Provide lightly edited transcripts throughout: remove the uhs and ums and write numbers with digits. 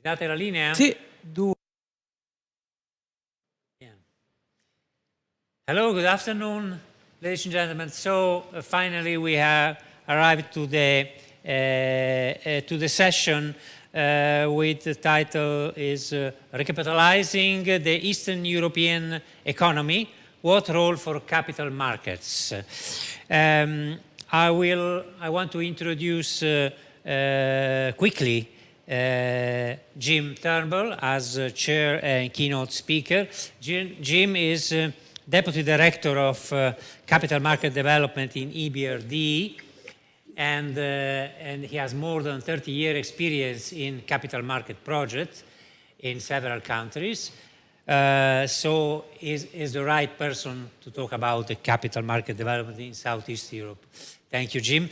Date la linea? Sì, Yeah. Hello, good afternoon, ladies and gentlemen. So finally we have arrived to the session with the title is Recapitalizing the Eastern European Economy, What Role for Capital Markets? I want to introduce quickly Jim Turnbull as chair and keynote speaker. Jim is Deputy Director of Capital Market Development in EBRD, and he has more than 30-year experience in capital market projects in several countries. So is the right person to talk about the capital market development in Southeast Europe. Thank you, Jim.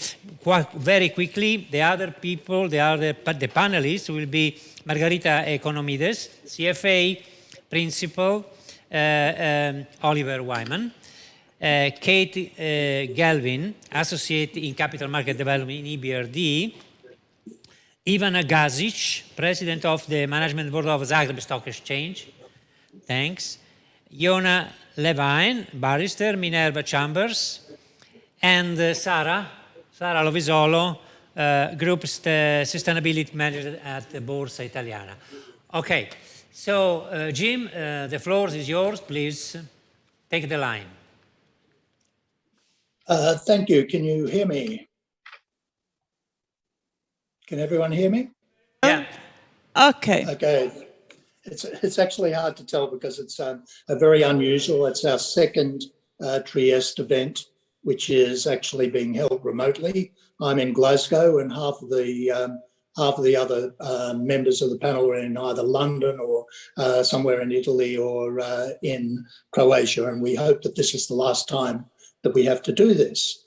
Very quickly, the other people, the panelists will be Margarita Economides, CFA Principal, Oliver Wyman, Kate Galvin, Associate in Capital Market Development in EBRD, Ivana Gazic, President of the Management Board of Zagreb Stock Exchange. Thanks. Yona Levine, Barrister, Minerva Chambers, and Sara Lovisolo, Group Sustainability Manager at the Borsa Italiana. Okay, so Jim, the floor is yours. Please take the line. Thank you. Can you hear me? Can everyone hear me? Yeah. Okay. Okay. It's actually hard to tell because it's a very unusual. It's our second Trieste event, which is actually being held remotely. I'm in Glasgow, and half of the other members of the panel are in either London or somewhere in Italy or in Croatia, and we hope that this is the last time that we have to do this.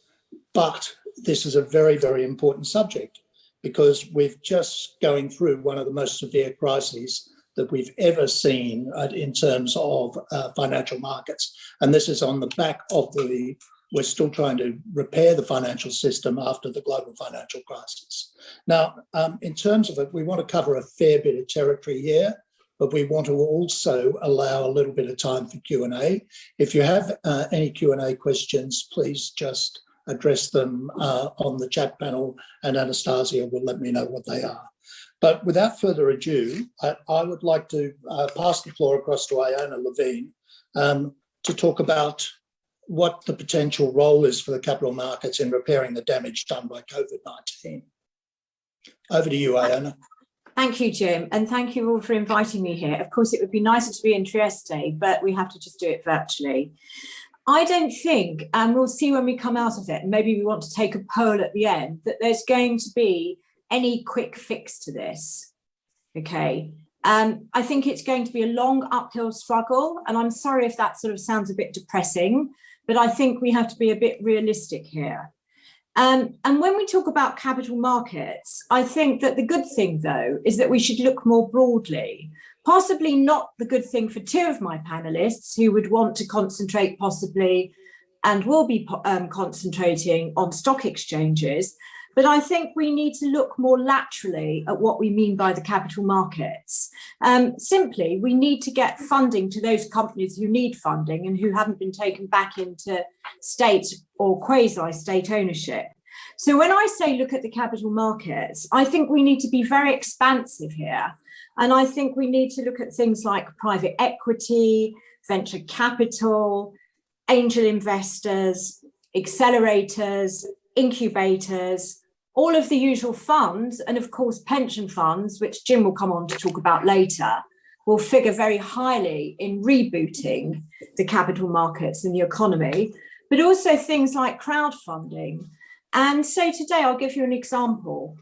But this is a very, very important subject because we're just going through one of the most severe crises that we've ever seen in terms of financial markets. And this is on the back of we're still trying to repair the financial system after the global financial crisis. Now, in terms of it, we want to cover a fair bit of territory here, but we want to also allow a little bit of time for Q&A. If you have any Q&A questions, please just address them on the chat panel, and Anastasia will let me know what they are. But without further ado, I would like to pass the floor across to Iona Levine to talk about what the potential role is for the capital markets in repairing the damage done by COVID-19. Over to you, Iona. Thank you, Jim, and thank you all for inviting me here. Of course, it would be nicer to be in Trieste, but we have to just do it virtually. I don't think, and we'll see when we come out of it, and maybe we want to take a poll at the end, that there's going to be any quick fix to this, okay? I think it's going to be a long uphill struggle, and I'm sorry if that sort of sounds a bit depressing, but I think we have to be a bit realistic here. And when we talk about capital markets, I think that the good thing, though, is that we should look more broadly. Possibly not the good thing for two of my panelists who would want to concentrate possibly and will be concentrating on stock exchanges. But I think we need to look more laterally at what we mean by the capital markets. Simply, we need to get funding to those companies who need funding and who haven't been taken back into state or quasi-state ownership. So when I say look at the capital markets, I think we need to be very expansive here. And I think we need to look at things like private equity, venture capital, angel investors, accelerators, incubators, all of the usual funds, and of course pension funds, which Jim will come on to talk about later, will figure very highly in rebooting the capital markets and the economy, but also things like crowdfunding. And so today I'll give you an example.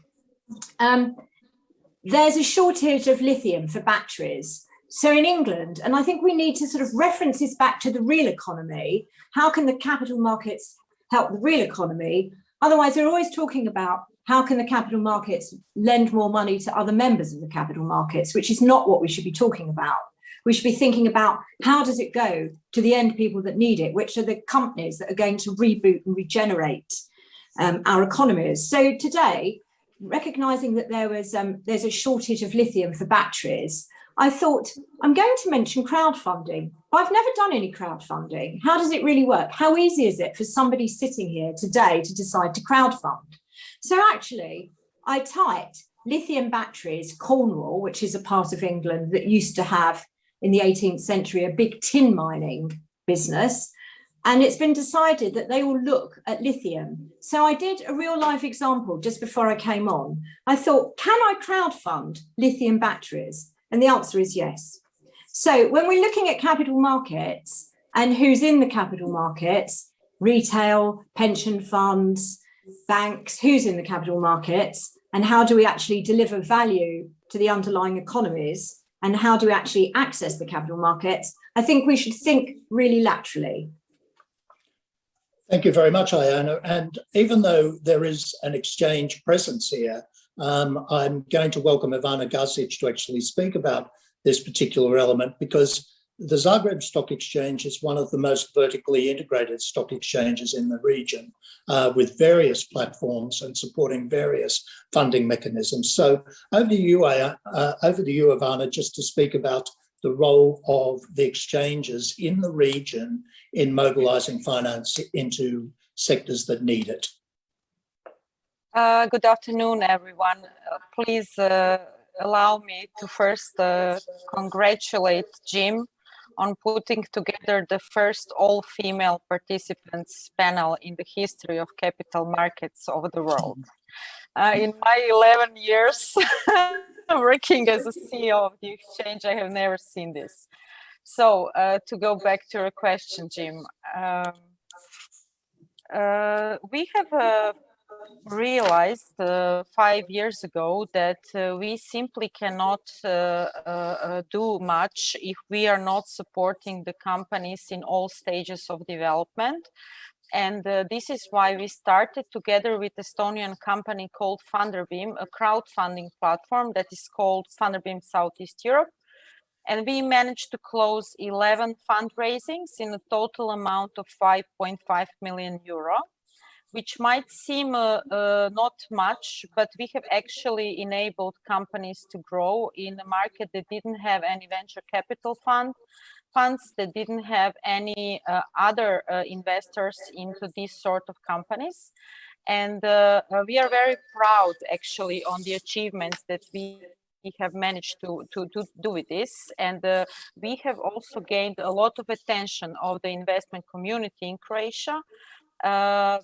There's a shortage of lithium for batteries. So in England, and I think we need to sort of reference this back to the real economy, how can the capital markets help the real economy? Otherwise, we're always talking about how can the capital markets lend more money to other members of the capital markets, which is not what we should be talking about. We should be thinking about how does it go to the end people that need it, which are the companies that are going to reboot and regenerate our economies. So today, recognizing that there's a shortage of lithium for batteries, I thought, I'm going to mention crowdfunding. I've never done any crowdfunding. How does it really work? How easy is it for somebody sitting here today to decide to crowdfund? So actually, I typed lithium batteries, Cornwall, which is a part of England that used to have, in the 18th century, a big tin mining business. And it's been decided that they will look at lithium. So I did a real life example just before I came on. I thought, can I crowdfund lithium batteries? And the answer is yes. So when we're looking at capital markets and who's in the capital markets, retail, pension funds, banks, who's in the capital markets, and how do we actually deliver value to the underlying economies, and how do we actually access the capital markets, I think we should think really laterally. Thank you very much, Iona. And even though there is an exchange presence here, I'm going to welcome Ivana Gasic to actually speak about this particular element, because the Zagreb Stock Exchange is one of the most vertically integrated stock exchanges in the region, with various platforms and supporting various funding mechanisms. So over to you, Ivana, just to speak about the role of the exchanges in the region in mobilising finance into sectors that need it. Good afternoon, everyone. Please allow me to first congratulate Jim on putting together the first all-female participants panel in the history of capital markets of the world. In my 11 years working as a CEO of the exchange, I have never seen this. So to go back to your question, Jim, we have realized 5 years ago that we simply cannot do much if we are not supporting the companies in all stages of development. And this is why we started together with Estonian company called Funderbeam, a crowdfunding platform that is called Funderbeam Southeast Europe. And we managed to close 11 fundraisings in a total amount of 5.5 million euro, which might seem not much, but we have actually enabled companies to grow in a market that didn't have any venture capital funds, that didn't have any other investors into these sort of companies. And we are very proud actually on the achievements that we have managed to do with this. And we have also gained a lot of attention of the investment community in Croatia,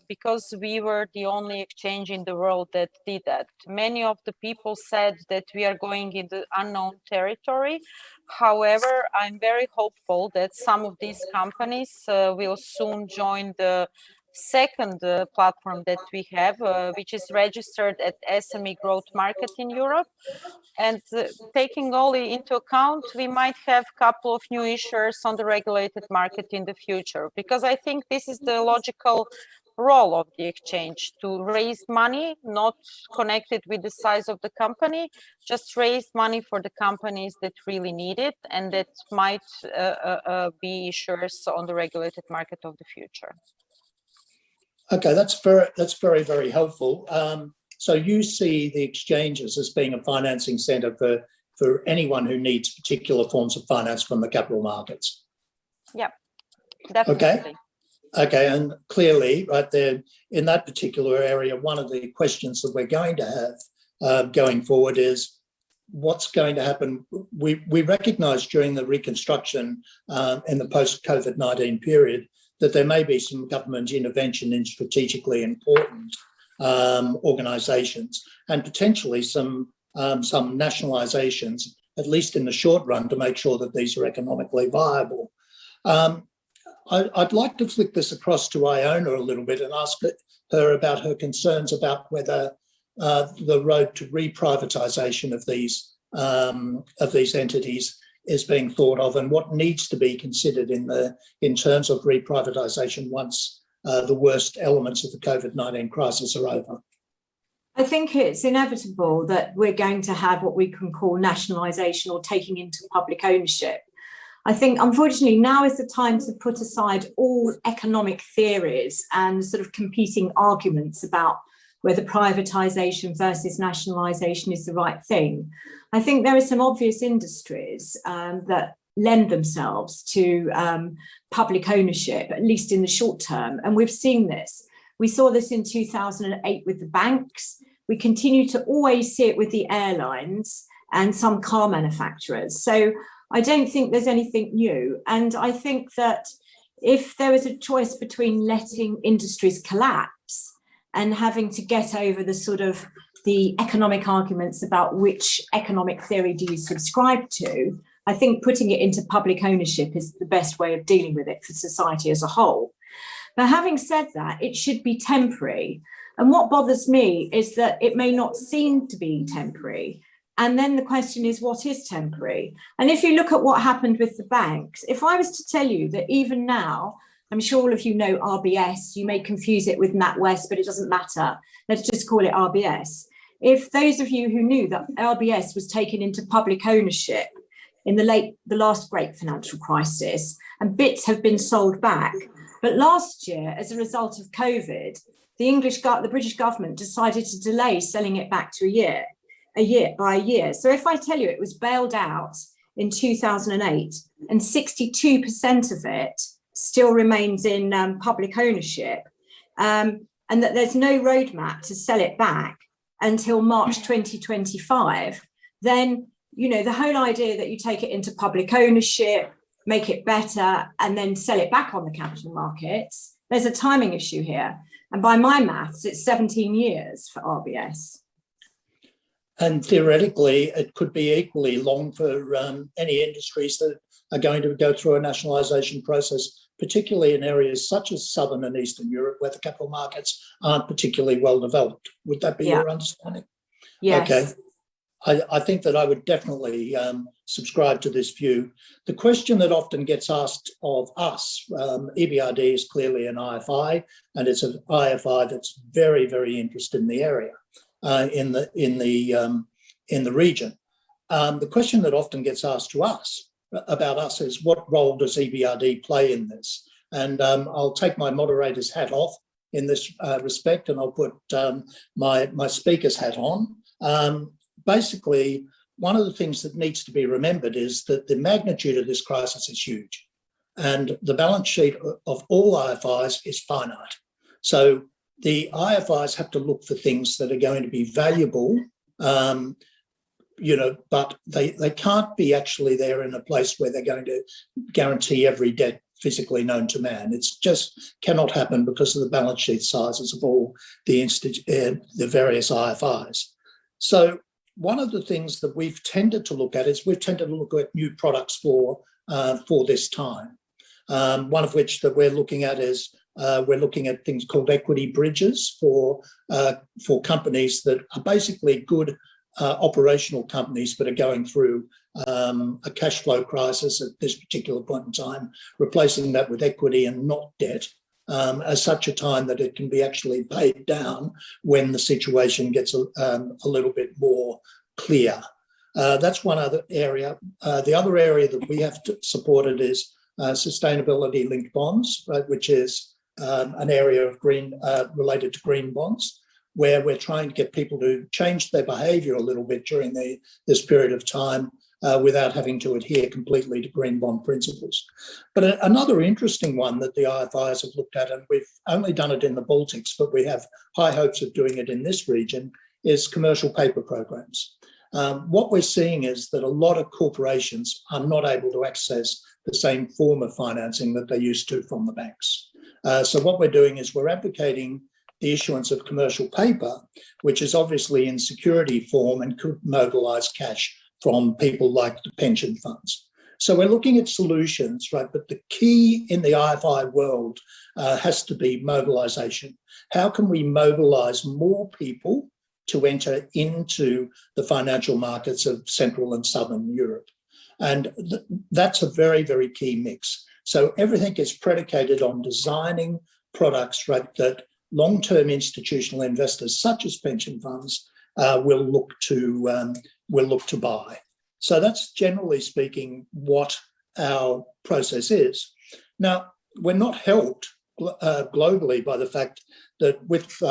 because we were the only exchange in the world that did that. Many of the people said that we are going into unknown territory. However, I'm very hopeful that some of these companies will soon join the second platform that we have, which is registered at SME Growth Market in Europe. And taking all into account, we might have a couple of new issuers on the regulated market in the future, because I think this is the logical role of the exchange, to raise money, not connected with the size of the company, just raise money for the companies that really need it and that might be issuers on the regulated market of the future. Okay, that's very, very helpful. So you see the exchanges as being a financing centre for anyone who needs particular forms of finance from the capital markets? Yeah, definitely. Okay, and clearly, right there, in that particular area, one of the questions that we're going to have going forward is what's going to happen. We recognised during the reconstruction in the post-COVID-19 period that there may be some government intervention in strategically important organisations, and potentially some nationalisations, at least in the short run, to make sure that these are economically viable. I'd like to flick this across to Iona a little bit and ask her about her concerns about whether the road to reprivatisation of these entities is being thought of, and what needs to be considered in terms of reprivatisation once the worst elements of the COVID-19 crisis are over. I think it's inevitable that we're going to have what we can call nationalisation or taking into public ownership. I think, unfortunately, now is the time to put aside all economic theories and sort of competing arguments about whether privatisation versus nationalisation is the right thing. I think there are some obvious industries that lend themselves to public ownership, at least in the short term, and we've seen this. We saw this in 2008 with the banks. We continue to always see it with the airlines and some car manufacturers. So I don't think there's anything new. And I think that if there is a choice between letting industries collapse and having to get over the sort of the economic arguments about which economic theory do you subscribe to, I think putting it into public ownership is the best way of dealing with it for society as a whole. But having said that, it should be temporary. And what bothers me is that it may not seem to be temporary. And then the question is, what is temporary? And if you look at what happened with the banks, if I was to tell you that even now, I'm sure all of you know RBS, you may confuse it with NatWest, but it doesn't matter. Let's just call it RBS. If those of you who knew that RBS was taken into public ownership in the last great financial crisis, and bits have been sold back, but last year, as a result of COVID, the British government decided to delay selling it back to a year. So if I tell you it was bailed out in 2008 and 62% of it still remains in public ownership, and that there's no roadmap to sell it back until March 2025, then, you know, the whole idea that you take it into public ownership, make it better, and then sell it back on the capital markets, there's a timing issue here. And by my maths, it's 17 years for RBS. And theoretically, it could be equally long for any industries that are going to go through a nationalisation process, particularly in areas such as Southern and Eastern Europe, where the capital markets aren't particularly well developed. Would that be your understanding? Yes. Okay. I think that I would definitely subscribe to this view. The question that often gets asked of us, EBRD is clearly an IFI, and it's an IFI that's very, very interested in the area, in the region. The question that often gets asked to us about us is, what role does EBRD play in this? And I'll take my moderator's hat off in this respect, and I'll put my speaker's hat on. Basically, one of the things that needs to be remembered is that the magnitude of this crisis is huge, and the balance sheet of all IFIs is finite. So the IFIs have to look for things that are going to be valuable, you know, but they can't be actually there in a place where they're going to guarantee every debt physically known to man. It's just cannot happen because of the balance sheet sizes of all the various IFIs. So one of the things that we've tended to look at is we've tended to look at new products for this time. One of which that we're looking at is we're looking at things called equity bridges for companies that are basically good operational companies but are going through a cash flow crisis at this particular point in time, replacing that with equity and not debt, at such a time that it can be actually paid down when the situation gets a little bit more clear. That's one other area. The other area that we have supported is sustainability-linked bonds, right, which is an area of green related to green bonds, where we're trying to get people to change their behaviour a little bit during this period of time, without having to adhere completely to green bond principles. But another interesting one that the IFIs have looked at, and we've only done it in the Baltics, but we have high hopes of doing it in this region, is commercial paper programs. What we're seeing is that a lot of corporations are not able to access the same form of financing that they used to from the banks. So what we're doing is we're advocating the issuance of commercial paper, which is obviously in security form and could mobilise cash from people like the pension funds. So we're looking at solutions, right? But the key in the IFI world has to be mobilisation. How can we mobilise more people to enter into the financial markets of Central and Southern Europe? And that's a very, very key mix. So everything is predicated on designing products, right, that long-term institutional investors, such as pension funds, will look to buy. So that's generally speaking what our process is. Now, we're not helped globally by the fact that with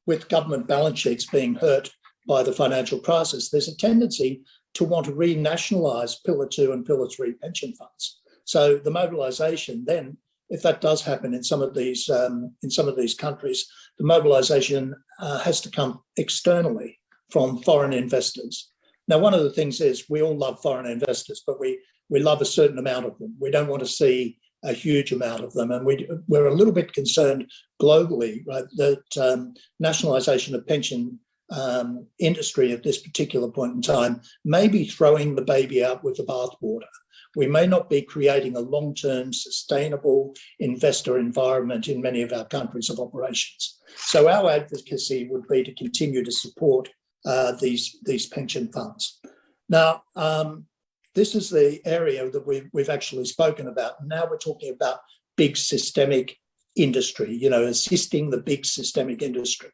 with government balance sheets being hurt by the financial crisis, there's a tendency to want to renationalise Pillar 2 and Pillar 3 pension funds. So the mobilisation then, if that does happen in some of these countries, the mobilisation has to come externally from foreign investors. Now, one of the things is we all love foreign investors, but we love a certain amount of them. We don't want to see a huge amount of them, and we're a little bit concerned globally, right, that nationalisation of pension industry at this particular point in time may be throwing the baby out with the bathwater. We may not be creating a long-term sustainable investor environment in many of our countries of operations. So our advocacy would be to continue to support these pension funds. Now, this is the area that we've actually spoken about. Now we're talking about big systemic industry, assisting the big systemic industry.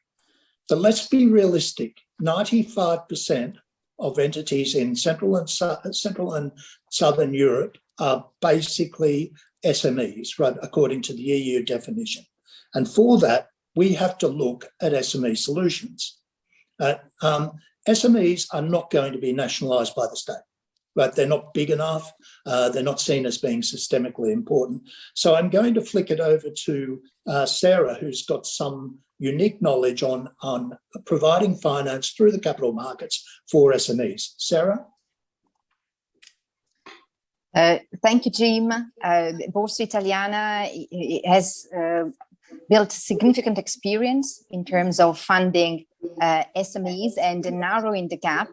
But let's be realistic. 95% of entities in Central and Southern Europe are basically SMEs, right, according to the EU definition. And for that, we have to look at SME solutions. SMEs are not going to be nationalised by the state. Right, they're not big enough, they're not seen as being systemically important. So I'm going to flick it over to Sarah, who's got some unique knowledge on providing finance through the capital markets for SMEs. Sarah? Thank you, Jim. Borsa Italiana has built significant experience in terms of funding SMEs and narrowing the gap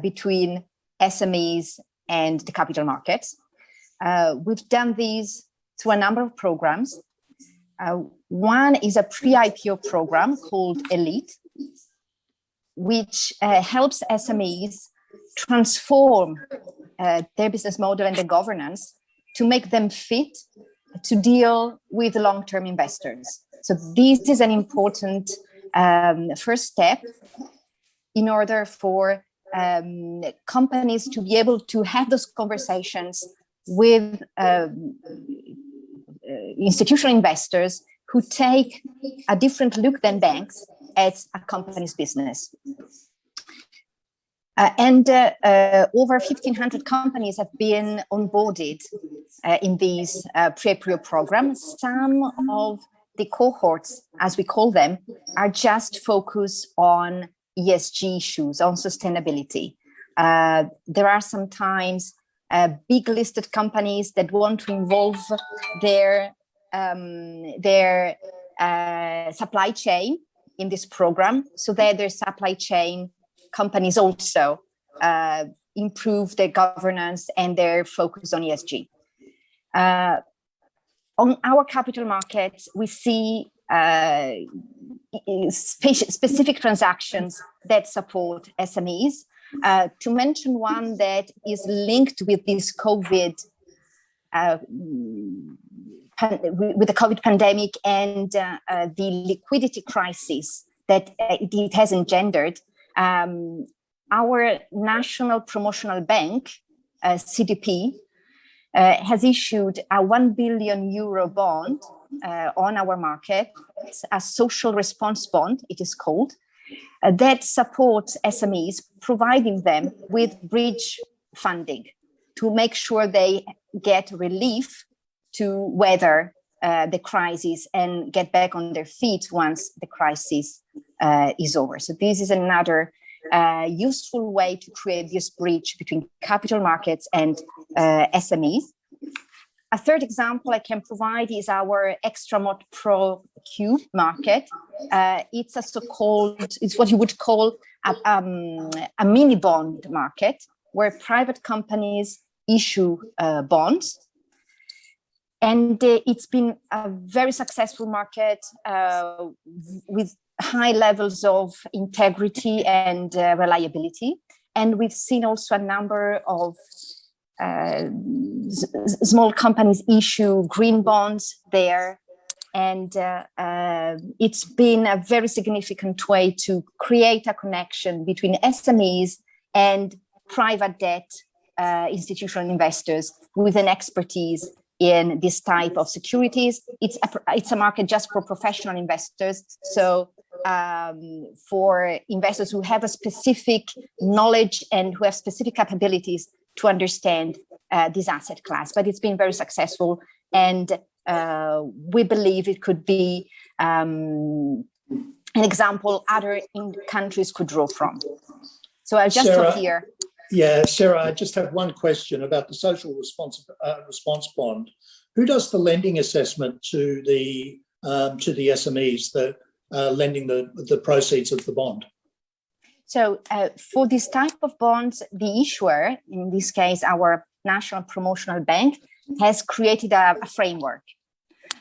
between SMEs and the capital markets. We've done these through a number of programs. One is a pre-IPO program called Elite, which helps SMEs transform their business model and their governance to make them fit to deal with long-term investors. So this is an important first step in order for companies to be able to have those conversations with institutional investors who take a different look than banks at a company's business. And over 1,500 companies have been onboarded in these pre-IPO programs. Some of the cohorts, as we call them, are just focused on ESG issues, on sustainability. There are sometimes big listed companies that want to involve their supply chain in this program, so that their supply chain companies also improve their governance and their focus on ESG. On our capital markets, we see specific transactions that support SMEs. To mention one that is linked with this COVID, with the COVID pandemic and the liquidity crisis that it has engendered, our National Promotional Bank, CDP, has issued a €1 billion bond on our market, a social response bond, it is called, that supports SMEs, providing them with bridge funding to make sure they get relief to weather the crisis and get back on their feet once the crisis is over. So this is another useful way to create this bridge between capital markets and SMEs. A third example I can provide is our Extramot Pro Q market. It's a it's what you would call a mini bond market where private companies issue bonds. And it's been a very successful market with high levels of integrity and reliability. And we've seen also a number of small companies issue green bonds there. And it's been a very significant way to create a connection between SMEs and private debt institutional investors with an expertise in this type of securities. It's a market just for professional investors. So for investors who have a specific knowledge and who have specific capabilities to understand this asset class. But it's been very successful, and we believe it could be an example other countries could draw from. So I'll just stop here. Yeah, Sarah, I just have one question about the social response bond. Who does the lending assessment to the SMEs that are lending the proceeds of the bond? So for this type of bonds, the issuer, in this case, our National Promotional Bank, has created a framework.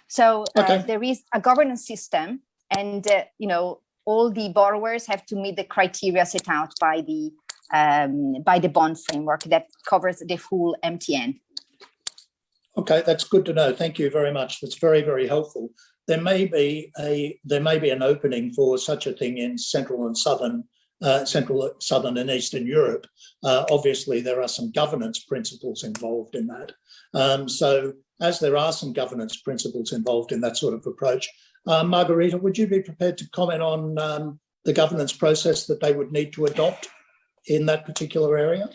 So there is a governance system, and all the borrowers have to meet the criteria set out by the bond framework that covers the full MTN. Okay, that's good to know. Thank you very much. That's very, very helpful. There may be an opening for such a thing in Central, Southern and Eastern Europe. Obviously, there are some governance principles involved in that. So as there are some governance principles involved in that sort of approach, Margherita, would you be prepared to comment on the governance process that they would need to adopt in that particular area?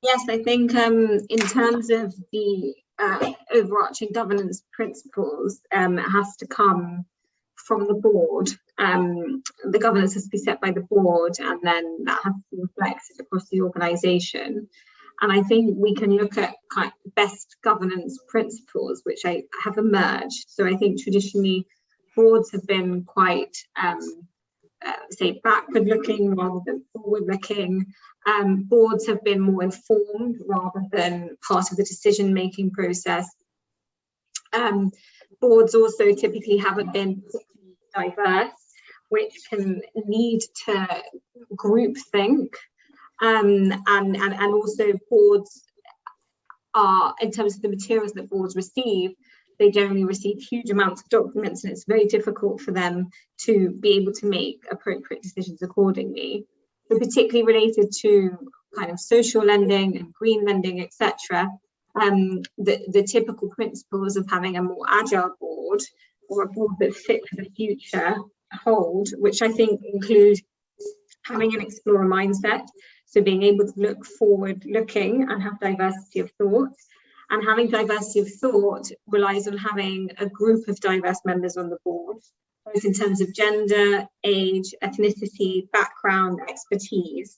Yes, I think in terms of the overarching governance principles, it has to come from the board. The governance has to be set by the board, and then that has to be reflected across the organisation. And I think we can look at kind of best governance principles which have emerged. So I think traditionally boards have been quite say backward-looking rather than forward-looking. Boards have been more informed rather than part of the decision-making process. Boards also typically haven't been diverse, which can lead to groupthink. And also boards are, in terms of the materials that boards receive, they generally receive huge amounts of documents, and it's very difficult for them to be able to make appropriate decisions accordingly. So particularly related to kind of social lending and green lending, etc., the typical principles of having a more agile board, or a board that's fit for the future, hold, which I think include having an explorer mindset, so being able to look forward looking and have diversity of thought. And having diversity of thought relies on having a group of diverse members on the board, both in terms of gender, age, ethnicity, background, expertise.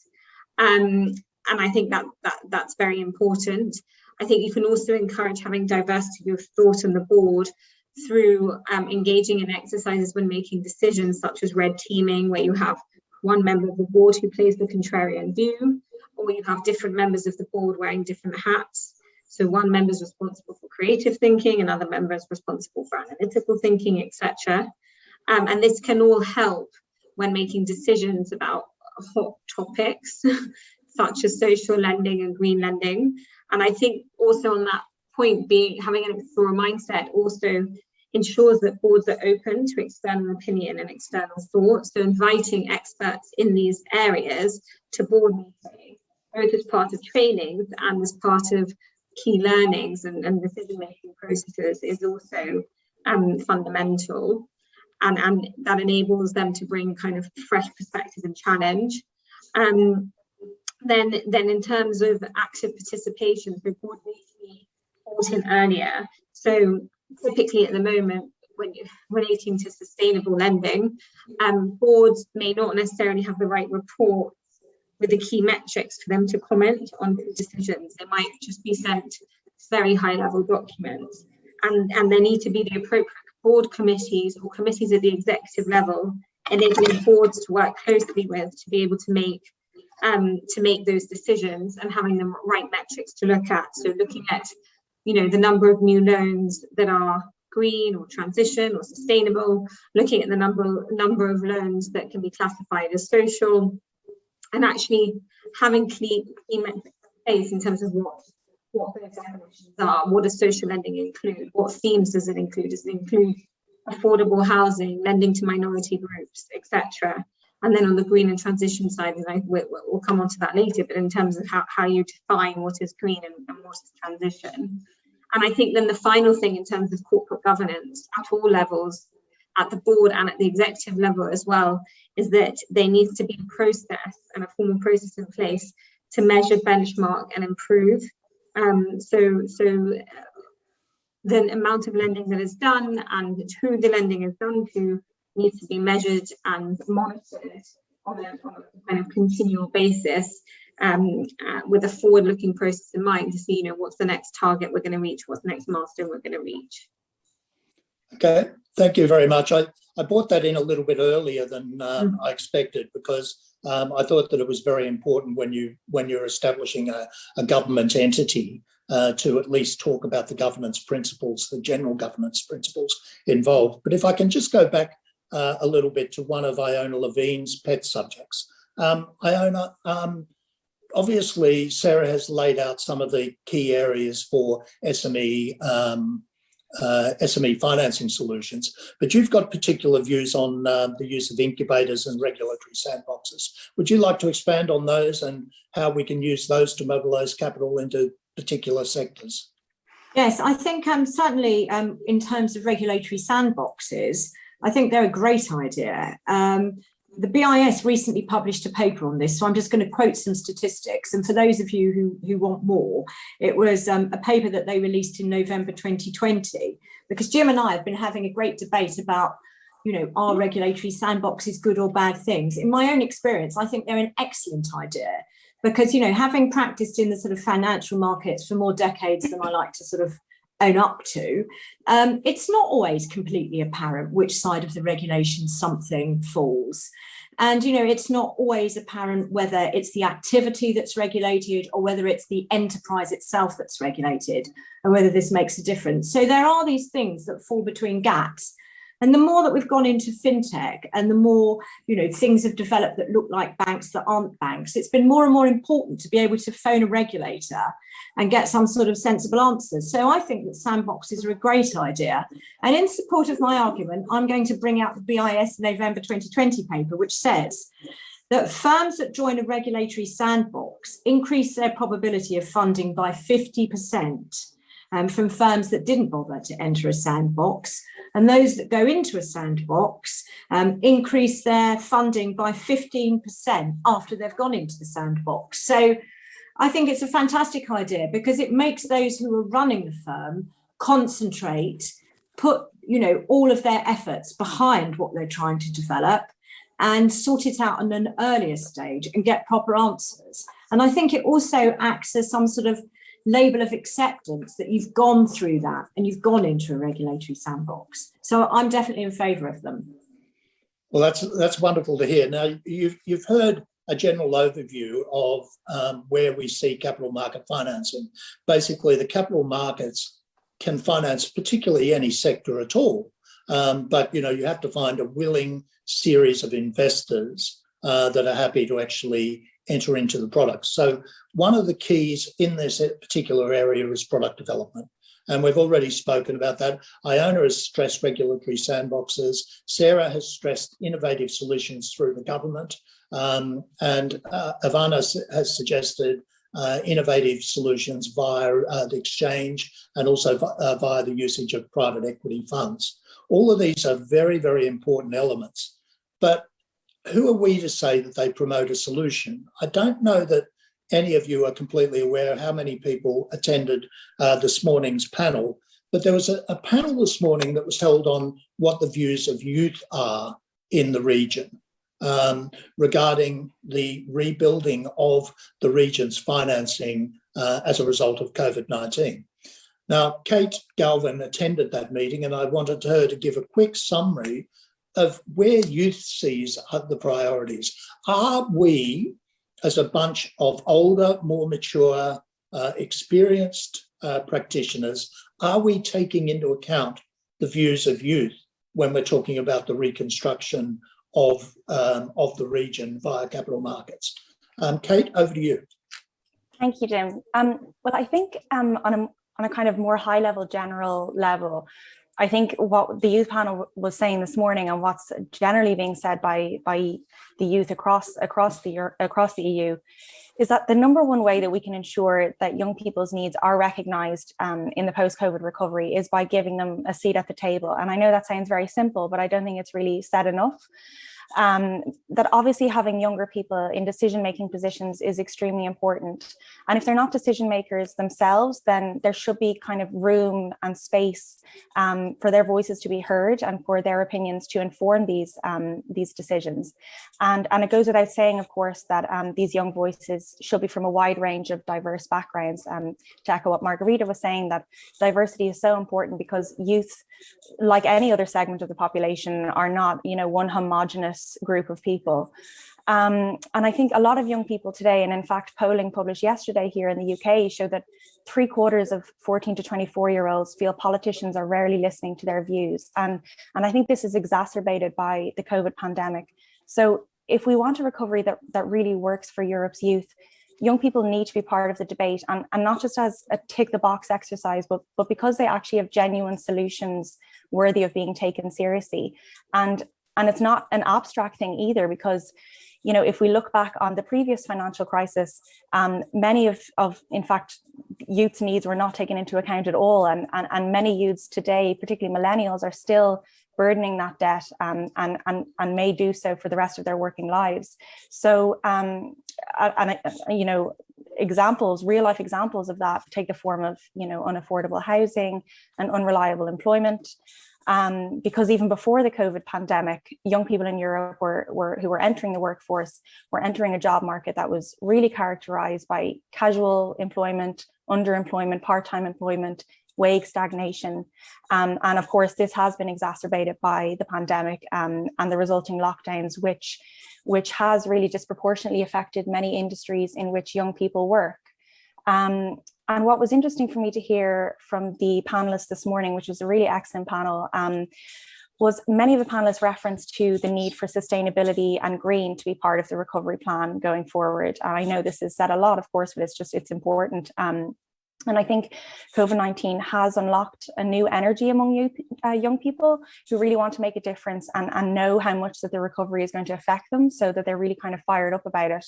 And I think that's very important. I think you can also encourage having diversity of thought on the board through engaging in exercises when making decisions, such as red teaming, where you have one member of the board who plays the contrarian view, or you have different members of the board wearing different hats. So one member is responsible for creative thinking, another member is responsible for analytical thinking, etc. And this can all help when making decisions about hot topics, such as social lending and green lending. And I think also on that point, having an explorer mindset also ensures that boards are open to external opinion and external thought. So inviting experts in these areas to board meetings, both as part of trainings and as part of key learnings and decision-making processes, is also fundamental. And that enables them to bring kind of fresh perspective and challenge. Then in terms of active participation, so board needs to be brought in earlier. So typically at the moment, when you're relating to sustainable lending, boards may not necessarily have the right reports with the key metrics for them to comment on decisions. They might just be sent very high-level documents, and there need to be the appropriate board committees or committees at the executive level, enabling boards to work closely with to be able to make those decisions and having the right metrics to look at. So looking at, the number of new loans that are green or transition or sustainable, looking at the number of loans that can be classified as social, and actually having key metrics in place in terms of what those definitions are. What does social lending include? What themes does it include? Does it include affordable housing, lending to minority groups, etc.? And then on the green and transition side, and we'll come on to that later, but in terms of how you define what is green and what is transition. And I think then the final thing in terms of corporate governance at all levels, at the board and at the executive level as well, is that there needs to be a process and a formal process in place to measure, benchmark and improve. So the amount of lending that is done and who the lending is done to needs to be measured and monitored on a kind of continual basis, with a forward-looking process in mind to see, what's the next target we're going to reach, what's the next milestone we're going to reach. Okay, thank you very much. I brought that in a little bit earlier than I expected, because I thought that it was very important when you're establishing a government entity to at least talk about the governance principles, the general governance principles involved. But if I can just go back a little bit to one of Iona Levine's pet subjects. Iona, obviously Sarah has laid out some of the key areas for SME financing solutions, but you've got particular views on the use of incubators and regulatory sandboxes. Would you like to expand on those and how we can use those to mobilise capital into particular sectors? Yes, I think certainly in terms of regulatory sandboxes, I think they're a great idea. The BIS recently published a paper on this, so I'm just going to quote some statistics. And for those of you who want more, it was a paper that they released in November 2020, because Jim and I have been having a great debate about, are regulatory sandboxes good or bad things? In my own experience, I think they're an excellent idea, because, having practiced in the sort of financial markets for more decades than I like to sort of own up to, it's not always completely apparent which side of the regulation something falls. And, it's not always apparent whether it's the activity that's regulated or whether it's the enterprise itself that's regulated, and whether this makes a difference. So there are these things that fall between gaps. And the more that we've gone into fintech and the more, things have developed that look like banks that aren't banks, it's been more and more important to be able to phone a regulator and get some sort of sensible answers. So I think that sandboxes are a great idea. And in support of my argument, I'm going to bring out the BIS November 2020 paper, which says that firms that join a regulatory sandbox increase their probability of funding by 50%. From firms that didn't bother to enter a sandbox, and those that go into a sandbox increase their funding by 15% after they've gone into the sandbox. So I think it's a fantastic idea, because it makes those who are running the firm concentrate, put all of their efforts behind what they're trying to develop, and sort it out in an earlier stage and get proper answers. And I think it also acts as some sort of label of acceptance that you've gone through that and you've gone into a regulatory sandbox. So I'm definitely in favour of them. Well, that's wonderful to hear. Now, you've heard a general overview of where we see capital market financing. Basically, the capital markets can finance particularly any sector at all, but you have to find a willing series of investors that are happy to actually enter into the product. So one of the keys in this particular area is product development. And we've already spoken about that. Iona has stressed regulatory sandboxes. Sarah has stressed innovative solutions through the government. And Ivana has suggested innovative solutions via the exchange and also via the usage of private equity funds. All of these are very, very important elements. But who are we to say that they promote a solution? I don't know that any of you are completely aware how many people attended this morning's panel, but there was a panel this morning that was held on what the views of youth are in the region regarding the rebuilding of the region's financing as a result of COVID-19. Now, Kate Galvin attended that meeting, and I wanted her to give a quick summary of where youth sees the priorities. Are we, as a bunch of older, more mature, experienced practitioners, are we taking into account the views of youth when we're talking about the reconstruction of the region via capital markets? Kate, over to you. Thank you, Jim. Well, I think on a kind of more high-level, general level, I think what the youth panel was saying this morning and what's generally being said by the youth across the EU is that the number one way that we can ensure that young people's needs are recognized in the post-COVID recovery is by giving them a seat at the table. And I know that sounds very simple, but I don't think it's really said enough. That obviously having younger people in decision-making positions is extremely important. And if they're not decision makers themselves, then there should be kind of room and space for their voices to be heard and for their opinions to inform these decisions. And it goes without saying, of course, that these young voices should be from a wide range of diverse backgrounds. To echo what Margarita was saying, that diversity is so important because youth, like any other segment of the population, are not, one homogenous group of people. And I think a lot of young people today, and in fact, polling published yesterday here in the UK showed that 3/4 of 14 to 24-year-olds feel politicians are rarely listening to their views. And I think this is exacerbated by the COVID pandemic. So if we want a recovery that really works for Europe's youth, young people need to be part of the debate, and not just as a tick the box exercise, but because they actually have genuine solutions worthy of being taken seriously. And it's not an abstract thing either, because, if we look back on the previous financial crisis, many of in fact, youth's needs were not taken into account at all. And many youths today, particularly millennials, are still burdening that debt and may do so for the rest of their working lives. So, real life examples of that take the form of, unaffordable housing and unreliable employment. Because even before the COVID pandemic, young people in Europe who were entering the workforce were entering a job market that was really characterized by casual employment, underemployment, part-time employment, wage stagnation. And of course, this has been exacerbated by the pandemic and the resulting lockdowns, which has really disproportionately affected many industries in which young people work. And what was interesting for me to hear from the panelists this morning, which was a really excellent panel, was many of the panelists referenced to the need for sustainability and green to be part of the recovery plan going forward. I know this is said a lot, of course, but it's important. And I think COVID-19 has unlocked a new energy among young people who really want to make a difference and know how much that the recovery is going to affect them, so that they're really kind of fired up about it.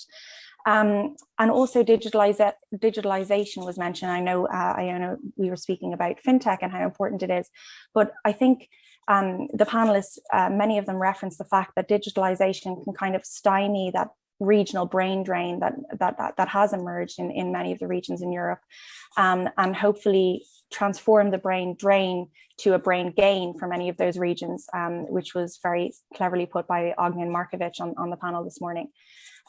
And also digitalization was mentioned. I know we were speaking about fintech and how important it is, but I think the panelists, many of them referenced the fact that digitalization can kind of stymie that regional brain drain that has emerged in many of the regions in Europe, and hopefully transform the brain drain to a brain gain for many of those regions, which was very cleverly put by Ognian Markovic on the panel this morning.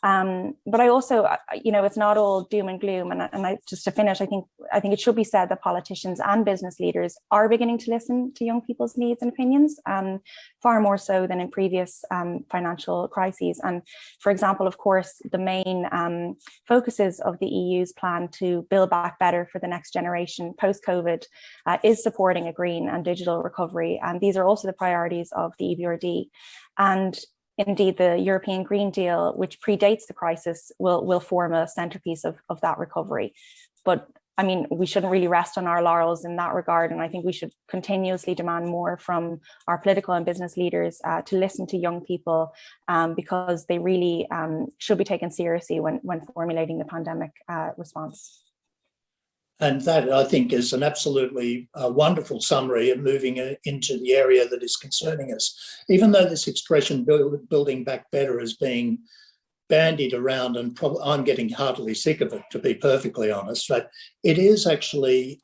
But I also, it's not all doom and gloom. And just to finish, I think it should be said that politicians and business leaders are beginning to listen to young people's needs and opinions, far more so than in previous financial crises. And for example, of course, the main focuses of the EU's plan to build back better for the next generation post-COVID is supporting a green and digital recovery. And these are also the priorities of the EBRD. And indeed, the European Green Deal, which predates the crisis, will form a centerpiece of that recovery. But I mean, we shouldn't really rest on our laurels in that regard. And I think we should continuously demand more from our political and business leaders to listen to young people, because they really should be taken seriously when formulating the pandemic response. And that, I think, is an absolutely wonderful summary of moving into the area that is concerning us. Even though this expression, building back better, is being bandied around, and I'm getting heartily sick of it, to be perfectly honest, but it is actually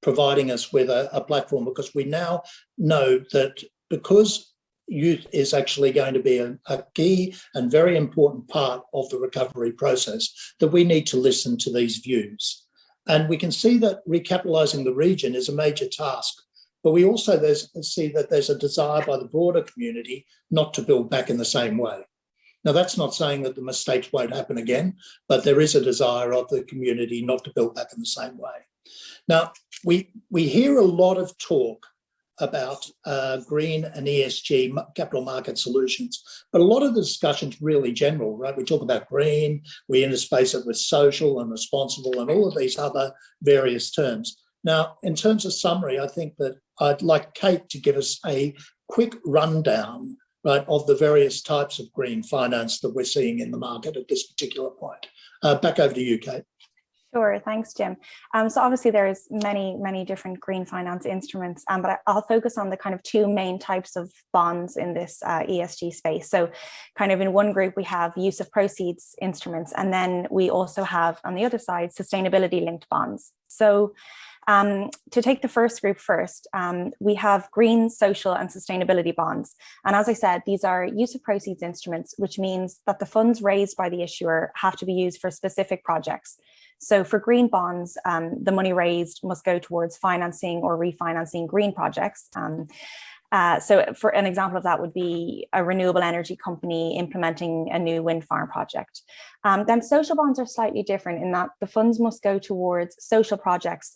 providing us with a platform, because we now know that because youth is actually going to be a key and very important part of the recovery process, that we need to listen to these views. And we can see that recapitalising the region is a major task, but we also see that there's a desire by the broader community not to build back in the same way. Now, that's not saying that the mistakes won't happen again, but there is a desire of the community not to build back in the same way. Now, we hear a lot of talk about green and ESG capital market solutions, but a lot of the discussion's really general, right? We talk about green, we interspace it with social and responsible and all of these other various terms. Now, in terms of summary, I think that I'd like Kate to give us a quick rundown, right, of the various types of green finance that we're seeing in the market at this particular point. Back over to you, Kate. Sure, thanks, Jim. So obviously there's many different green finance instruments, but I'll focus on the kind of two main types of bonds in this ESG space. So kind of in one group, we have use of proceeds instruments, and then we also have on the other side, sustainability linked bonds. So to take the first group first, we have green, social and sustainability bonds. And as I said, these are use of proceeds instruments, which means that the funds raised by the issuer have to be used for specific projects. So for green bonds, the money raised must go towards financing or refinancing green projects. So for an example of that would be a renewable energy company implementing a new wind farm project. Then social bonds are slightly different in that the funds must go towards social projects,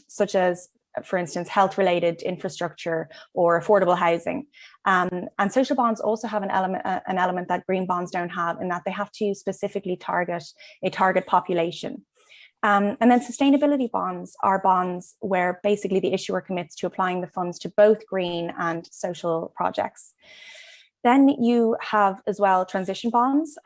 such as, for instance, health-related infrastructure or affordable housing. And social bonds also have an element that green bonds don't have, in that they have to specifically target a target population. And then sustainability bonds are bonds where basically the issuer commits to applying the funds to both green and social projects. Then you have as well transition bonds,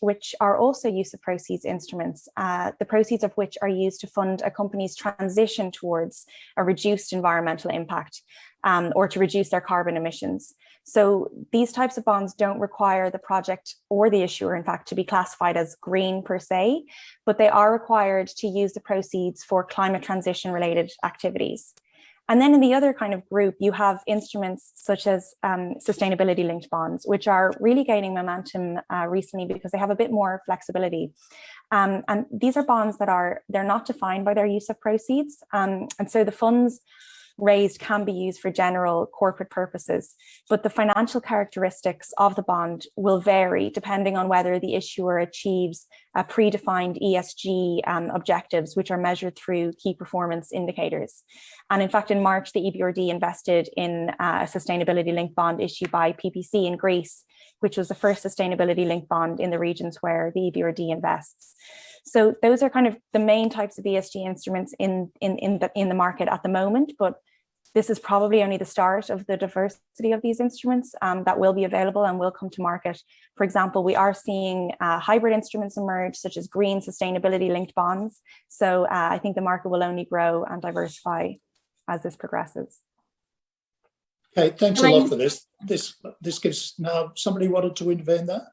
which are also use of proceeds instruments, the proceeds of which are used to fund a company's transition towards a reduced environmental impact, or to reduce their carbon emissions. So these types of bonds don't require the project or the issuer, in fact, to be classified as green per se, but they are required to use the proceeds for climate transition related activities. And then in the other kind of group, you have instruments such as sustainability linked bonds, which are really gaining momentum recently because they have a bit more flexibility. And these are bonds that they're not defined by their use of proceeds. And so the funds raised can be used for general corporate purposes, but the financial characteristics of the bond will vary depending on whether the issuer achieves predefined ESG objectives, which are measured through key performance indicators. And in fact, in March, the EBRD invested in a sustainability linked bond issued by PPC in Greece, which was the first sustainability linked bond in the regions where the EBRD invests. So those are kind of the main types of ESG instruments in the market at the moment, but this is probably only the start of the diversity of these instruments that will be available and will come to market. For example, we are seeing hybrid instruments emerge, such as green sustainability linked bonds. So I think the market will only grow and diversify as this progresses. Okay, thanks a lot for this. This gives, now somebody wanted to intervene there.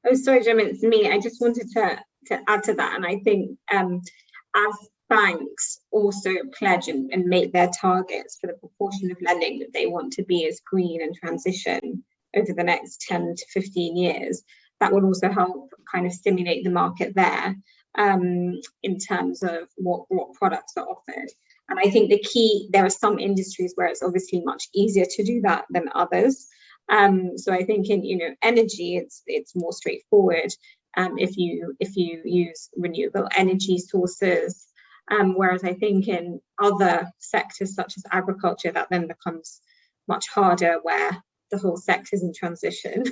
Oh, sorry, Jim, it's me. I just wanted to add to that. And I think as banks also pledge and make their targets for the proportion of lending that they want to be as green and transition over the next 10 to 15 years, that will also help kind of stimulate the market there in terms of what products are offered. And I think the key, there are some industries where it's obviously much easier to do that than others. So I think in energy, it's more straightforward if you use renewable energy sources. Whereas I think in other sectors such as agriculture, that then becomes much harder, where the whole sector is in transition.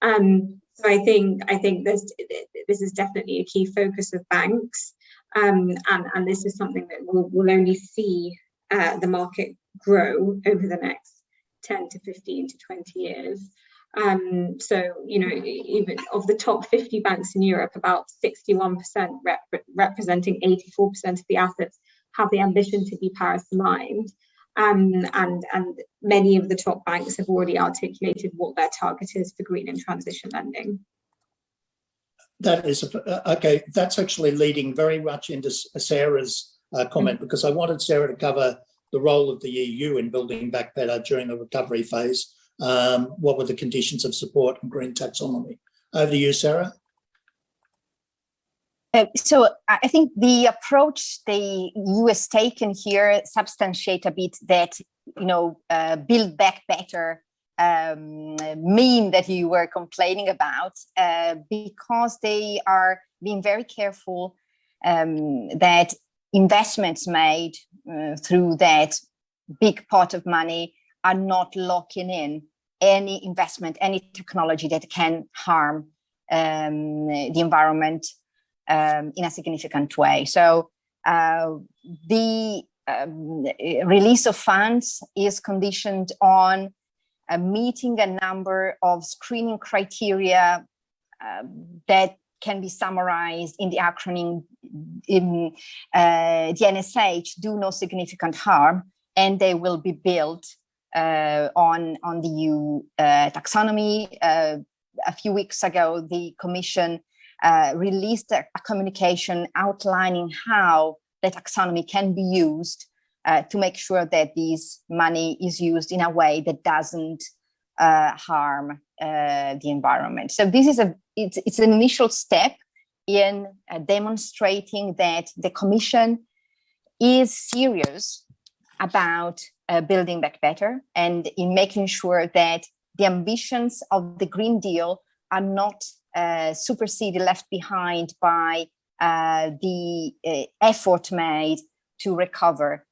So I think this is definitely a key focus of banks, and this is something that we'll only see the market grow over the next 10 to 15 to 20 years. So, even of the top 50 banks in Europe, about 61% representing 84% of the assets have the ambition to be Paris aligned. And many of the top banks have already articulated what their target is for green and transition lending. That is, okay, that's actually leading very much into Sarah's comment, because I wanted Sarah to cover the role of the EU in building back better during the recovery phase. What were the conditions of support and green taxonomy? Over to you, Sarah. So I think the approach the EU has taken here substantiate a bit that, build back better meme that you were complaining about, because they are being very careful that investments made through that big pot of money are not locking in any investment, any technology that can harm the environment in a significant way. So the release of funds is conditioned on meeting a number of screening criteria that can be summarized in the acronym DNSH, do no significant harm, and they will be built on the EU taxonomy. A few weeks ago, the Commission released a communication outlining how the taxonomy can be used to make sure that this money is used in a way that doesn't harm the environment. So this is it's an initial step in demonstrating that the Commission is serious about building back better, and in making sure that the ambitions of the Green Deal are not superseded, left behind by the effort made to recover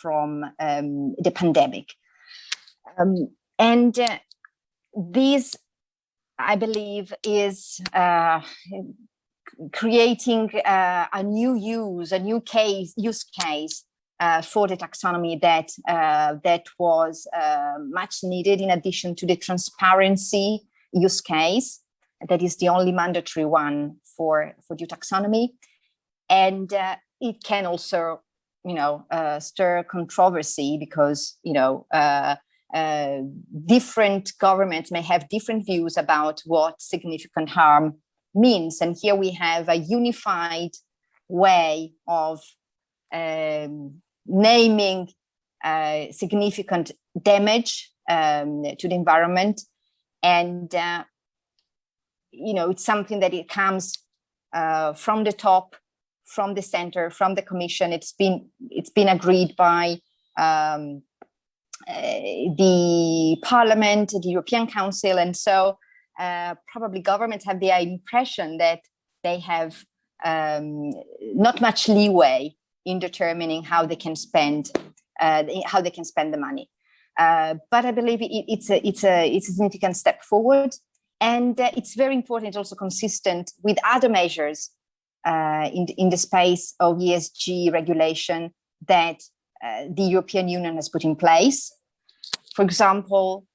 from the pandemic. This, I believe, is creating a new use case for the taxonomy that was much needed, in addition to the transparency use case that is the only mandatory one for due taxonomy. And it can also, stir controversy, because different governments may have different views about what significant harm means. And here we have a unified way of naming significant damage to the environment. And it's something that it comes from the top, from the center, from the Commission. It's been agreed by the Parliament, the European Council, and so probably governments have the impression that they have not much leeway in determining how they can spend the money. But I believe it's a significant step forward, and it's very important. It's also consistent with other measures in the space of ESG regulation that the European Union has put in place. For example,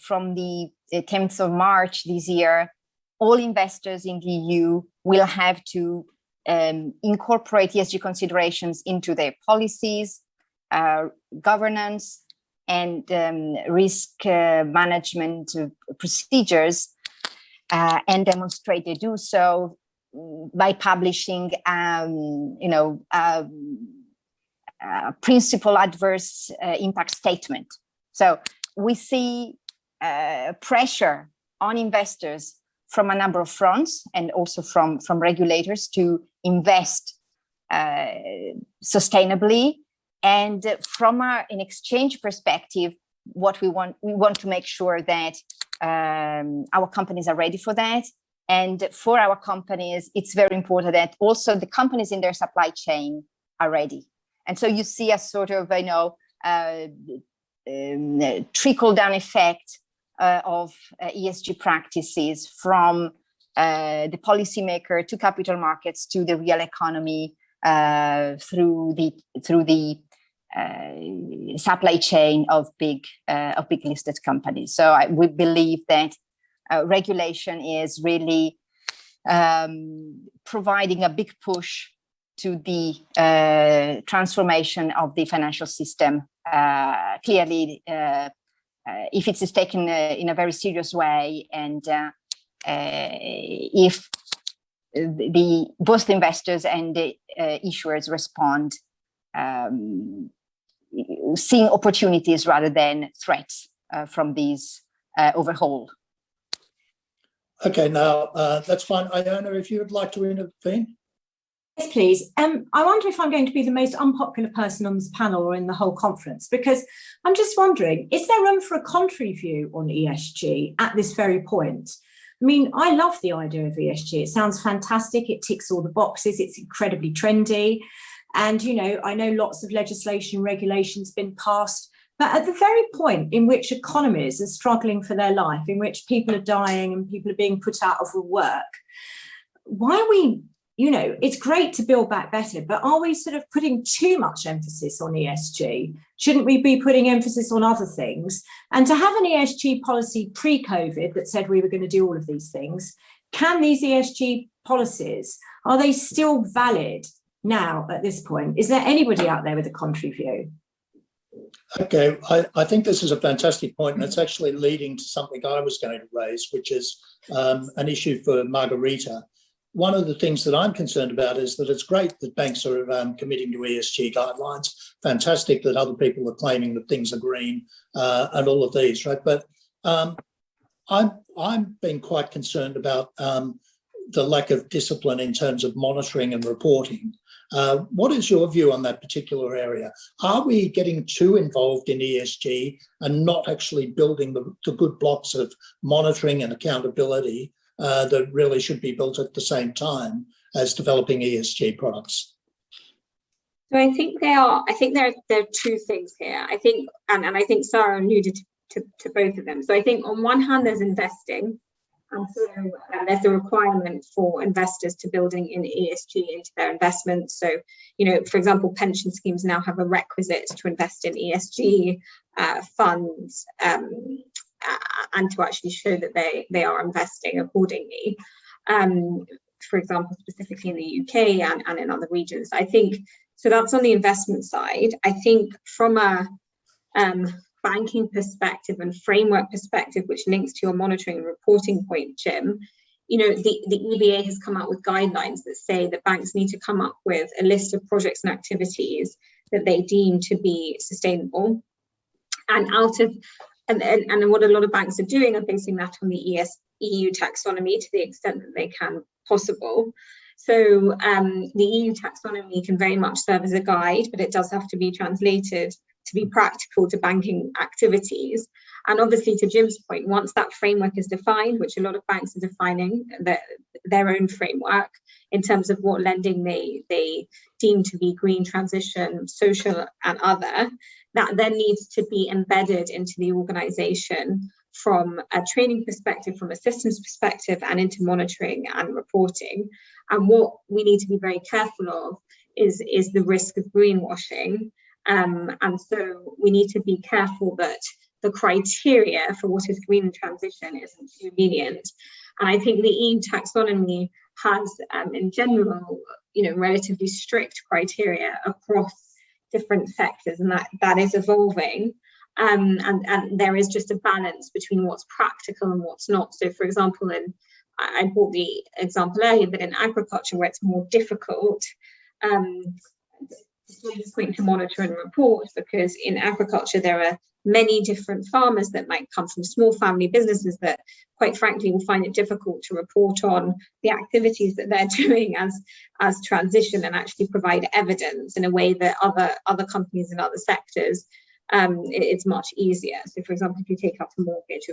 from the 10th of March this year, all investors in the EU will have to incorporate ESG considerations into their policies, governance, and risk management procedures, and demonstrate they do so by publishing, principal adverse impact statement. So we see pressure on investors from a number of fronts, and also from regulators, to invest sustainably. And from an exchange perspective, what we want to make sure that our companies are ready for that. And for our companies, it's very important that also the companies in their supply chain are ready. And so you see a sort of, trickle-down effect of ESG practices from the policymaker to capital markets to the real economy through the supply chain of big listed companies. So we believe that regulation is really providing a big push to the transformation of the financial system. Clearly, if it is taken in a very serious way, and if both investors and the issuers respond, seeing opportunities rather than threats from these overhaul. Okay, now that's fine. Iona, if you would like to intervene. Yes, please. I wonder if I'm going to be the most unpopular person on this panel or in the whole conference, because I'm just wondering, is there room for a contrary view on ESG at this very point? I mean, I love the idea of ESG. It sounds fantastic. It ticks all the boxes. It's incredibly trendy. And, I know lots of legislation, regulations been passed, but at the very point in which economies are struggling for their life, in which people are dying and people are being put out of work, why are we, it's great to build back better, but are we sort of putting too much emphasis on ESG? Shouldn't we be putting emphasis on other things? And to have an ESG policy pre-COVID that said we were going to do all of these things can these ESG policies, are they still valid now at this point? Is there anybody out there with a contrary view? Okay, I think this is a fantastic point, and it's actually leading to something I was going to raise, which is an issue for Margarita. One of the things that I'm concerned about is that it's great that banks are committing to ESG guidelines. Fantastic that other people are claiming that things are green and all of these, right? But I'm being quite concerned about the lack of discipline in terms of monitoring and reporting. What is your view on that particular area? Are we getting too involved in ESG and not actually building the good blocks of monitoring and accountability that really should be built at the same time as developing ESG products? So I think there are two things here. I think, and I think Sarah alluded to both of them. So I think on one hand, there's investing. And so there's a requirement for investors to building in ESG into their investments. So, you know, for example, pension schemes now have a requisite to invest in ESG funds and to actually show that they are investing accordingly. For example, specifically in the UK and in other regions. I think, so that's on the investment side. I think from a banking perspective and framework perspective, which links to your monitoring and reporting point, Jim, you know, the EBA has come out with guidelines that say that banks need to come up with a list of projects and activities that they deem to be sustainable. And and what a lot of banks are doing are basing that on the EU taxonomy to the extent that they can possible. So the EU taxonomy can very much serve as a guide, but it does have to be translated to be practical to banking activities. And obviously, to Jim's point, once that framework is defined, which a lot of banks are defining their own framework in terms of what lending they deem to be green transition, social and other, that then needs to be embedded into the organization from a training perspective, from a systems perspective, and into monitoring and reporting. And what we need to be very careful of is the risk of greenwashing. And so we need to be careful that the criteria for what is green transition isn't too lenient. And I think the EU taxonomy has, in general, you know, relatively strict criteria across different sectors, and that is evolving. And there is just a balance between what's practical and what's not. So, for example, I brought the example earlier, but in agriculture, where it's more difficult, it's point to monitor and report, because in agriculture there are many different farmers that might come from small family businesses that, quite frankly, will find it difficult to report on the activities that they're doing as transition and actually provide evidence in a way that other companies in other sectors, it's much easier. So, for example, if you take out a mortgage,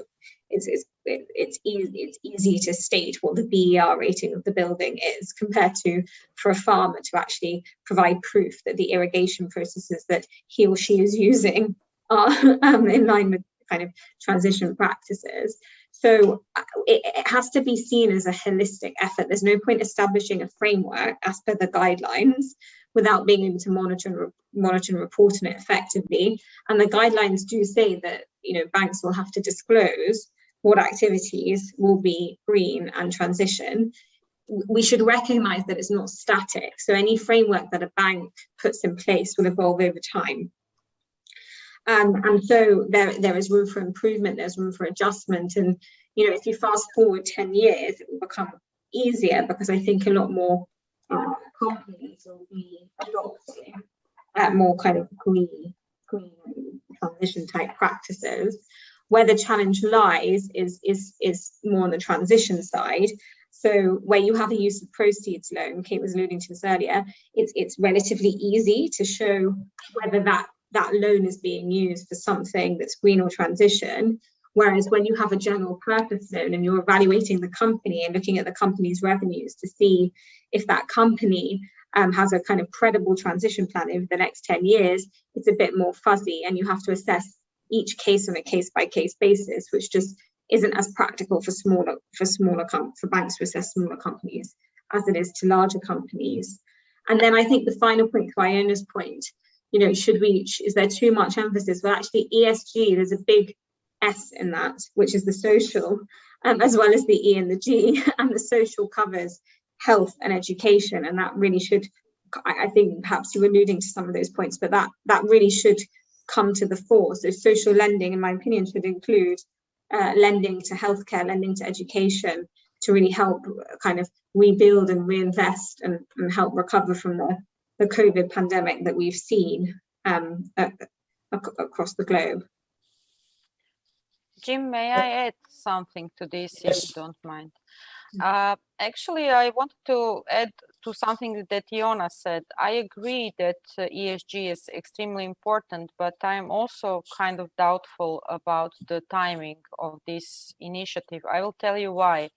it's easy to state what the BER rating of the building is, compared to for a farmer to actually provide proof that the irrigation processes that he or she is using are in line with kind of transition practices. So it has to be seen as a holistic effort. There's no point establishing a framework as per the guidelines without being able to monitor and report on it effectively. And the guidelines do say that, you know, banks will have to disclose what activities will be green and transition. We should recognize that it's not static. So any framework that a bank puts in place will evolve over time. And so there is room for improvement, there's room for adjustment. And, you know, if you fast forward 10 years, it will become easier, because I think a lot more companies will be adopting more kind of green transition type practices. Where the challenge lies is more on the transition side. So where you have a use of proceeds loan, Kate was alluding to this earlier, it's relatively easy to show whether that loan is being used for something that's green or transition. Whereas when you have a general purpose loan and you're evaluating the company and looking at the company's revenues to see if that company has a kind of credible transition plan over the next 10 years, it's a bit more fuzzy, and you have to assess each case on a case-by-case basis, which just isn't as practical for banks to assess smaller companies as it is to larger companies. And then I think the final point, to Iona's point, you know, is there too much emphasis? Well, actually, ESG, there's a big S in that, which is the social, as well as the E and the G, and the social covers health and education, and that really should, I think perhaps you were alluding to some of those points, but that really should come to the fore. So social lending, in my opinion, should include lending to healthcare, lending to education, to really help kind of rebuild and reinvest and help recover from the COVID pandemic that we've seen across the globe. Jim, may I add something to this, Yes. if you don't mind? Actually, I wanted to add to something that Iona said. I agree that ESG is extremely important, but I'm also kind of doubtful about the timing of this initiative. I will tell you why.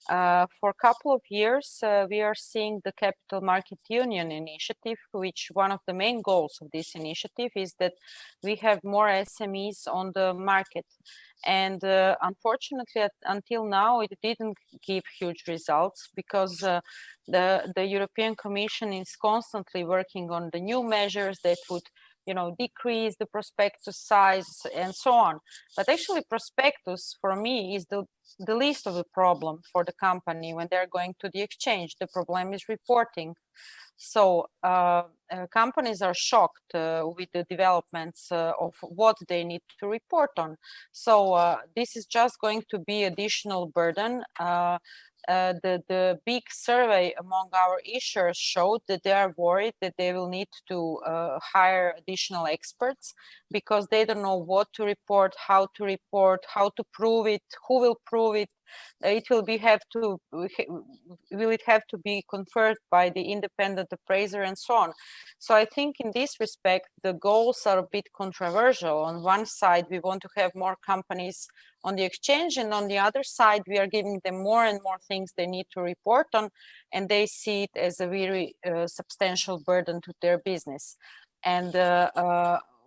For a couple of years, we are seeing the Capital Market Union initiative, which one of the main goals of this initiative is that we have more SMEs on the market. And unfortunately, until now, it didn't give huge results because the European Commission is constantly working on the new measures that would, decrease the prospectus size and so on. But actually, prospectus for me is the least of the problem for the company when they're going to the exchange. The problem is reporting. So companies are shocked with the developments of what they need to report on. So this is just going to be additional burden. The big survey among our issuers showed that they are worried that they will need to hire additional experts because they don't know what to report, how to prove it, who will prove it. Will it have to be confirmed by the independent appraiser and so on. So I think in this respect, the goals are a bit controversial. On one side, we want to have more companies on the exchange, and on the other side, we are giving them more and more things they need to report on, and they see it as a very substantial burden to their business. And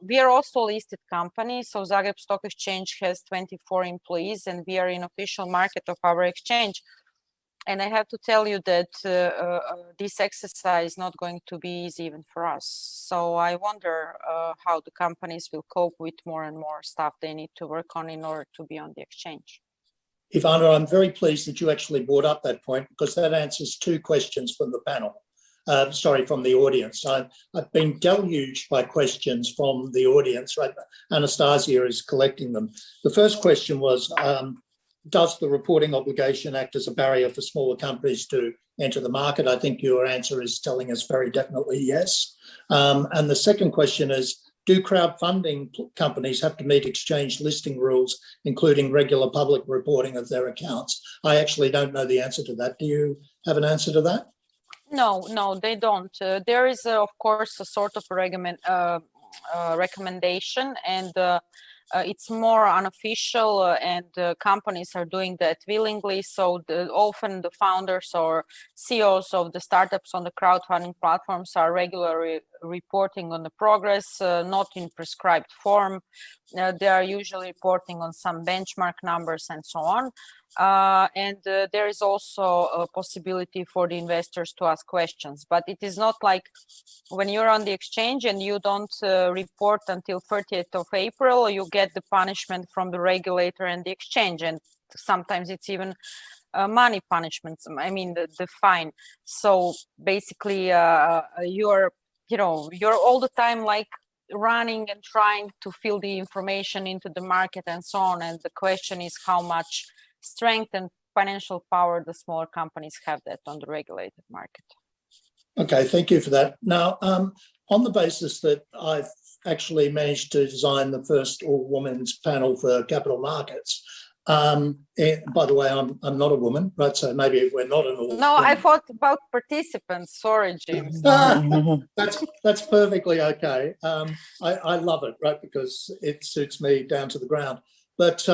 we are also a listed company, so Zagreb Stock Exchange has 24 employees, and we are in official market of our exchange. And I have to tell you that this exercise is not going to be easy even for us. So I wonder how the companies will cope with more and more stuff they need to work on in order to be on the exchange. Ivana, I'm very pleased that you actually brought up that point because that answers two questions from the panel. From the audience. I've been deluged by questions from the audience, right? Anastasia is collecting them. The first question was, does the reporting obligation act as a barrier for smaller companies to enter the market? I think your answer is telling us very definitely yes. And the second question is, do crowdfunding companies have to meet exchange listing rules, including regular public reporting of their accounts? I actually don't know the answer to that. Do you have an answer to that? No, they don't. There is, of course, a sort of recommendation, and it's more unofficial, and companies are doing that willingly. So often the founders or CEOs of the startups on the crowdfunding platforms are regularly reporting on the progress, not in prescribed form. They are usually reporting on some benchmark numbers and so on. And there is also a possibility for the investors to ask questions, but it is not like when you're on the exchange and you don't report until 30th of April, you get the punishment from the regulator and the exchange, and sometimes it's even money punishments. I mean the fine. So basically, you're all the time like running and trying to fill the information into the market and so on. And the question is how much strength and financial power the smaller companies have that on the regulated market. Okay, thank you for that. Now, on the basis that I've actually managed to design the first all-women's panel for capital markets, by the way, I'm not a woman, right? So maybe we're not an all. No, I thought about participants. Sorry, James. That's perfectly okay. I love it, right? Because it suits me down to the ground. But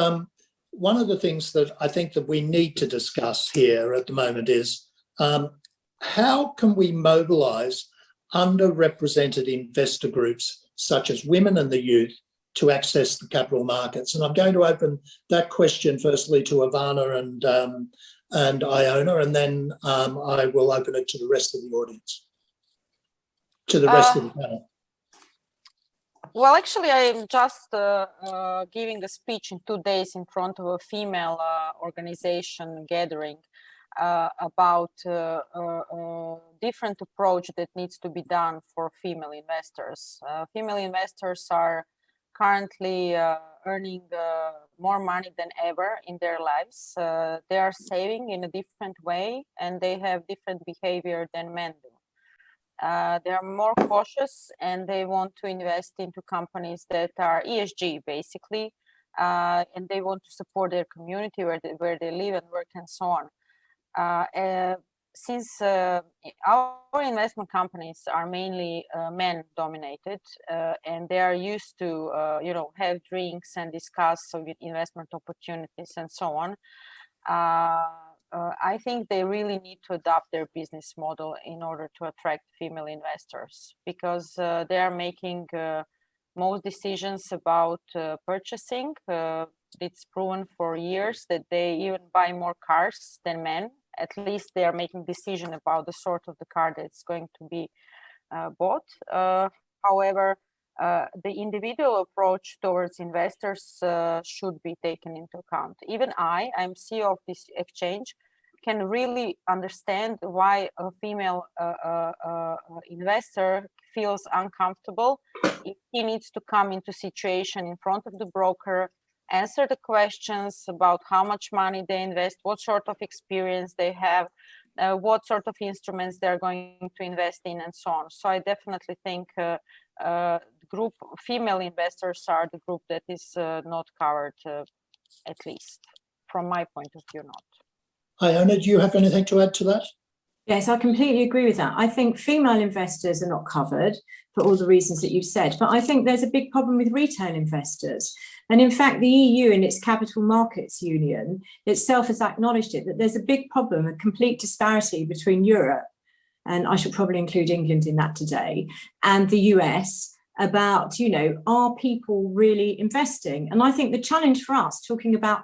one of the things that I think that we need to discuss here at the moment is how can we mobilize underrepresented investor groups such as women and the youth to access the capital markets? And I'm going to open that question firstly to Ivana and Iona, and then I will open it to the rest of the audience, to the rest of the panel. Well, actually, I'm just giving a speech in 2 days in front of a female organization gathering about different approach that needs to be done for female investors. Female investors are currently earning more money than ever in their lives. They are saving in a different way, and they have different behavior than men do. They are more cautious, and they want to invest into companies that are ESG basically, and they want to support their community where they live and work and so on. Since our investment companies are mainly men dominated, and they are used to have drinks and discuss investment opportunities and so on, I think they really need to adapt their business model in order to attract female investors, because they are making most decisions about purchasing. It's proven for years that they even buy more cars than men. At least they are making decision about the sort of the car that's going to be bought. However, the individual approach towards investors should be taken into account. Even I'm CEO of this exchange, can really understand why a female investor feels uncomfortable if he needs to come into situation in front of the broker, answer the questions about how much money they invest, what sort of experience they have, what sort of instruments they're going to invest in, and so on. So I definitely think group female investors are the group that is not covered, at least from my point of view, not. Iona, do you have anything to add to that? Yes, I completely agree with that. I think female investors are not covered for all the reasons that you've said, but I think there's a big problem with retail investors. And in fact, the EU in its Capital Markets Union itself has acknowledged it, that there's a big problem, a complete disparity between Europe, and I should probably include England in that today, and the US about, are people really investing? And I think the challenge for us, talking about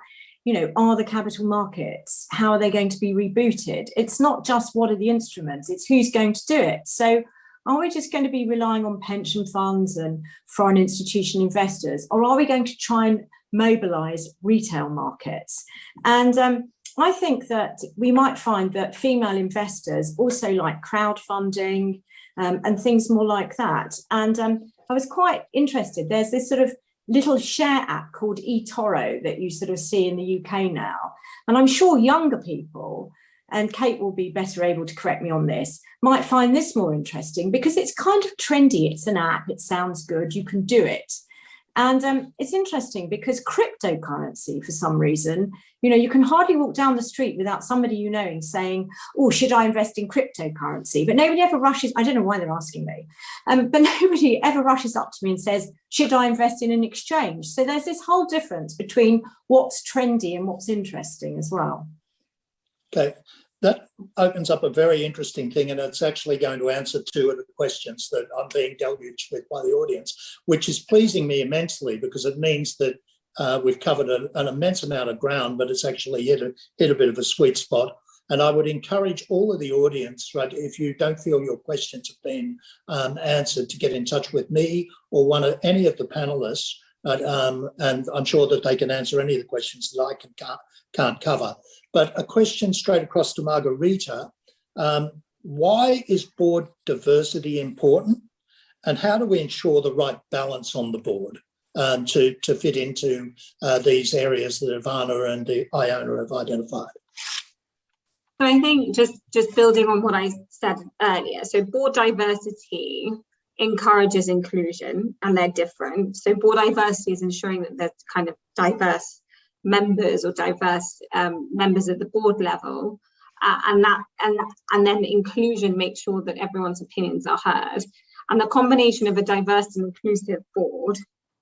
are the capital markets, how are they going to be rebooted? It's not just what are the instruments, it's who's going to do it. So are we just going to be relying on pension funds and foreign institution investors, or are we going to try and mobilize retail markets? And I think that we might find that female investors also like crowdfunding and things more like that. And I was quite interested. There's this sort of little share app called eToro that you sort of see in the UK now. And I'm sure younger people, and Kate will be better able to correct me on this, might find this more interesting because it's kind of trendy. It's an app, it sounds good, you can do it. And it's interesting because cryptocurrency, for some reason, you can hardly walk down the street without somebody saying, oh, should I invest in cryptocurrency? But nobody ever rushes, I don't know why they're asking me, but nobody ever rushes up to me and says, should I invest in an exchange? So there's this whole difference between what's trendy and what's interesting as well. Okay, that opens up a very interesting thing, and it's actually going to answer two of the questions that I'm being deluged with by the audience, which is pleasing me immensely because it means that we've covered an immense amount of ground, but it's actually hit a bit of a sweet spot. And I would encourage all of the audience, right, if you don't feel your questions have been answered, to get in touch with me or any of the panelists, and I'm sure that they can answer any of the questions that I can't cover. But a question straight across to Margarita, why is board diversity important? And how do we ensure the right balance on the board to fit into these areas that Ivana and Iona have identified? So I think just building on what I said earlier, so board diversity encourages inclusion, and they're different. So board diversity is ensuring that there's kind of diverse members or diverse members at the board level, and then inclusion makes sure that everyone's opinions are heard. And the combination of a diverse and inclusive board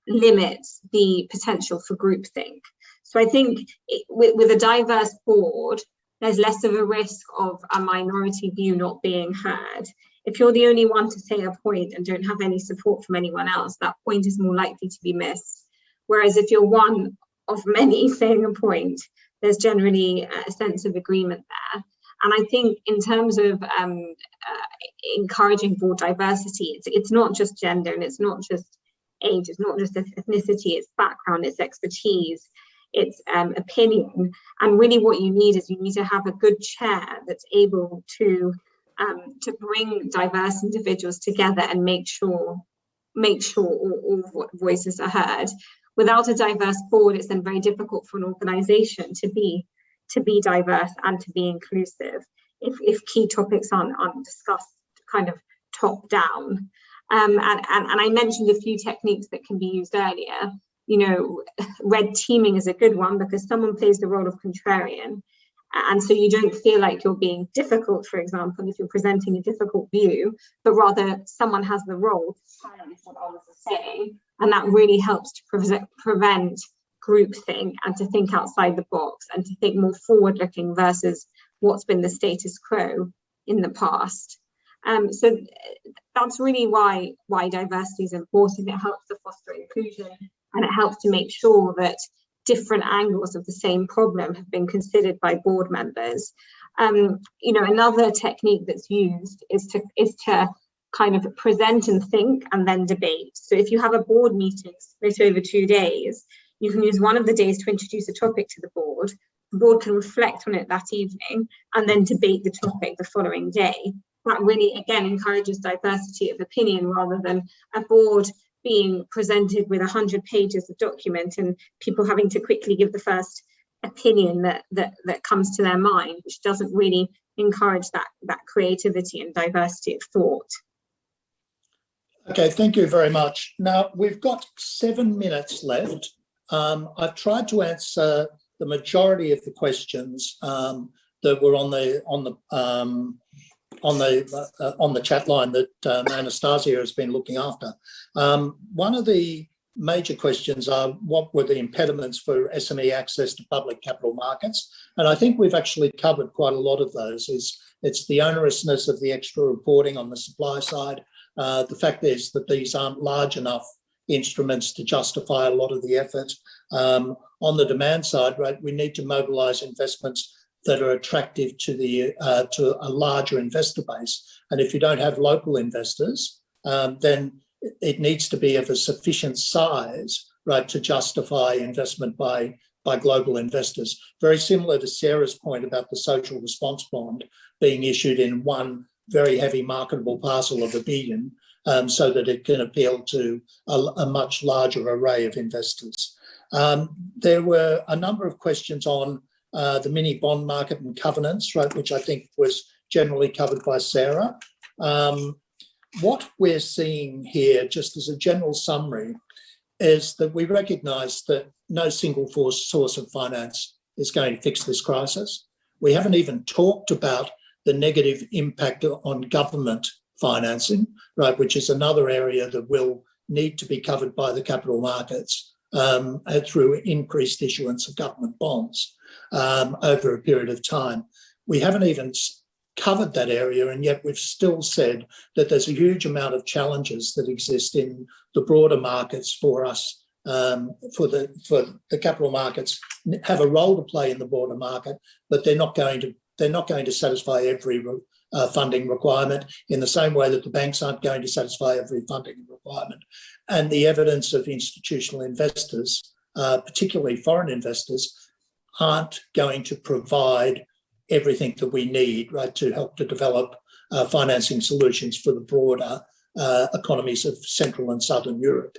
limits the potential for groupthink. So I think with a diverse board, there's less of a risk of a minority view not being heard. If you're the only one to say a point and don't have any support from anyone else, that point is more likely to be missed. Whereas if you're one of many saying a point, there's generally a sense of agreement there. And I think in terms of encouraging board diversity, it's not just gender and it's not just age. It's not just ethnicity, it's background, it's expertise, it's opinion. And really what you need is you need to have a good chair that's able to bring diverse individuals together and make sure all voices are heard. Without a diverse board, it's then very difficult for an organisation to be diverse and to be inclusive if key topics aren't discussed kind of top down. And I mentioned a few techniques that can be used earlier. You know, red teaming is a good one because someone plays the role of contrarian. And so you don't feel like you're being difficult, for example, if you're presenting a difficult view, but rather someone has the role to challenge what others are saying. And that really helps to prevent groupthink and to think outside the box and to think more forward-looking versus what's been the status quo in the past. So that's really why diversity is important. It helps to foster inclusion and it helps to make sure that different angles of the same problem have been considered by board members. You know, another technique that's used is to kind of present and think and then debate. So if you have a board meeting split over 2 days, you can use one of the days to introduce a topic to the board. The board can reflect on it that evening and then debate the topic the following day. That really, again, encourages diversity of opinion rather than a board being presented with 100 pages of document and people having to quickly give the first opinion that comes to their mind, which doesn't really encourage that creativity and diversity of thought. Okay, thank you very much. Now, we've got 7 minutes left. I've tried to answer the majority of the questions that were on the chat line that Anastasia has been looking after. One of the major questions are what were the impediments for SME access to public capital markets? And I think we've actually covered quite a lot of those. It's the onerousness of the extra reporting on the supply side. The fact is that these aren't large enough instruments to justify a lot of the effort. On the demand side, right, we need to mobilise investments that are attractive to a larger investor base. And if you don't have local investors, then it needs to be of a sufficient size, right, to justify investment by global investors. Very similar to Sarah's point about the social response bond being issued in one very heavy marketable parcel of $1 billion, so that it can appeal to a much larger array of investors. There were a number of questions on the mini bond market and covenants, right, which I think was generally covered by Sarah. What we're seeing here, just as a general summary, is that we recognise that no single source of finance is going to fix this crisis. We haven't even talked about the negative impact on government financing, right, which is another area that will need to be covered by the capital markets through increased issuance of government bonds over a period of time. We haven't even covered that area, and yet we've still said that there's a huge amount of challenges that exist in the broader markets for us, for the capital markets have a role to play in the broader market, but they're not going to satisfy every funding requirement in the same way that the banks aren't going to satisfy every funding requirement. And the evidence of institutional investors, particularly foreign investors, aren't going to provide everything that we need, right, to help to develop financing solutions for the broader economies of Central and Southern Europe.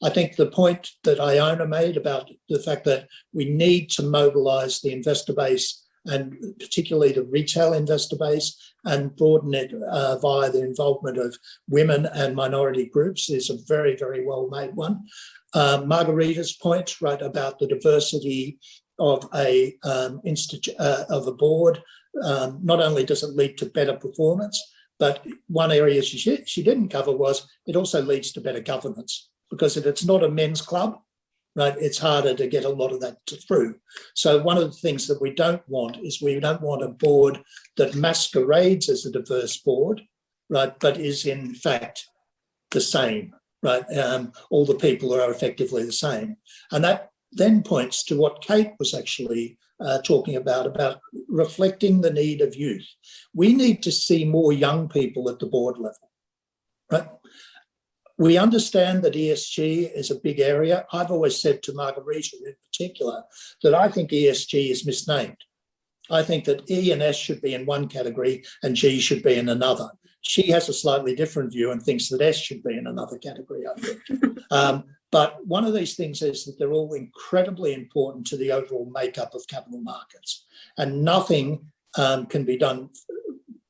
I think the point that Iona made about the fact that we need to mobilise the investor base, and particularly the retail investor base, and broaden it via the involvement of women and minority groups is a very, very well made one. Margarita's point, right, about the diversity of a board, not only does it lead to better performance, but one area she didn't cover was it also leads to better governance, because if it's not a men's club, right, it's harder to get a lot of that through. So one of the things that we don't want is we don't want a board that masquerades as a diverse board, right, but is in fact the same, right? All the people are effectively the same. And that then points to what Kate was actually talking about reflecting the need of youth. We need to see more young people at the board level, right? We understand that ESG is a big area. I've always said to Margarita in particular that I think ESG is misnamed. I think that E and S should be in one category and G should be in another. She has a slightly different view and thinks that S should be in another category, I think. But one of these things is that they're all incredibly important to the overall makeup of capital markets, and nothing can be done.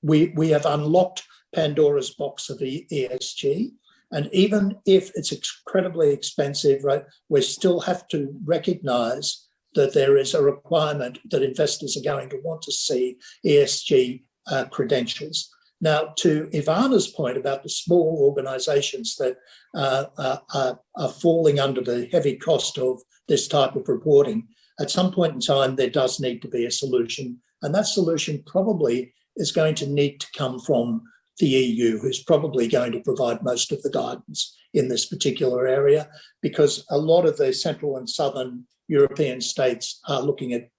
We have unlocked Pandora's box of ESG, and even if it's incredibly expensive, right, we still have to recognise that there is a requirement that investors are going to want to see ESG credentials. Now, to Ivana's point about the small organisations that are falling under the heavy cost of this type of reporting, at some point in time, there does need to be a solution. And that solution probably is going to need to come from the EU, who's probably going to provide most of the guidance in this particular area, because a lot of the Central and Southern European states are looking at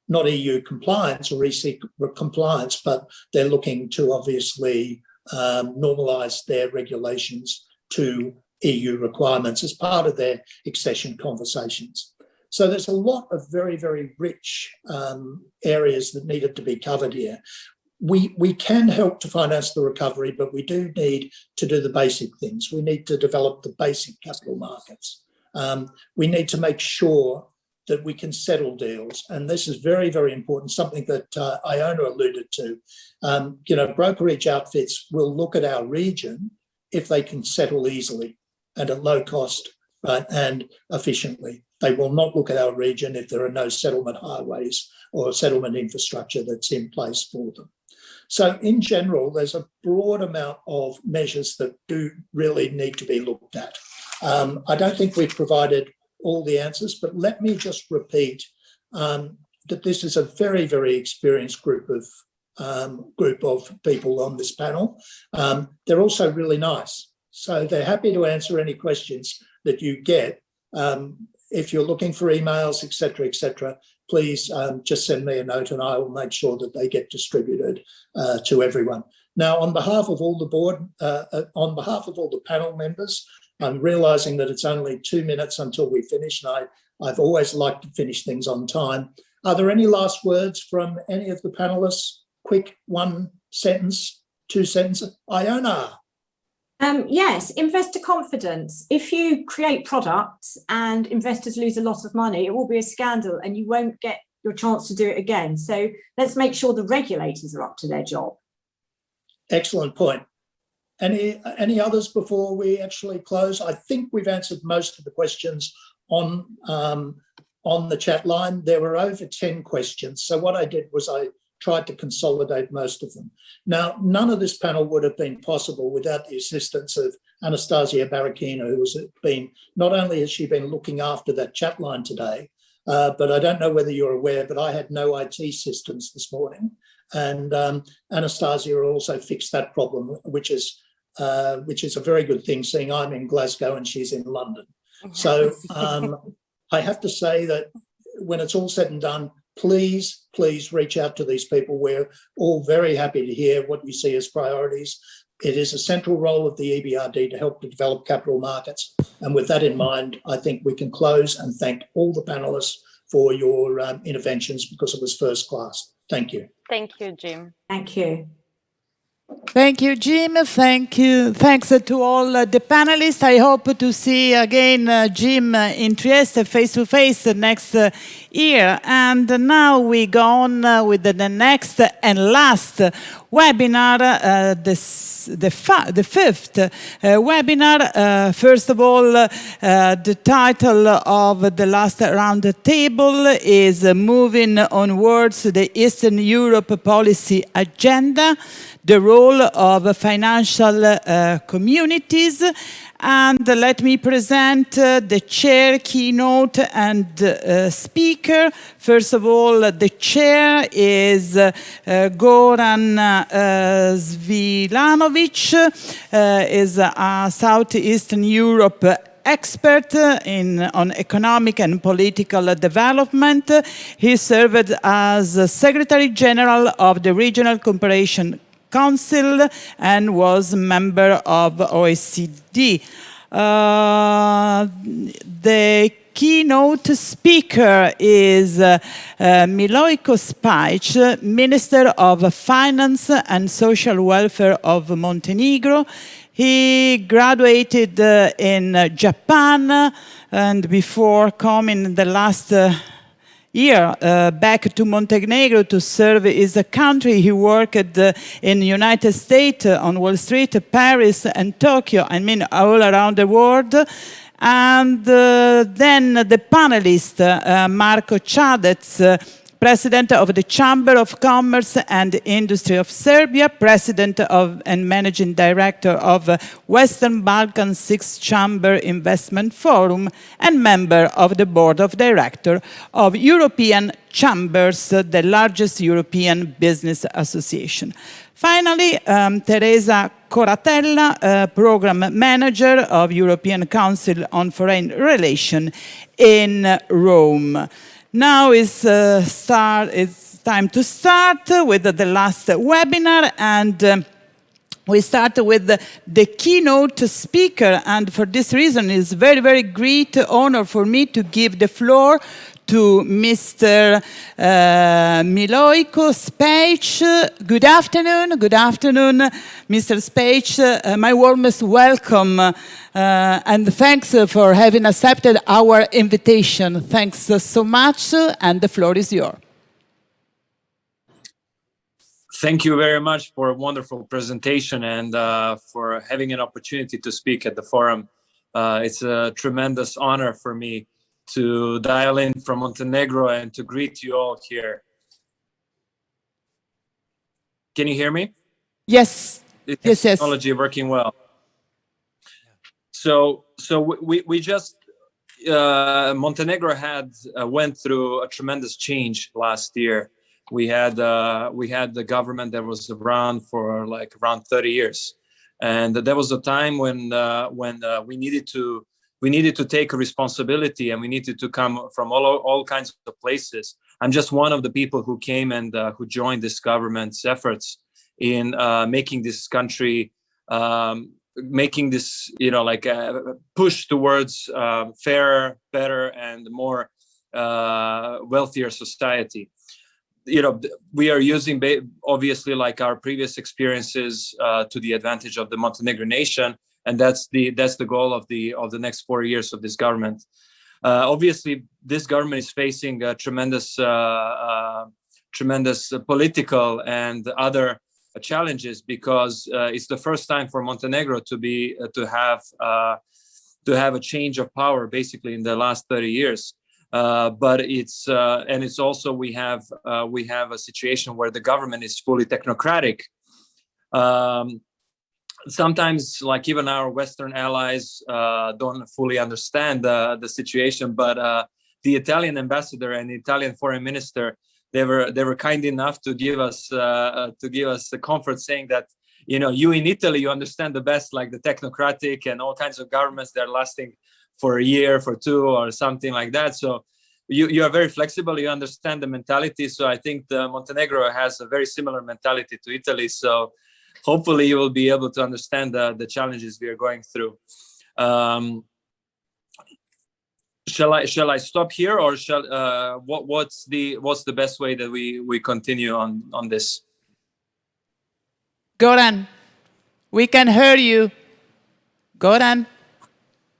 not EU compliance or EC compliance, but they're looking to obviously normalise their regulations to EU requirements as part of their accession conversations. So there's a lot of very, very rich areas that needed to be covered here. We can help to finance the recovery, but we do need to do the basic things. We need to develop the basic capital markets. We need to make sure that we can settle deals. And this is very, very important, something that Iona alluded to. Brokerage outfits will look at our region if they can settle easily and at low cost, right, and efficiently. They will not look at our region if there are no settlement highways or settlement infrastructure that's in place for them. So in general, there's a broad amount of measures that do really need to be looked at. I don't think we've provided all the answers, but let me just repeat that this is a very, very experienced group of people on this panel. They're also really nice, so they're happy to answer any questions that you get. If you're looking for emails, etc., please just send me a note and I will make sure that they get distributed to everyone. Now, on behalf of all the board, on behalf of all the panel members, I'm realising that it's only 2 minutes until we finish, and I've always liked to finish things on time. Are there any last words from any of the panellists? Quick, 1 sentence, 2 sentences. Iona. Yes, investor confidence. If you create products and investors lose a lot of money, it will be a scandal and you won't get your chance to do it again. So let's make sure the regulators are up to their job. Excellent point. Any others before we actually close? I think we've answered most of the questions on the chat line. There were over 10 questions. So what I did was I tried to consolidate most of them. Now, none of this panel would have been possible without the assistance of Anastasia Barakina, who has been, not only has she been looking after that chat line today, but I don't know whether you're aware, but I had no IT systems this morning. And Anastasia also fixed that problem, which is a very good thing, seeing I'm in Glasgow and she's in London. So I have to say that when it's all said and done, please reach out to these people. We're all very happy to hear what you see as priorities. It is a central role of the EBRD to help to develop capital markets. And with that in mind, I think we can close and thank all the panelists for your interventions, because it was first class. Thank you. Thank you, Jim. Thank you. Thank you, Jim. Thank you. Thanks to all the panelists. I hope to see again Jim in Trieste face-to-face next year. And now we go on with the next and last webinar, the fifth webinar. First of all, the title of the last round table is Moving Onwards the Eastern Europe Policy Agenda, the role of financial communities. And let me present the chair, keynote, and speaker. First of all, the chair is Goran Svilanovic, is a Southeastern Europe expert on economic and political development. He served as Secretary General of the Regional Cooperation Council and was member of OECD. The keynote speaker is Milojko Spajic, Minister of Finance and Social Welfare of Montenegro. He graduated in Japan, and before coming the last year back to Montenegro to serve his country, he worked in the United States, on Wall Street, Paris and Tokyo, I mean all around the world. And then the panelist, Marko Čadec, President of the Chamber of Commerce and Industry of Serbia, President of and Managing Director of Western Balkan Sixth Chamber Investment Forum, and member of the Board of Directors of European Chambers, the largest European business association. Finally, Teresa Coratella, Program Manager of European Council on Foreign Relations in Rome. Now it's time to start with the last webinar, and we start with the keynote speaker. And for this reason, it's very, very great honor for me to give the floor to Mr. Milojko Spajic. Good afternoon, Mr. Spajic. My warmest welcome, and thanks for having accepted our invitation. Thanks so much, and the floor is yours. Thank you very much for a wonderful presentation and for having an opportunity to speak at the forum. It's a tremendous honor for me to dial in from Montenegro and to greet you all here. Can you hear me? Yes. Yes. Technology working well. So we just Montenegro went through a tremendous change last year. We had the government that was around for like around 30 years, and there was a time when we needed to take a responsibility, and we needed to come from all kinds of places. I'm just one of the people who came and who joined this government's efforts in making this country, making this, like a push towards fairer, better, and more wealthier society. We are using obviously like our previous experiences to the advantage of the Montenegro nation. And that's the goal of the next 4 years of this government. Obviously, this government is facing tremendous political and other challenges, because it's the first time for Montenegro to have a change of power basically in the last 30 years. But it's also we have a situation where the government is fully technocratic. Sometimes, like, even our Western allies don't fully understand the situation, but the Italian ambassador and the Italian foreign minister, they were kind enough to give us the comfort, saying that you in Italy, you understand the best, like the technocratic and all kinds of governments that are lasting for a year, for two, or something like that. So you are very flexible. You understand the mentality. So I think Montenegro has a very similar mentality to Italy. So hopefully you will be able to understand the challenges we are going through. Shall I stop here, or what's the best way that we continue on this? Goran, we can hear you. Goran,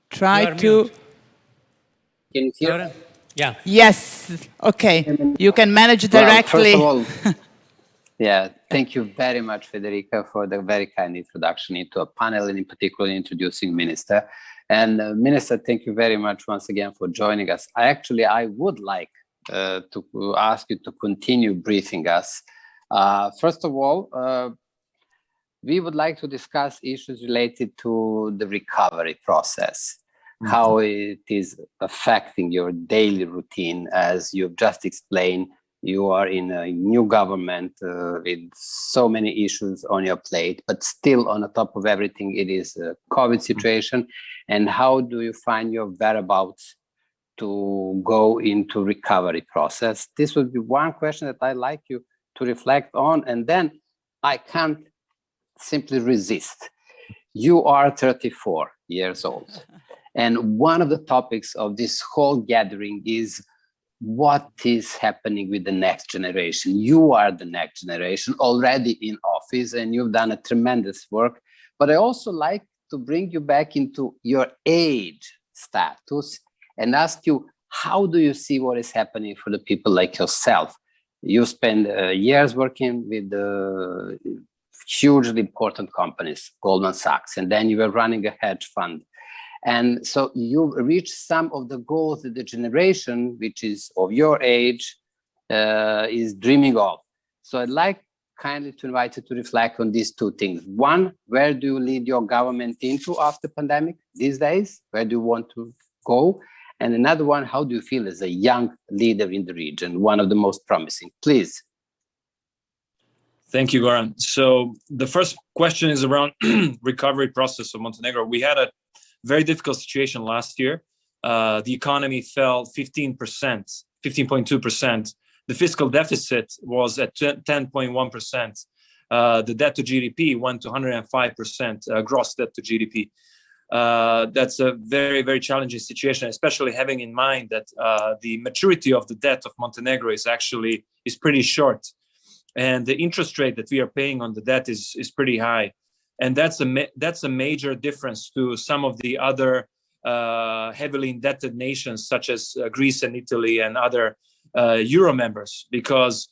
try to. Can you hear? Goran? Yeah. Yes. Okay. You can manage directly. Well, first of all, yeah, thank you very much, Federica, for the very kind introduction into a panel, and in particular introducing Minister. And Minister, thank you very much once again for joining us. I would like to ask you to continue briefing us. First of all, we would like to discuss issues related to the recovery process, how it is affecting your daily routine. As you've just explained, you are in a new government with so many issues on your plate, but still on the top of everything, it is a COVID situation. And how do you find your whereabouts to go into recovery process? This would be one question that I'd like you to reflect on. And then I can't simply resist. You are 34 years old. And one of the topics of this whole gathering is what is happening with the next generation. You are the next generation already in office, and you've done a tremendous work. But I also like to bring you back into your age status and ask you, how do you see what is happening for the people like yourself? You spend years working with hugely important companies, Goldman Sachs, and then you were running a hedge fund. And so you reached some of the goals that the generation, which is of your age, is dreaming of. So I'd like kindly to invite you to reflect on these two things. One, where do you lead your government into after pandemic these days? Where do you want to go? And another one, how do you feel as a young leader in the region, one of the most promising? Please. Thank you, Goran. So the first question is around recovery process of Montenegro. We had a very difficult situation last year. The economy fell 15%, 15.2%. The fiscal deficit was at 10.1%. The debt to GDP went to 105%, gross debt to GDP. That's a very, very challenging situation, especially having in mind that the maturity of the debt of Montenegro is pretty short. And the interest rate that we are paying on the debt is pretty high. And that's a major difference to some of the other heavily indebted nations, such as Greece and Italy and other Euro members, because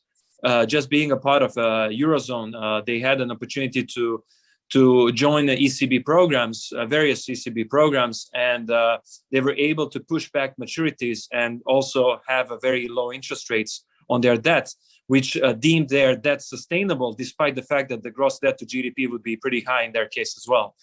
just being a part of a Eurozone, they had an opportunity to join the ECB programs, various ECB programs, and they were able to push back maturities and also have a very low interest rates on their debt, which deemed their debt sustainable, despite the fact that the gross debt to GDP would be pretty high in their case as well.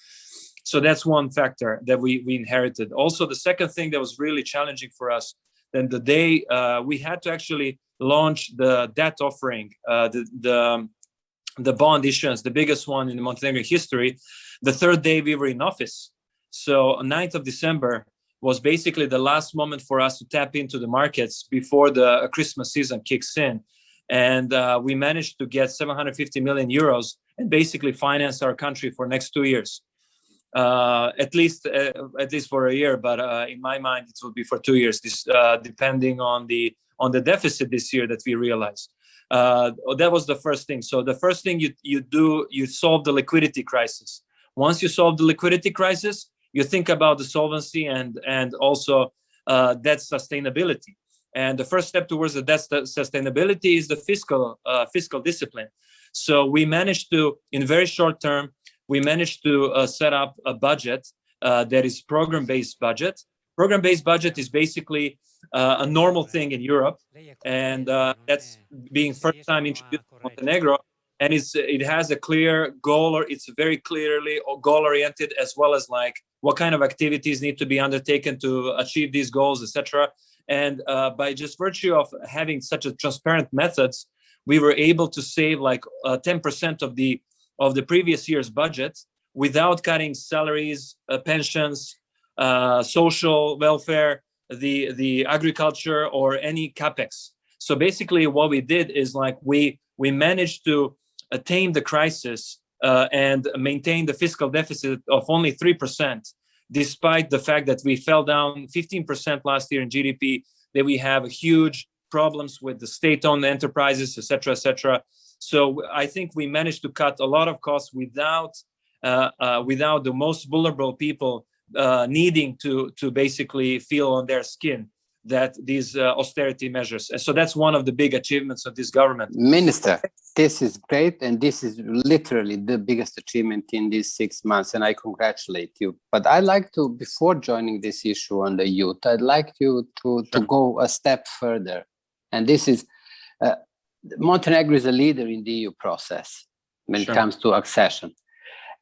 So that's one factor that we inherited. Also, the second thing that was really challenging for us, then the day we had to actually launch the debt offering, the bond issuance, the biggest one in the Montenegro history, the third day we were in office. So 9th of December was basically the last moment for us to tap into the markets before the Christmas season kicks in. And we managed to get 750 million euros and basically finance our country for next 2 years. At least for a year, but in my mind, it will be for 2 years, depending on the deficit this year that we realized. That was the first thing. So the first thing you do, you solve the liquidity crisis. Once you solve the liquidity crisis, you think about the solvency and also debt sustainability. And the first step towards the debt sustainability is the fiscal discipline. So we managed to, in very short term, we managed to set up a budget that is program-based budget. Program-based budget is basically a normal thing in Europe, and that's being first time introduced to Montenegro. And it has a clear goal, or it's very clearly goal-oriented, as well as like what kind of activities need to be undertaken to achieve these goals, etc. And by just virtue of having such a transparent methods, we were able to save like 10% of the previous year's budget without cutting salaries, pensions, social welfare, the agriculture, or any capex. So basically, what we did is like we managed to tame the crisis and maintain the fiscal deficit of only 3%, despite the fact that we fell down 15% last year in GDP, that we have huge problems with the state-owned enterprises, etc., etc. So I think we managed to cut a lot of costs without the most vulnerable people needing to basically feel on their skin that these austerity measures. And so that's one of the big achievements of this government. Minister, this is great, and this is literally the biggest achievement in these 6 months, and I congratulate you. But I'd like to, before joining this issue on the youth, I'd like you to go a step further. And this is, Montenegro is a leader in the EU process when it comes to accession.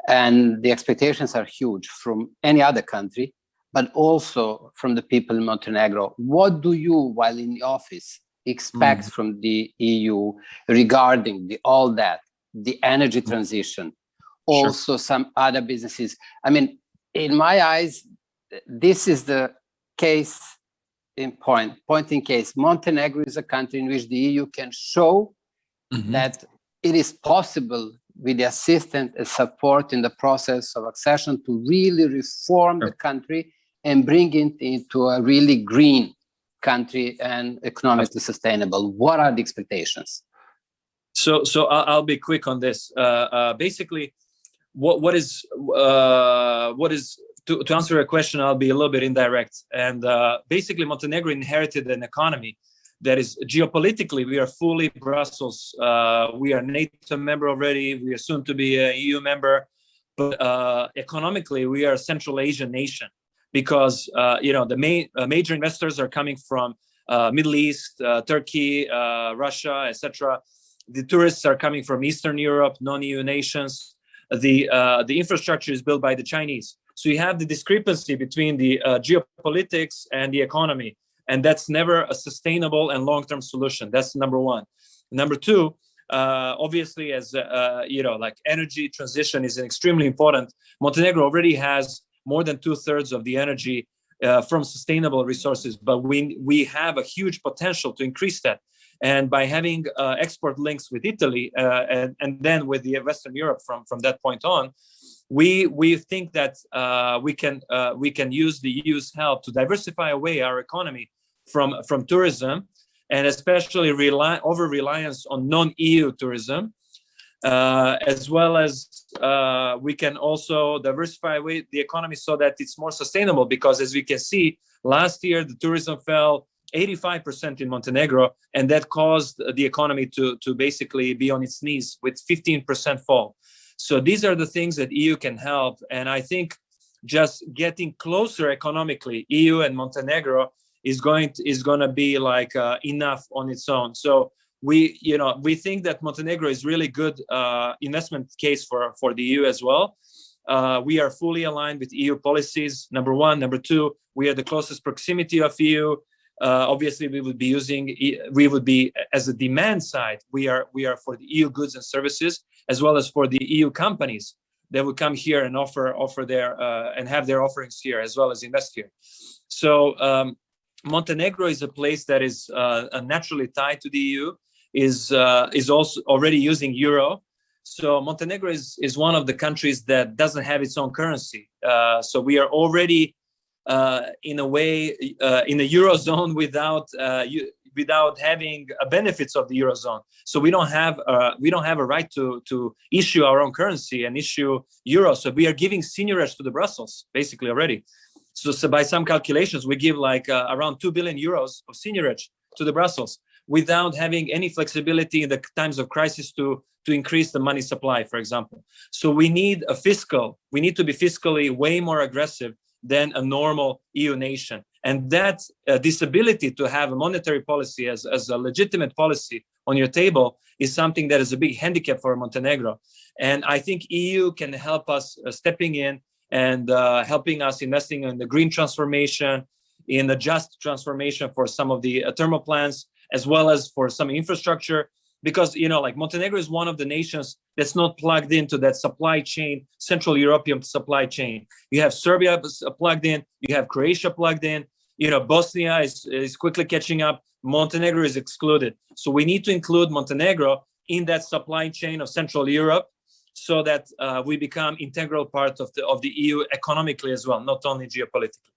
And the expectations are huge from any other country, but also from the people in Montenegro. What do you, while in the office, expect from the EU regarding all that, the energy transition, also some other businesses? I mean, in my eyes, this is the case in point in case. Montenegro is a country in which the EU can show that it is possible with the assistance and support in the process of accession to really reform the country and bring it into a really green country and economically sustainable? What are the expectations? So I'll be quick on this. Basically, what is to answer your question, I'll be a little bit indirect. And basically, Montenegro inherited an economy that is geopolitically, we are fully Brussels. We are NATO member already. We are soon to be an EU member. But economically, we are a Central Asian nation because the major investors are coming from Middle East, Turkey, Russia, etc. The tourists are coming from Eastern Europe, non-EU nations. The infrastructure is built by the Chinese. So you have the discrepancy between the geopolitics and the economy. And that's never a sustainable and long-term solution. That's number one. Number two, obviously, as like energy transition is extremely important. Montenegro already has more than 2/3 of the energy from sustainable resources, but we have a huge potential to increase that. And by having export links with Italy and then with the Western Europe from that point on, we think that we can use the EU's help to diversify away our economy from tourism, and especially over reliance on non-EU tourism, as well as we can also diversify away the economy so that it's more sustainable. Because as we can see, last year the tourism fell 85% in Montenegro, and that caused the economy to basically be on its knees with 15% fall. So these are the things that EU can help. And I think just getting closer economically, EU and Montenegro is going to be like enough on its own. So we think that Montenegro is really good investment case for the EU as well. We are fully aligned with EU policies, number one. Number two, we are the closest proximity of EU. Obviously, we would be as a demand side. We are for the EU goods and services, as well as for the EU companies that would come here and offer their and have their offerings here, as well as invest here. So Montenegro is a place that is naturally tied to the EU, is also already using euro. So Montenegro is one of the countries that doesn't have its own currency. So we are already in a way in the eurozone without having benefits of the eurozone. So we don't have a right to issue our own currency and issue euros. So we are giving seigniorage to the Brussels basically already. So by some calculations, we give like around 2 billion euros of seigniorage to the Brussels without having any flexibility in the times of crisis to increase the money supply, for example. So we need to be fiscally way more aggressive than a normal EU nation. And that disability to have a monetary policy as a legitimate policy on your table is something that is a big handicap for Montenegro. And I think EU can help us stepping in and helping us investing in the green transformation, in the just transformation for some of the thermal plants, as well as for some infrastructure. Because, like Montenegro is one of the nations that's not plugged into that supply chain, Central European supply chain. You have Serbia plugged in, you have Croatia plugged in, Bosnia is quickly catching up, Montenegro is excluded. So we need to include Montenegro in that supply chain of Central Europe so that we become integral part of the EU economically as well, not only geopolitically.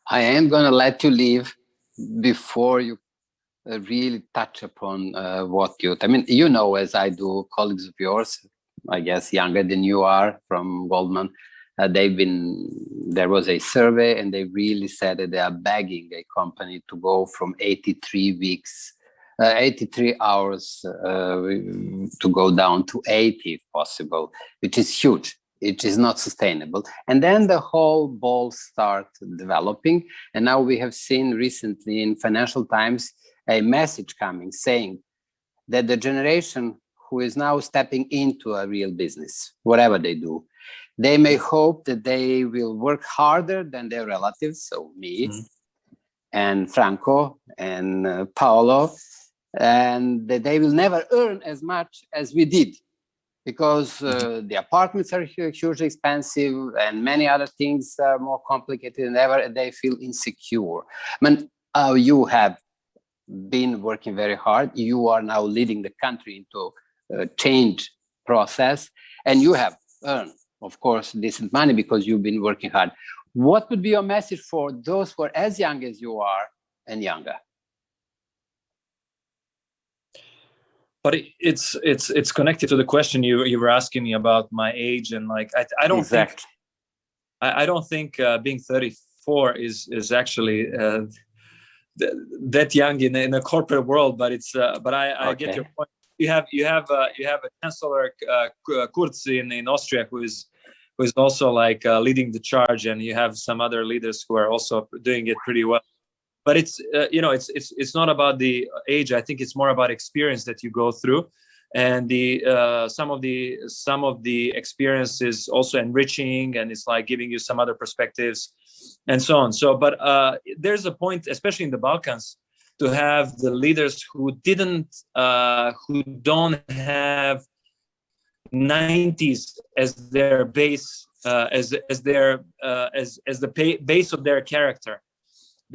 I am going to let you leave before you really touch upon as I do, colleagues of yours, I guess younger than you are from Goldman, there was a survey and they really said that they are begging a company to go from 83 hours to go down to 80 if possible, which is huge. It is not sustainable. And then the whole ball starts developing. And now we have seen recently in Financial Times a message coming saying that the generation who is now stepping into a real business, whatever they do, they may hope that they will work harder than their relatives, so me and Franco and Paolo, and that they will never earn as much as we did, because the apartments are hugely expensive and many other things are more complicated than ever, and they feel insecure. I mean, you have been working very hard. You are now leading the country into change process, and you have earned, of course, decent money because you've been working hard. What would be your message for those who are as young as you are and younger? But it's connected to the question you were asking me about my age, and like I don't think I don't think being 34 is actually that young in a corporate world. But it's but I get your point. You have a Chancellor Kurz in Austria who is also like leading the charge, and you have some other leaders who are also doing it pretty well. But it's it's not about the age. I think it's more about experience that you go through, and the some of the experience is also enriching, and it's like giving you some other perspectives, and so on. So, but there's a point, especially in the Balkans, to have the leaders who don't have 90s as their base, as the base of their character.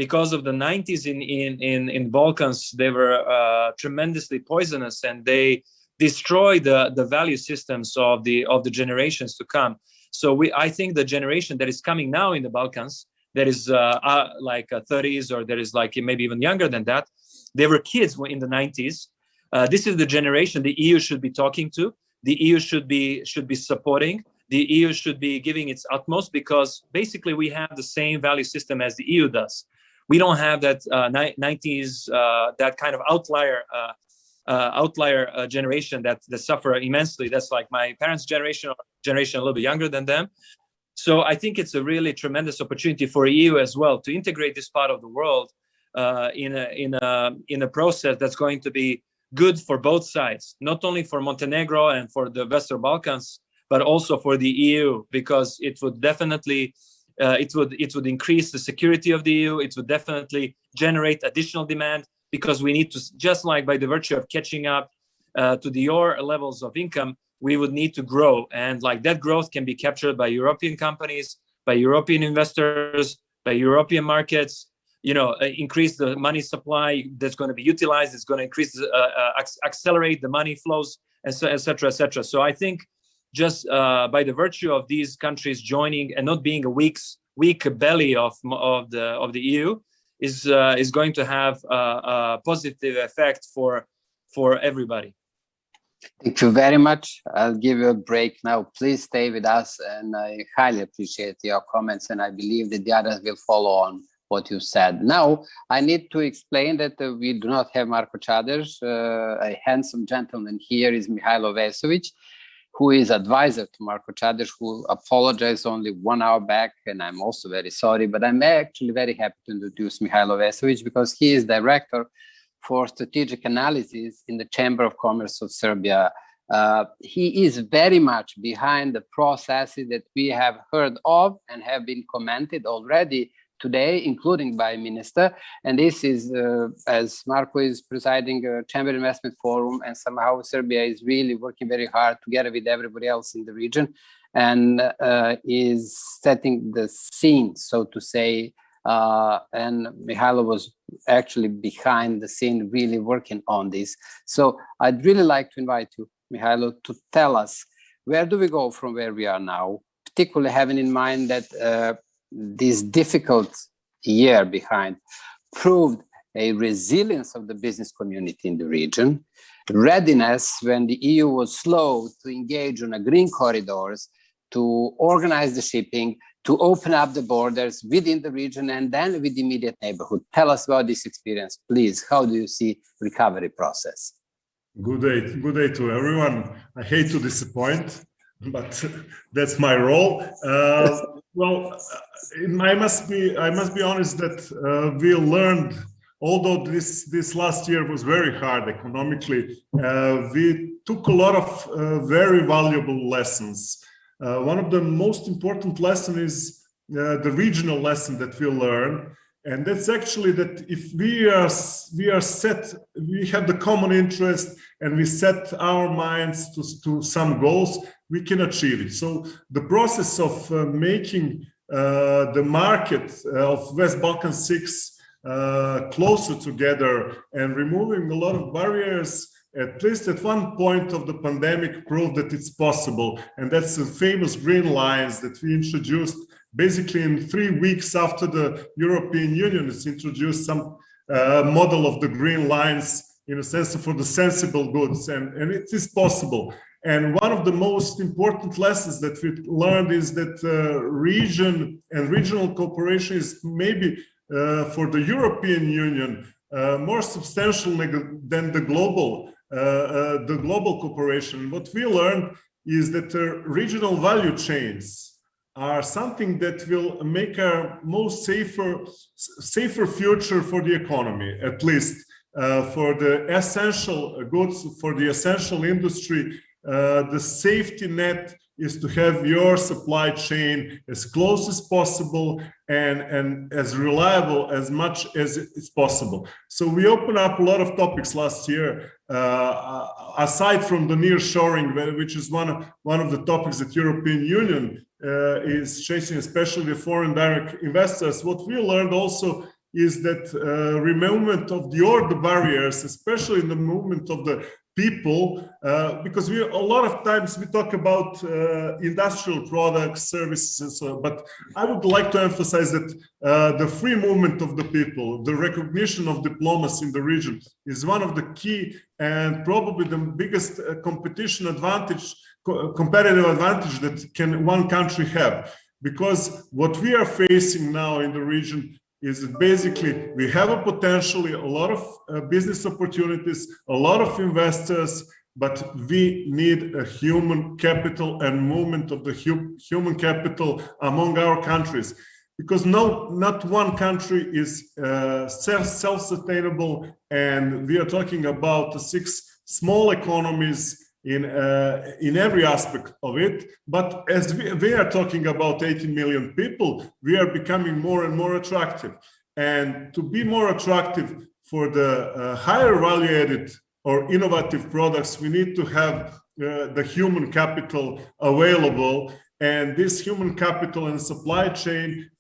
Because of the 90s in Balkans, they were tremendously poisonous, and they destroy the value systems of the generations to come. So I think the generation that is coming now in the Balkans, that is like 30s, or that is like maybe even younger than that, they were kids in the 90s. This is the generation the EU should be talking to. The EU should be supporting. The EU should be giving its utmost, because basically we have the same value system as the EU does. We don't have that 90s, that kind of outlier generation that suffer immensely. That's like my parents' generation, or generation a little bit younger than them. So I think it's a really tremendous opportunity for EU as well to integrate this part of the world in a process that's going to be good for both sides, not only for Montenegro and for the Western Balkans, but also for the EU, because it would definitely it would increase the security of the EU. It would definitely generate additional demand, because we need to, just like by the virtue of catching up to your levels of income, we would need to grow, and like that growth can be captured by European companies, by European investors, by European markets. Increase the money supply that's going to be utilized. It's going to increase, accelerate the money flows, and so, et cetera, et cetera. So I think just by the virtue of these countries joining and not being a weak belly of the EU is going to have a positive effect for everybody. Thank you very much. I'll give you a break now. Please stay with us, and I highly appreciate your comments, and I believe that the others will follow on what you said. Now, I need to explain that we do not have Marko Čadež. A handsome gentleman here is Mihailo Vesovic, who is advisor to Marko Čadež, who apologized only 1 hour back, and I'm also very sorry, but I'm actually very happy to introduce Mihailo Vesovic, because he is director for strategic analysis in the Chamber of Commerce of Serbia. He is very much behind the processes that we have heard of and have been commented already today, including by Minister. And this is, as Marko is presiding a Chamber Investment Forum, and somehow Serbia is really working very hard together with everybody else in the region, and is setting the scene, so to say. And Mihailo was actually behind the scene, really working on this. So I'd really like to invite you, Mihailo, to tell us, where do we go from where we are now, particularly having in mind that this difficult year behind proved a resilience of the business community in the region, readiness when the EU was slow to engage on a green corridors, to organize the shipping, to open up the borders within the region and then with the immediate neighborhood. Tell us about this experience, please. How do you see recovery process? Good day to everyone. I hate to disappoint, but that's my role. Well, I must be honest that we learned, although this last year was very hard economically, we took a lot of very valuable lessons. One of the most important lessons is the regional lesson that we learn, and that's actually that if we have the common interest and we set our minds to some goals, we can achieve it. So the process of making the market of West Balkan 6 closer together and removing a lot of barriers at least at one point of the pandemic, proved that it's possible. And that's the famous green lines that we introduced basically in 3 weeks after the European Union has introduced some model of the green lines in a sense for the sensible goods, and it is possible. And one of the most important lessons that we learned is that region and regional cooperation is maybe for the European Union more substantial than the global cooperation. What we learned is that regional value chains are something that will make a most safer future for the economy, at least for the essential goods, for the essential industry. The safety net is to have your supply chain as close as possible and as reliable as much as it's possible. So we opened up a lot of topics last year, aside from the nearshoring, which is one of the topics that European Union is chasing, especially the foreign direct investors. What we learned also is that removal of the barriers, especially in the movement of the people, because a lot of times we talk about industrial products, services, and so on. But I would like to emphasize that the free movement of the people, the recognition of diplomas in the region, is one of the key and probably the biggest competitive advantage that one country have. Because what we are facing now in the region is that basically we have potentially a lot of business opportunities, a lot of investors, but we need a human capital and movement of the human capital among our countries. Because not one country is self-sustainable, and we are talking about 6 small economies in every aspect of it. But as we are talking about 18 million people, we are becoming more and more attractive. And to be more attractive for the higher value added or innovative products, we need to have the human capital available. And this human capital and supply chain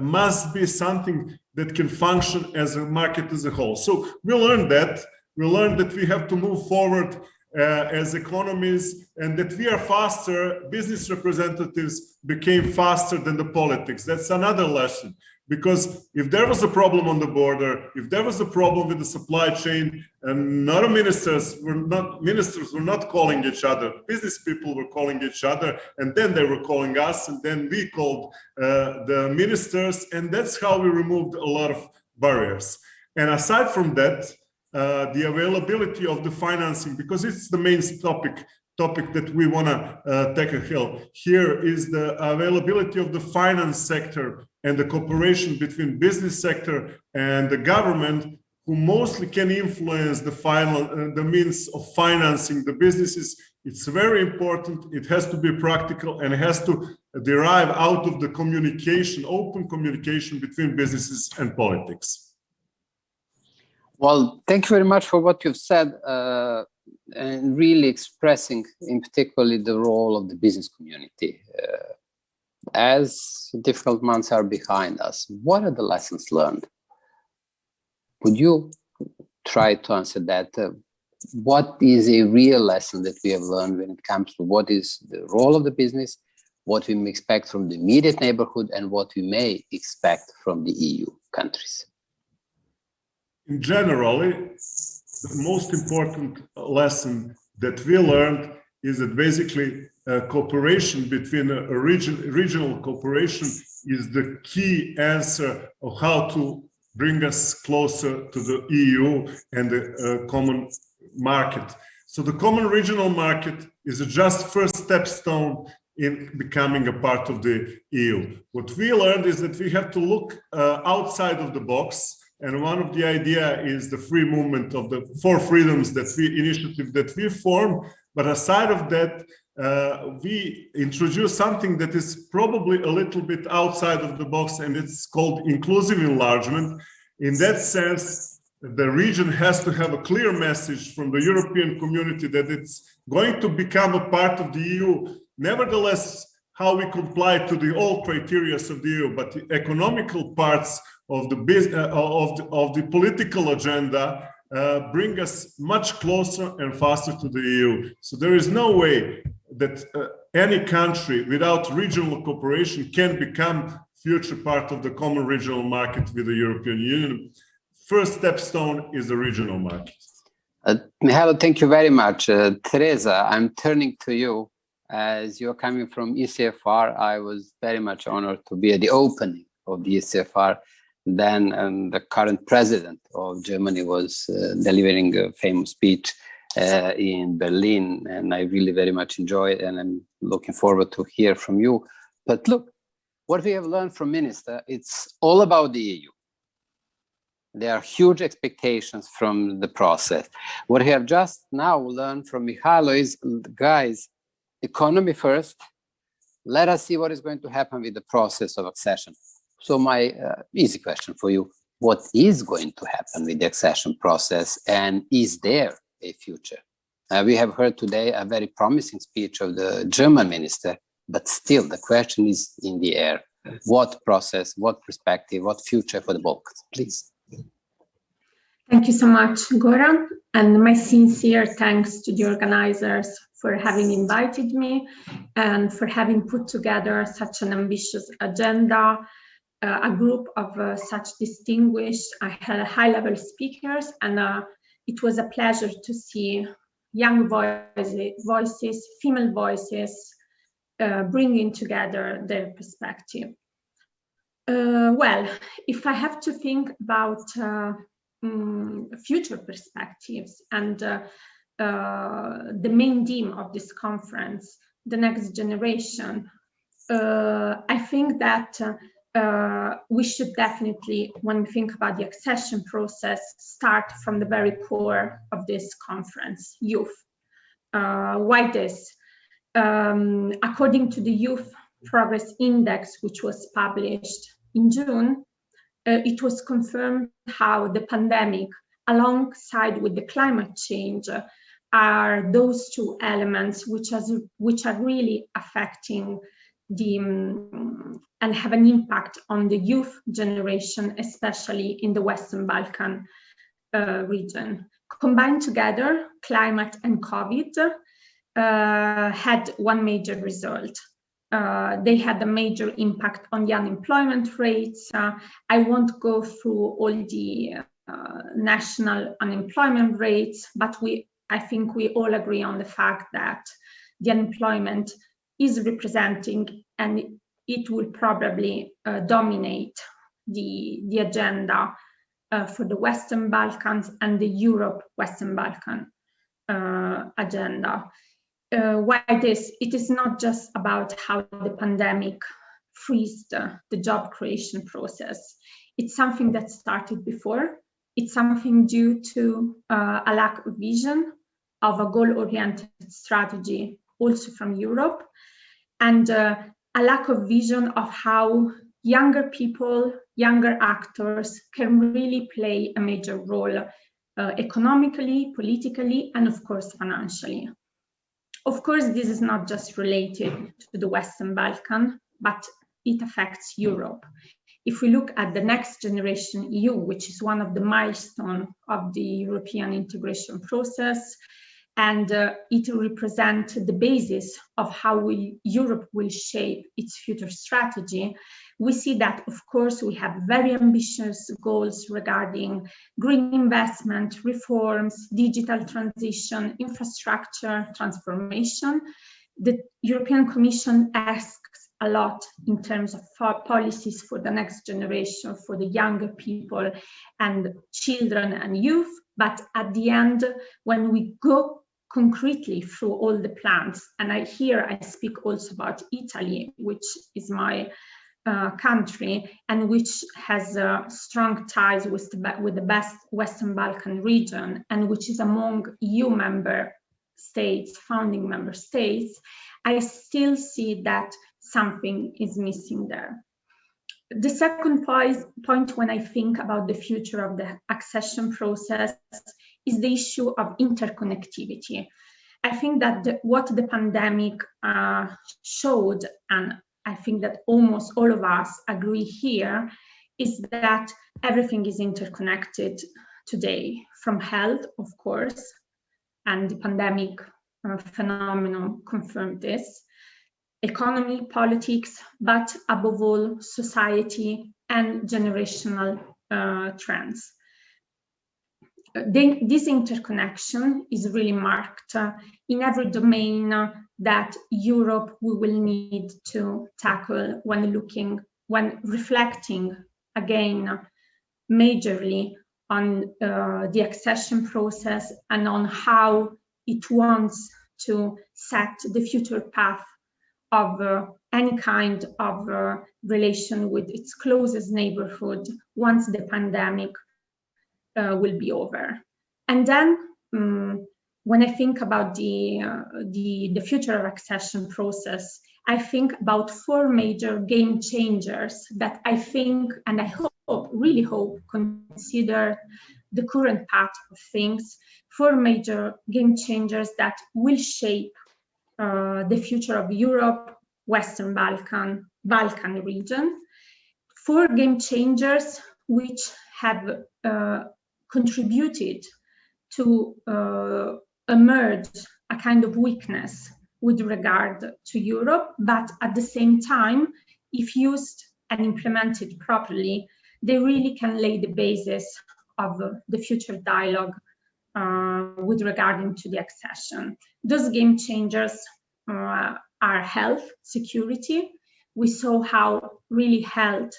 must be something that can function as a market as a whole. So we learned that. We learned that we have to move forward as economies, and that we are faster. Business representatives became faster than the politics. That's another lesson, because if there was a problem on the border, if there was a problem with the supply chain, and ministers were not calling each other, business people were calling each other, and then they were calling us, and then we called the ministers, and that's how we removed a lot of barriers. And aside from that, the availability of the financing, because it's the main topic that we want to tackle here, is the availability of the finance sector and the cooperation between business sector and the government, who mostly can influence the means of financing the businesses. It's very important. It has to be practical, and it has to derive out of the communication, open communication between businesses and politics. Well, thank you very much for what you've said, and really expressing in particularly the role of the business community. As difficult months are behind us, what are the lessons learned? Would you try to answer that? What is a real lesson that we have learned when it comes to what is the role of the business, what we may expect from the immediate neighborhood, and what we may expect from the EU countries? In generally, the most important lesson that we learned is that basically cooperation between regional cooperation is the key answer of how to bring us closer to the EU and the common market. So the common regional market is a just first stepstone in becoming a part of the EU. What we learned is that we have to look outside of the box. And one of the idea is the free movement of the 4 freedoms initiative that we formed. But aside of that, we introduced something that is probably a little bit outside of the box, and it's called inclusive enlargement. In that sense, the region has to have a clear message from the European community that it's going to become a part of the EU. Nevertheless, how we comply to all criteria of the EU, but the economical parts of the business, of the political agenda bring us much closer and faster to the EU. So there is no way that any country without regional cooperation can become future part of the common regional market with the European Union. First stepstone is the regional market. Mihailo, thank you very much. Teresa, I'm turning to you. As you're coming from ECFR, I was very much honored to be at the opening of the ECFR. Then the current president of Germany was delivering a famous speech in Berlin, and I really very much enjoy it, and I'm looking forward to hear from you. But look, what we have learned from Minister, it's all about the EU. There are huge expectations from the process. What we have just now learned from Mihailo is, guys, economy first. Let us see what is going to happen with the process of accession. So my easy question for you, what is going to happen with the accession process, and is there a future? We have heard today a very promising speech of the German minister, but still the question is in the air. What process, what perspective, what future for the Balkans, please? Thank you so much, Goran, and my sincere thanks to the organizers for having invited me and for having put together such an ambitious agenda, a group of such distinguished, high-level speakers, and it was a pleasure to see young voices, female voices, bringing together their perspective. Well, if I have to think about future perspectives and the main theme of this conference, the next generation, I think that we should definitely, when we think about the accession process, start from the very core of this conference, youth. Why this? According to the Youth Progress Index, which was published in June, it was confirmed how the pandemic, alongside with the climate change, are those two elements which are really affecting the and have an impact on the youth generation, especially in the Western Balkan region. Combined together, climate and COVID had one major result. They had a major impact on the unemployment rates. I won't go through all the national unemployment rates, but I think we all agree on the fact that the unemployment is representing, and it will probably dominate the agenda for the Western Balkans and the Europe-Western Balkan agenda. Why this? It is not just about how the pandemic freezed the job creation process. It's something that started before. It's something due to a lack of vision, of a goal-oriented strategy also from Europe, and a lack of vision of how younger people, younger actors can really play a major role economically, politically, and of course financially. Of course, this is not just related to the Western Balkan, but it affects Europe. If we look at the Next Generation EU, which is one of the milestones of the European integration process, and it represents the basis of how Europe will shape its future strategy, we see that, of course, we have very ambitious goals regarding green investment, reforms, digital transition, infrastructure transformation. The European Commission asks a lot in terms of policies for the next generation, for the younger people and children and youth. But at the end, when we go concretely through all the plans, and I speak also about Italy, which is my country and which has strong ties with the best Western Balkan region, and which is among EU member states, founding member states, I still see that something is missing there. The second point when I think about the future of the accession process is the issue of interconnectivity. I think that what the pandemic showed, and I think that almost all of us agree here, is that everything is interconnected. today, from health, of course, and the pandemic phenomenon confirmed this, economy, politics, but above all, society and generational trends. This interconnection is really marked in every domain that Europe will need to tackle when reflecting again majorly on the accession process and on how it wants to set the future path of any kind of relation with its closest neighborhood once the pandemic will be over. And then when I think about the future of accession process, I think about 4 major game changers that I think, and I hope, really hope, consider the current path of things, 4 major game changers that will shape the future of Europe, Western Balkan region. 4 game changers which have contributed to emerge a kind of weakness with regard to Europe, but at the same time, if used and implemented properly, they really can lay the basis of the future dialogue with regarding to the accession. Those game changers are health, security. We saw how really health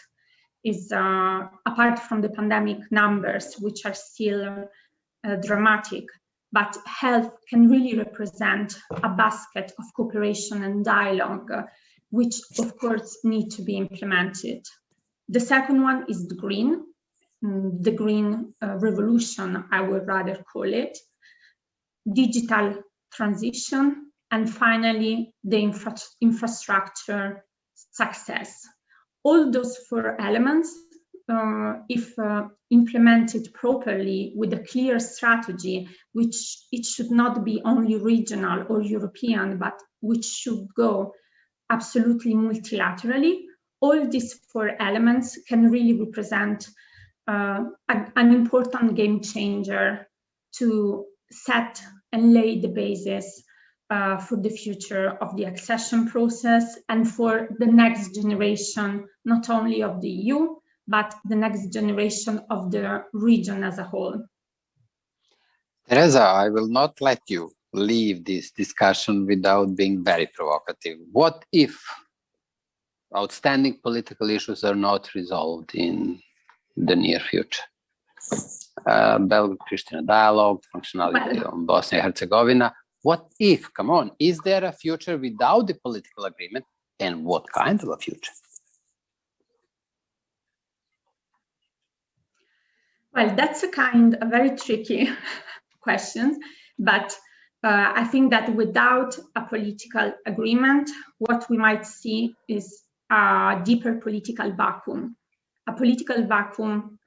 is, apart from the pandemic numbers, which are still dramatic, but health can really represent a basket of cooperation and dialogue, which of course need to be implemented. The second one is the green revolution, I would rather call it, digital transition, and finally the infrastructure success. All those 4 elements, if implemented properly with a clear strategy, which it should not be only regional or European, but which should go absolutely multilaterally, all these 4 elements can really represent an important game changer to set and lay the basis for the future of the accession process and for the next generation, not only of the EU, but the next generation of the region as a whole. Teresa, I will not let you leave this discussion without being very provocative. What if outstanding political issues are not resolved in the near future? Belgrade-Pristina dialogue, functionality on Bosnia and Herzegovina. What if, come on, is there a future without the political agreement, and what kind of a future? Well, that's a very tricky question, but I think that without a political agreement, what we might see is a deeper political vacuum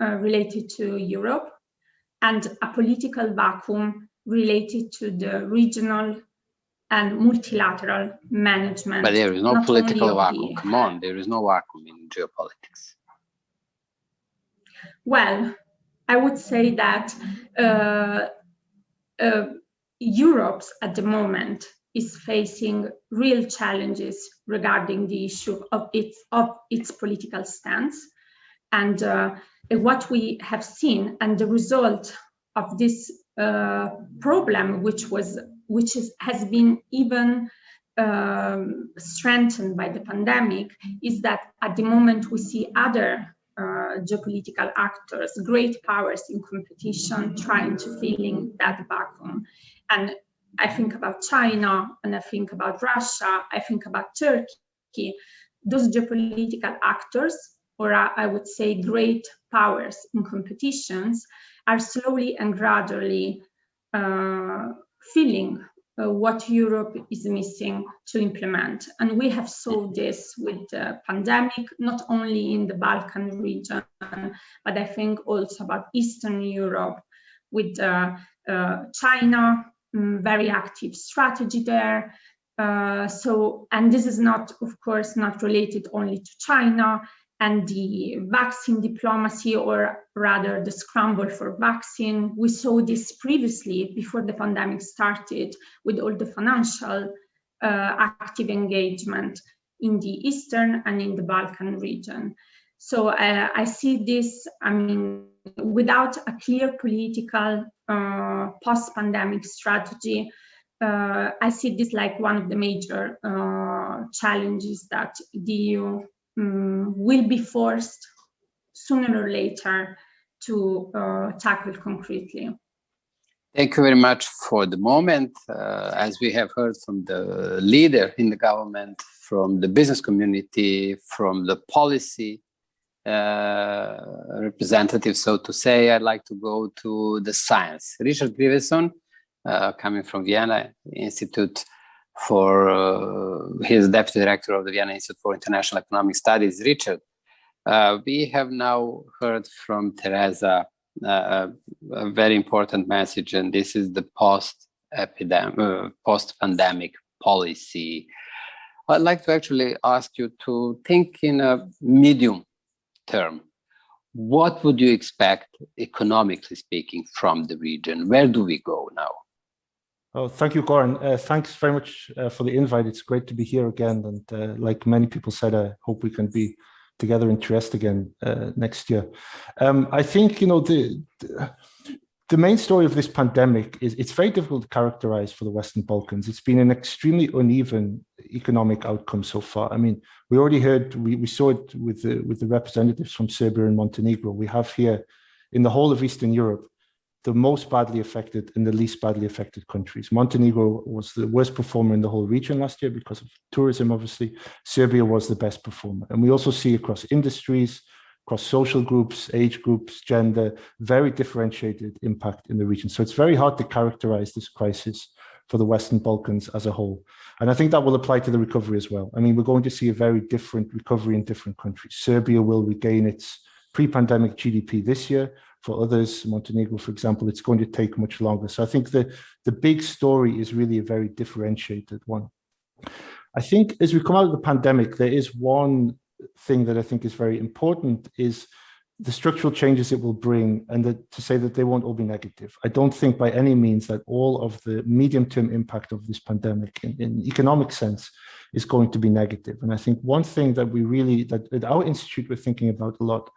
related to Europe, and a political vacuum related to the regional and multilateral management. But there is no political vacuum. Come on, there is no vacuum in geopolitics. Well, I would say that Europe at the moment is facing real challenges regarding the issue of its political stance. And what we have seen, and the result of this problem, which has been even strengthened by the pandemic, is that at the moment we see other geopolitical actors, great powers in competition, trying to fill in that vacuum. And I think about China, and I think about Russia, I think about Turkey. Those geopolitical actors, or I would say great powers in competitions, are slowly and gradually filling what Europe is missing to implement. And we have saw this with the pandemic, not only in the Balkan region, but I think also about Eastern Europe, with China, very active strategy there. And this is not, of course, not related only to China. and the vaccine diplomacy, or rather the scramble for vaccine. We saw this previously before the pandemic started with all the financial active engagement in the Eastern and in the Balkan region. So I see this, I mean, without a clear political post-pandemic strategy, I see this like one of the major challenges that the EU will be forced sooner or later to tackle concretely. Thank you very much for the moment. As we have heard from the leader in the government, from the business community, from the policy representative, so to say, I'd like to go to the science. Richard Griveson, coming from Vienna Institute for, his deputy director of the Vienna Institute for International Economic Studies. Richard, we have now heard from Teresa a very important message, and this is the post-pandemic policy. I'd like to actually ask you to think in a medium term. What would you expect, economically speaking, from the region? Where do we go now? Oh, thank you, Goran. Thanks very much for the invite. It's great to be here again. And like many people said, I hope we can be together in Trieste again next year. I think, you know, the main story of this pandemic is it's very difficult to characterize for the Western Balkans. It's been an extremely uneven economic outcome so far. I mean, we already heard, we saw it with the representatives from Serbia and Montenegro. We have here in the whole of Eastern Europe, the most badly affected and the least badly affected countries. Montenegro was the worst performer in the whole region last year because of tourism, obviously. Serbia was the best performer. And we also see across industries, across social groups, age groups, gender, very differentiated impact in the region. So it's very hard to characterize this crisis for the Western Balkans as a whole. And I think that will apply to the recovery as well. I mean, we're going to see a very different recovery in different countries. Serbia will regain its pre-pandemic GDP this year. For others, Montenegro, for example, it's going to take much longer. So I think the big story is really a very differentiated one. I think as we come out of the pandemic, there is one thing that I think is very important is the structural changes it will bring, and to say that they won't all be negative. I don't think by any means that all of the medium-term impact of this pandemic in economic sense is going to be negative. And I think one thing that we really, that at our institute we're thinking about a lot,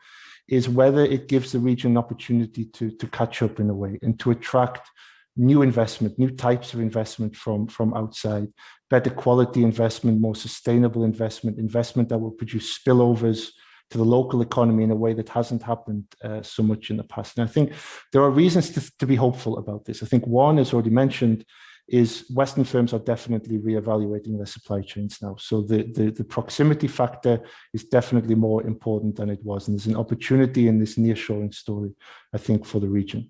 is whether it gives the region an opportunity to catch up in a way and to attract new investment, new types of investment from outside, better quality investment, more sustainable investment, investment that will produce spillovers to the local economy in a way that hasn't happened so much in the past. And I think there are reasons to be hopeful about this. I think one, as already mentioned, is Western firms are definitely reevaluating their supply chains now. So the proximity factor is definitely more important than it was. And there's an opportunity in this nearshoring story, I think, for the region.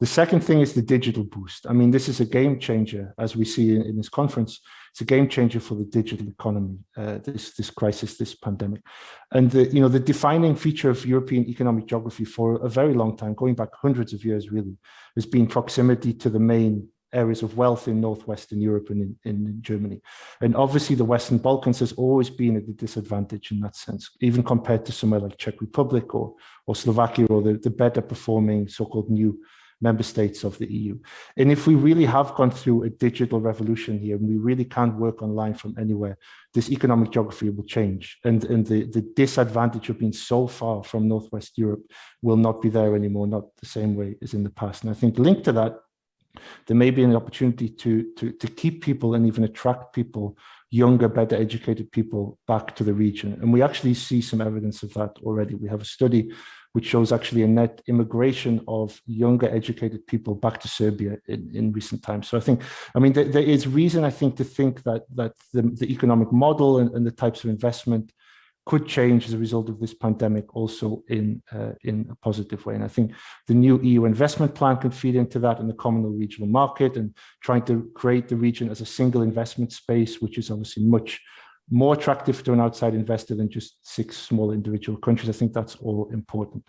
The second thing is the digital boost. I mean, this is a game changer, as we see in this conference. It's a game changer for the digital economy, this crisis, this pandemic. And the defining feature of European economic geography for a very long time, going back hundreds of years really, has been proximity to the main areas of wealth in Northwestern Europe and in Germany. And obviously the Western Balkans has always been at a disadvantage in that sense, even compared to somewhere like Czech Republic or Slovakia or the better performing so-called new member states of the EU. And if we really have gone through a digital revolution here and we really can't work online from anywhere, this economic geography will change. And the disadvantage of being so far from Northwest Europe will not be there anymore, not the same way as in the past. And I think linked to that, there may be an opportunity to keep people and even attract people, younger, better educated people back to the region. And we actually see some evidence of that already. We have a study which shows actually a net immigration of younger educated people back to Serbia in recent times. So I think, I mean, there is reason, I think, to think that the economic model and the types of investment could change as a result of this pandemic also in a positive way. And I think the new EU investment plan can feed into that, and the common regional market, and trying to create the region as a single investment space, which is obviously much more attractive to an outside investor than just 6 small individual countries. I think that's all important.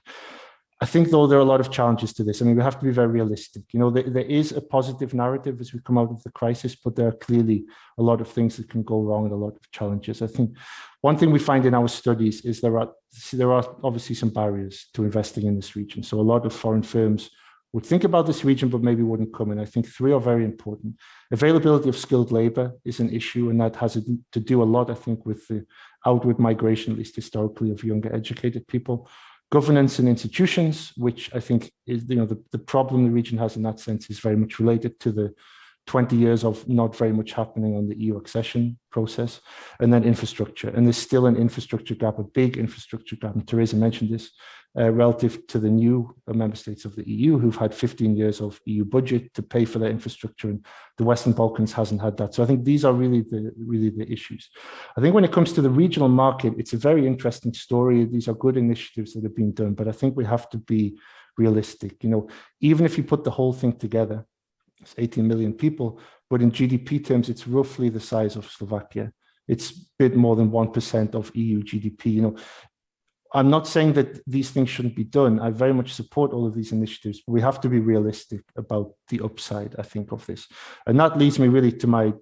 I think, though, there are a lot of challenges to this. I mean, we have to be very realistic. You know, there is a positive narrative as we come out of the crisis, but there are clearly a lot of things that can go wrong and a lot of challenges. I think one thing we find in our studies is there are obviously some barriers to investing in this region. So a lot of foreign firms would think about this region, but maybe wouldn't come in. I think three are very important. Availability of skilled labor is an issue, and that has to do a lot, I think, with the outward migration, at least historically, of younger educated people. Governance and institutions, which I think is, you know, the problem the region has in that sense is very much related to the 20 years of not very much happening on the EU accession process. And then infrastructure. And there's still an infrastructure gap, a big infrastructure gap. And Teresa mentioned this, relative to the new member states of the EU who've had 15 years of EU budget to pay for their infrastructure, and the Western Balkans hasn't had that. So I think these are really the issues. I think when it comes to the regional market, it's a very interesting story. These are good initiatives that have been done, but I think we have to be realistic. You know, even if you put the whole thing together, it's 18 million people, but in GDP terms, it's roughly the size of Slovakia. It's a bit more than 1% of EU GDP. You know, I'm not saying that these things shouldn't be done. I very much support all of these initiatives, but we have to be realistic about the upside, I think, of this. And that leads me really to my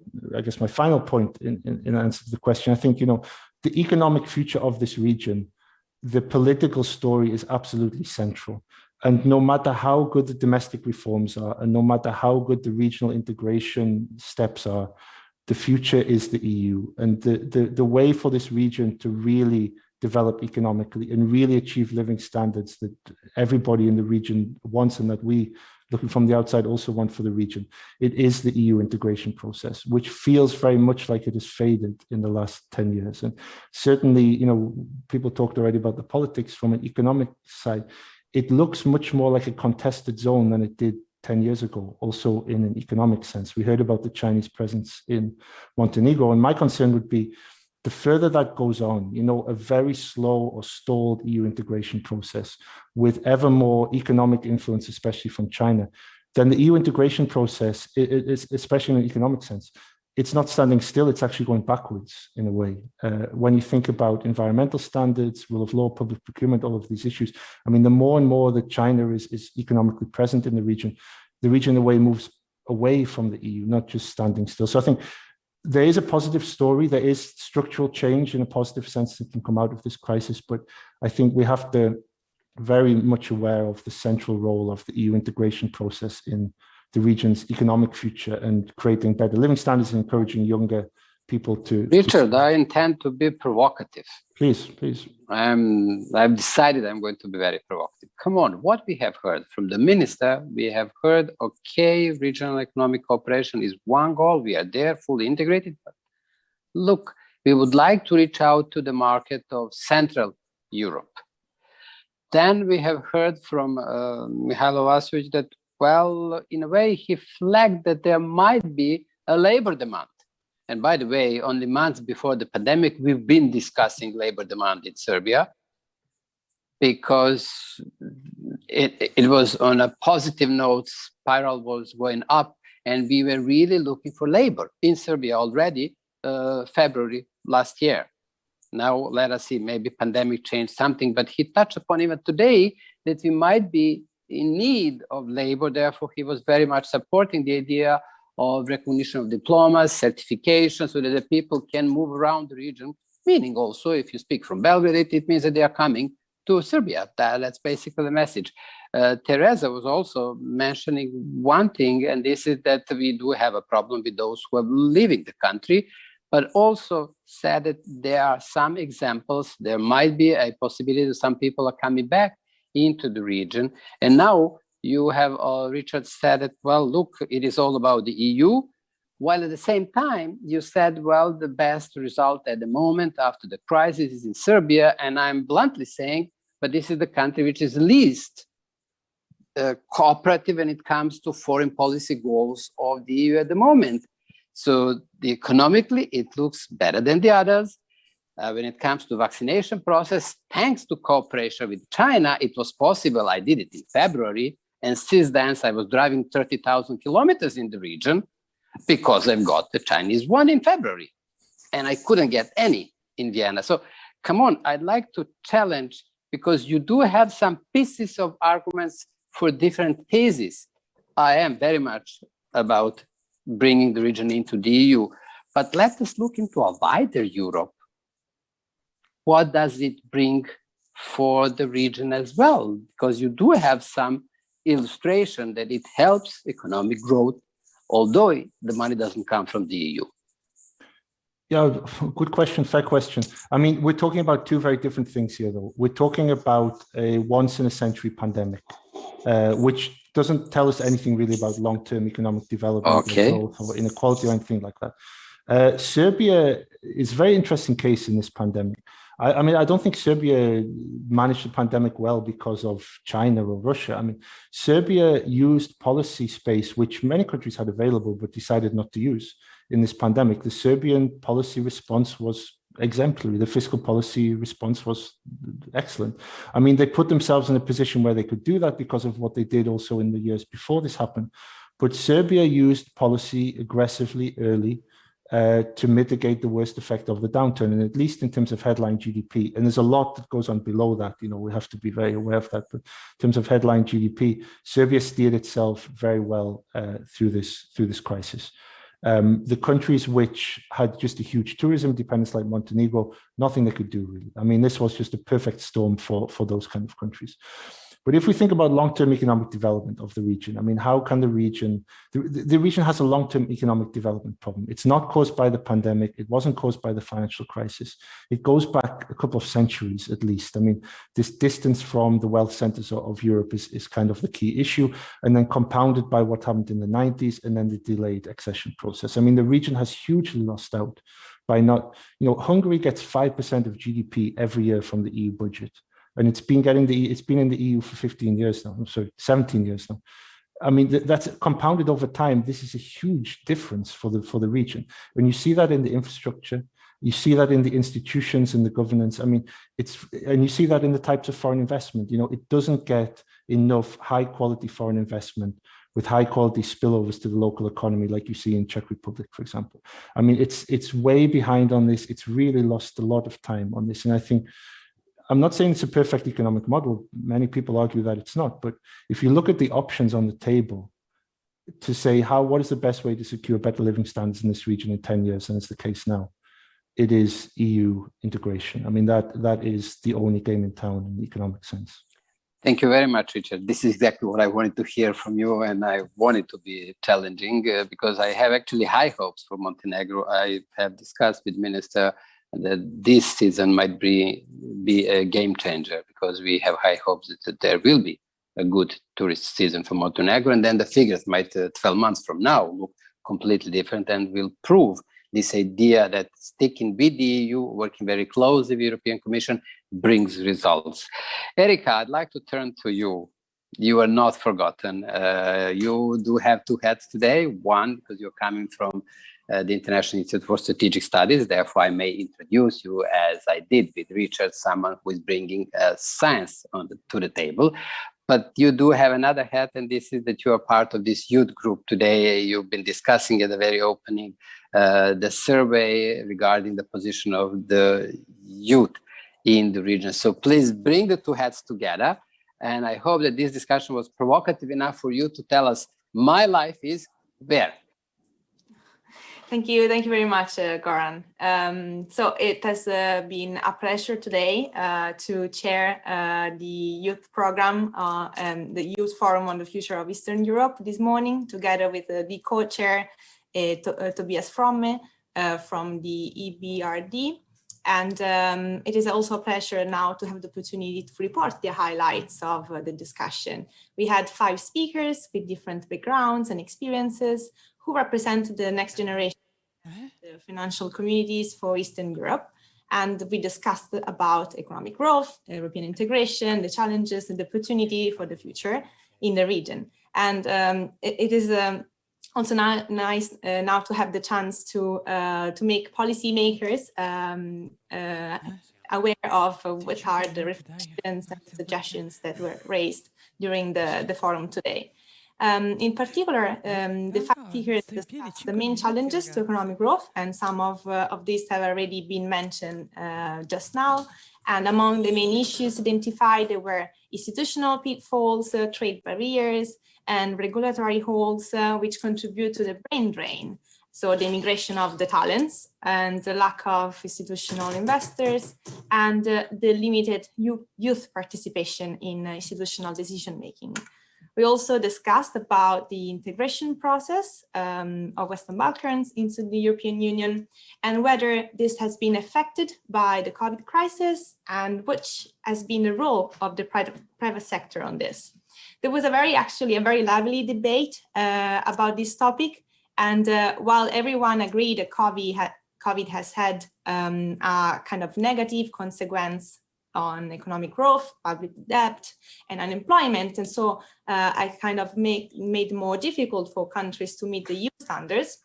final point in answer to the question. I think, you know, the economic future of this region, the political story is absolutely central. And no matter how good the domestic reforms are, and no matter how good the regional integration steps are, the future is the EU. And the way for this region to really develop economically and really achieve living standards that everybody in the region wants, and that we, looking from the outside, also want for the region, it is the EU integration process, which feels very much like it has faded in the last 10 years. And certainly, you know, people talked already about the politics from an economic side. It looks much more like a contested zone than it did 10 years ago, also in an economic sense. We heard about the Chinese presence in Montenegro, and my concern would be the further that goes on, you know, a very slow or stalled EU integration process with ever more economic influence, especially from China, then the EU integration process, especially in an economic sense, it's not standing still, it's actually going backwards in a way. When you think about environmental standards, rule of law, public procurement, all of these issues, I mean, the more and more that China is economically present in the region in a way moves away from the EU, not just standing still. So I think there is a positive story, there is structural change in a positive sense that can come out of this crisis, but I think we have to very much aware of the central role of the EU integration process in the region's economic future and creating better living standards and encouraging younger people to... Richard, I intend to be provocative. Please. I've decided I'm going to be very provocative. Come on, what we have heard from the minister, we have heard, okay, regional economic cooperation is one goal. We are there, fully integrated. But look, we would like to reach out to the market of Central Europe. Then we have heard from Mihailo Vasovic that, well, in a way, he flagged that there might be a labor demand. And by the way, only months before the pandemic, we've been discussing labor demand in Serbia because it was on a positive note, spiral was going up, and we were really looking for labor in Serbia already February last year. Now, let us see, maybe pandemic changed something, but he touched upon even today that we might be in need of labor. Therefore, he was very much supporting the idea of recognition of diplomas, certification, so that the people can move around the region, meaning also, if you speak from Belgrade, it means that they are coming to Serbia. That's basically the message. Teresa was also mentioning one thing, and this is that we do have a problem with those who are leaving the country, but also said that there are some examples, there might be a possibility that some people are coming back into the region. And now you have, Richard said that, well, look, it is all about the EU, while at the same time, you said, well, the best result at the moment after the crisis is in Serbia, and I'm bluntly saying, but this is the country which is least cooperative when it comes to foreign policy goals of the EU at the moment. So economically, it looks better than the others. When it comes to vaccination process, thanks to cooperation with China, it was possible. I did it in February. And since then, I was driving 30,000 kilometers in the region because I've got the Chinese one in February. And I couldn't get any in Vienna. So come on, I'd like to challenge because you do have some pieces of arguments for different theses. I am very much about bringing the region into the EU, but let us look into a wider Europe. What does it bring for the region as well? Because you do have some illustration that it helps economic growth, although the money doesn't come from the EU. Yeah, good question, fair question. I mean, we're talking about two very different things here, though. We're talking about a once-in-a-century pandemic, which doesn't tell us anything really about long-term economic development or growth or inequality or anything like that. Serbia is a very interesting case in this pandemic. I mean, I don't think Serbia managed the pandemic well because of China or Russia. I mean, Serbia used policy space, which many countries had available, but decided not to use in this pandemic. The Serbian policy response was exemplary. The fiscal policy response was excellent. I mean, they put themselves in a position where they could do that because of what they did also in the years before this happened. But Serbia used policy aggressively early to mitigate the worst effect of the downturn, and at least in terms of headline GDP. And there's a lot that goes on below that, you know, we have to be very aware of that. But in terms of headline GDP, Serbia steered itself very well through this crisis. The countries which had just a huge tourism dependence like Montenegro, nothing they could do really. I mean, this was just a perfect storm for those kind of countries. But if we think about long-term economic development of the region, I mean, how can the region has a long-term economic development problem. It's not caused by the pandemic. It wasn't caused by the financial crisis. It goes back a couple of centuries at least. I mean, this distance from the wealth centers of Europe is kind of the key issue, and then compounded by what happened in the 90s and then the delayed accession process. I mean, the region has hugely lost out by not, you know, Hungary gets 5% of GDP every year from the EU budget. And it's been in the EU for 15 years now. I'm sorry, 17 years now. I mean, that's compounded over time. This is a huge difference for the region. When you see that in the infrastructure, you see that in the institutions and the governance. I mean, and you see that in the types of foreign investment. You know, it doesn't get enough high quality foreign investment with high quality spillovers to the local economy, like you see in Czech Republic, for example. I mean, it's way behind on this. It's really lost a lot of time on this. And I think, I'm not saying it's a perfect economic model. Many people argue that it's not. But if you look at the options on the table to say what is the best way to secure better living standards in this region in 10 years, and it's the case now, it is EU integration. I mean, that is the only game in town in the economic sense. Thank you very much, Richard. This is exactly what I wanted to hear from you, and I want it to be challenging because I have actually high hopes for Montenegro. I have discussed with Minister that this season might be a game changer because we have high hopes that there will be a good tourist season for Montenegro, and then the figures might 12 months from now look completely different and will prove this idea that sticking with the EU, working very closely with the European Commission brings results. Erika, I'd like to turn to you. You are not forgotten. You do have two hats today. One, because you're coming from the International Institute for Strategic Studies. Therefore, I may introduce you, as I did with Richard, someone who is bringing science to the table. But you do have another hat, and this is that you are part of this youth group today. You've been discussing at the very opening the survey regarding the position of the youth in the region. So please bring the two hats together. And I hope that this discussion was provocative enough for you to tell us, my life is where? Thank you very much, Goran. So it has been a pleasure today to chair the youth program and the Youth Forum on the Future of Eastern Europe this morning, together with the co-chair, Tobias Fromme from the EBRD. And it is also a pleasure now to have the opportunity to report the highlights of the discussion. We had 5 speakers with different backgrounds and experiences who represent the next generation the financial communities for Eastern Europe. And we discussed about economic growth, European integration, the challenges and the opportunity for the future in the region. And it is also nice now to have the chance to make policymakers aware of what are the reflections and suggestions that were raised during the forum today. In particular, the five speakers discussed the main challenges to economic growth, and some of these have already been mentioned just now. And among the main issues identified, there were institutional pitfalls, trade barriers, and regulatory holes, which contribute to the brain drain. So the immigration of the talents and the lack of institutional investors and the limited youth participation in institutional decision-making. We also discussed about the integration process of Western Balkans into the European Union and whether this has been affected by the COVID crisis and which has been the role of the private sector on this. There was actually a very lively debate about this topic. And while everyone agreed that COVID has had a kind of negative consequence on economic growth, public debt, and unemployment, and so I kind of made it more difficult for countries to meet the EU standards,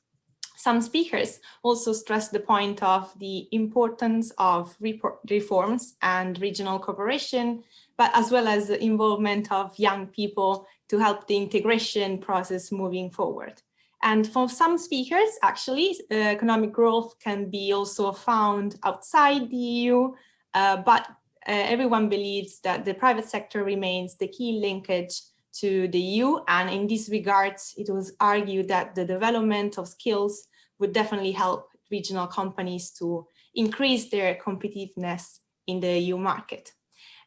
some speakers also stressed the point of the importance of reforms and regional cooperation, but as well as the involvement of young people to help the integration process moving forward. And for some speakers, actually, economic growth can be also found outside the EU, but everyone believes that the private sector remains the key linkage to the EU. And in this regard, it was argued that the development of skills would definitely help regional companies to increase their competitiveness in the EU market.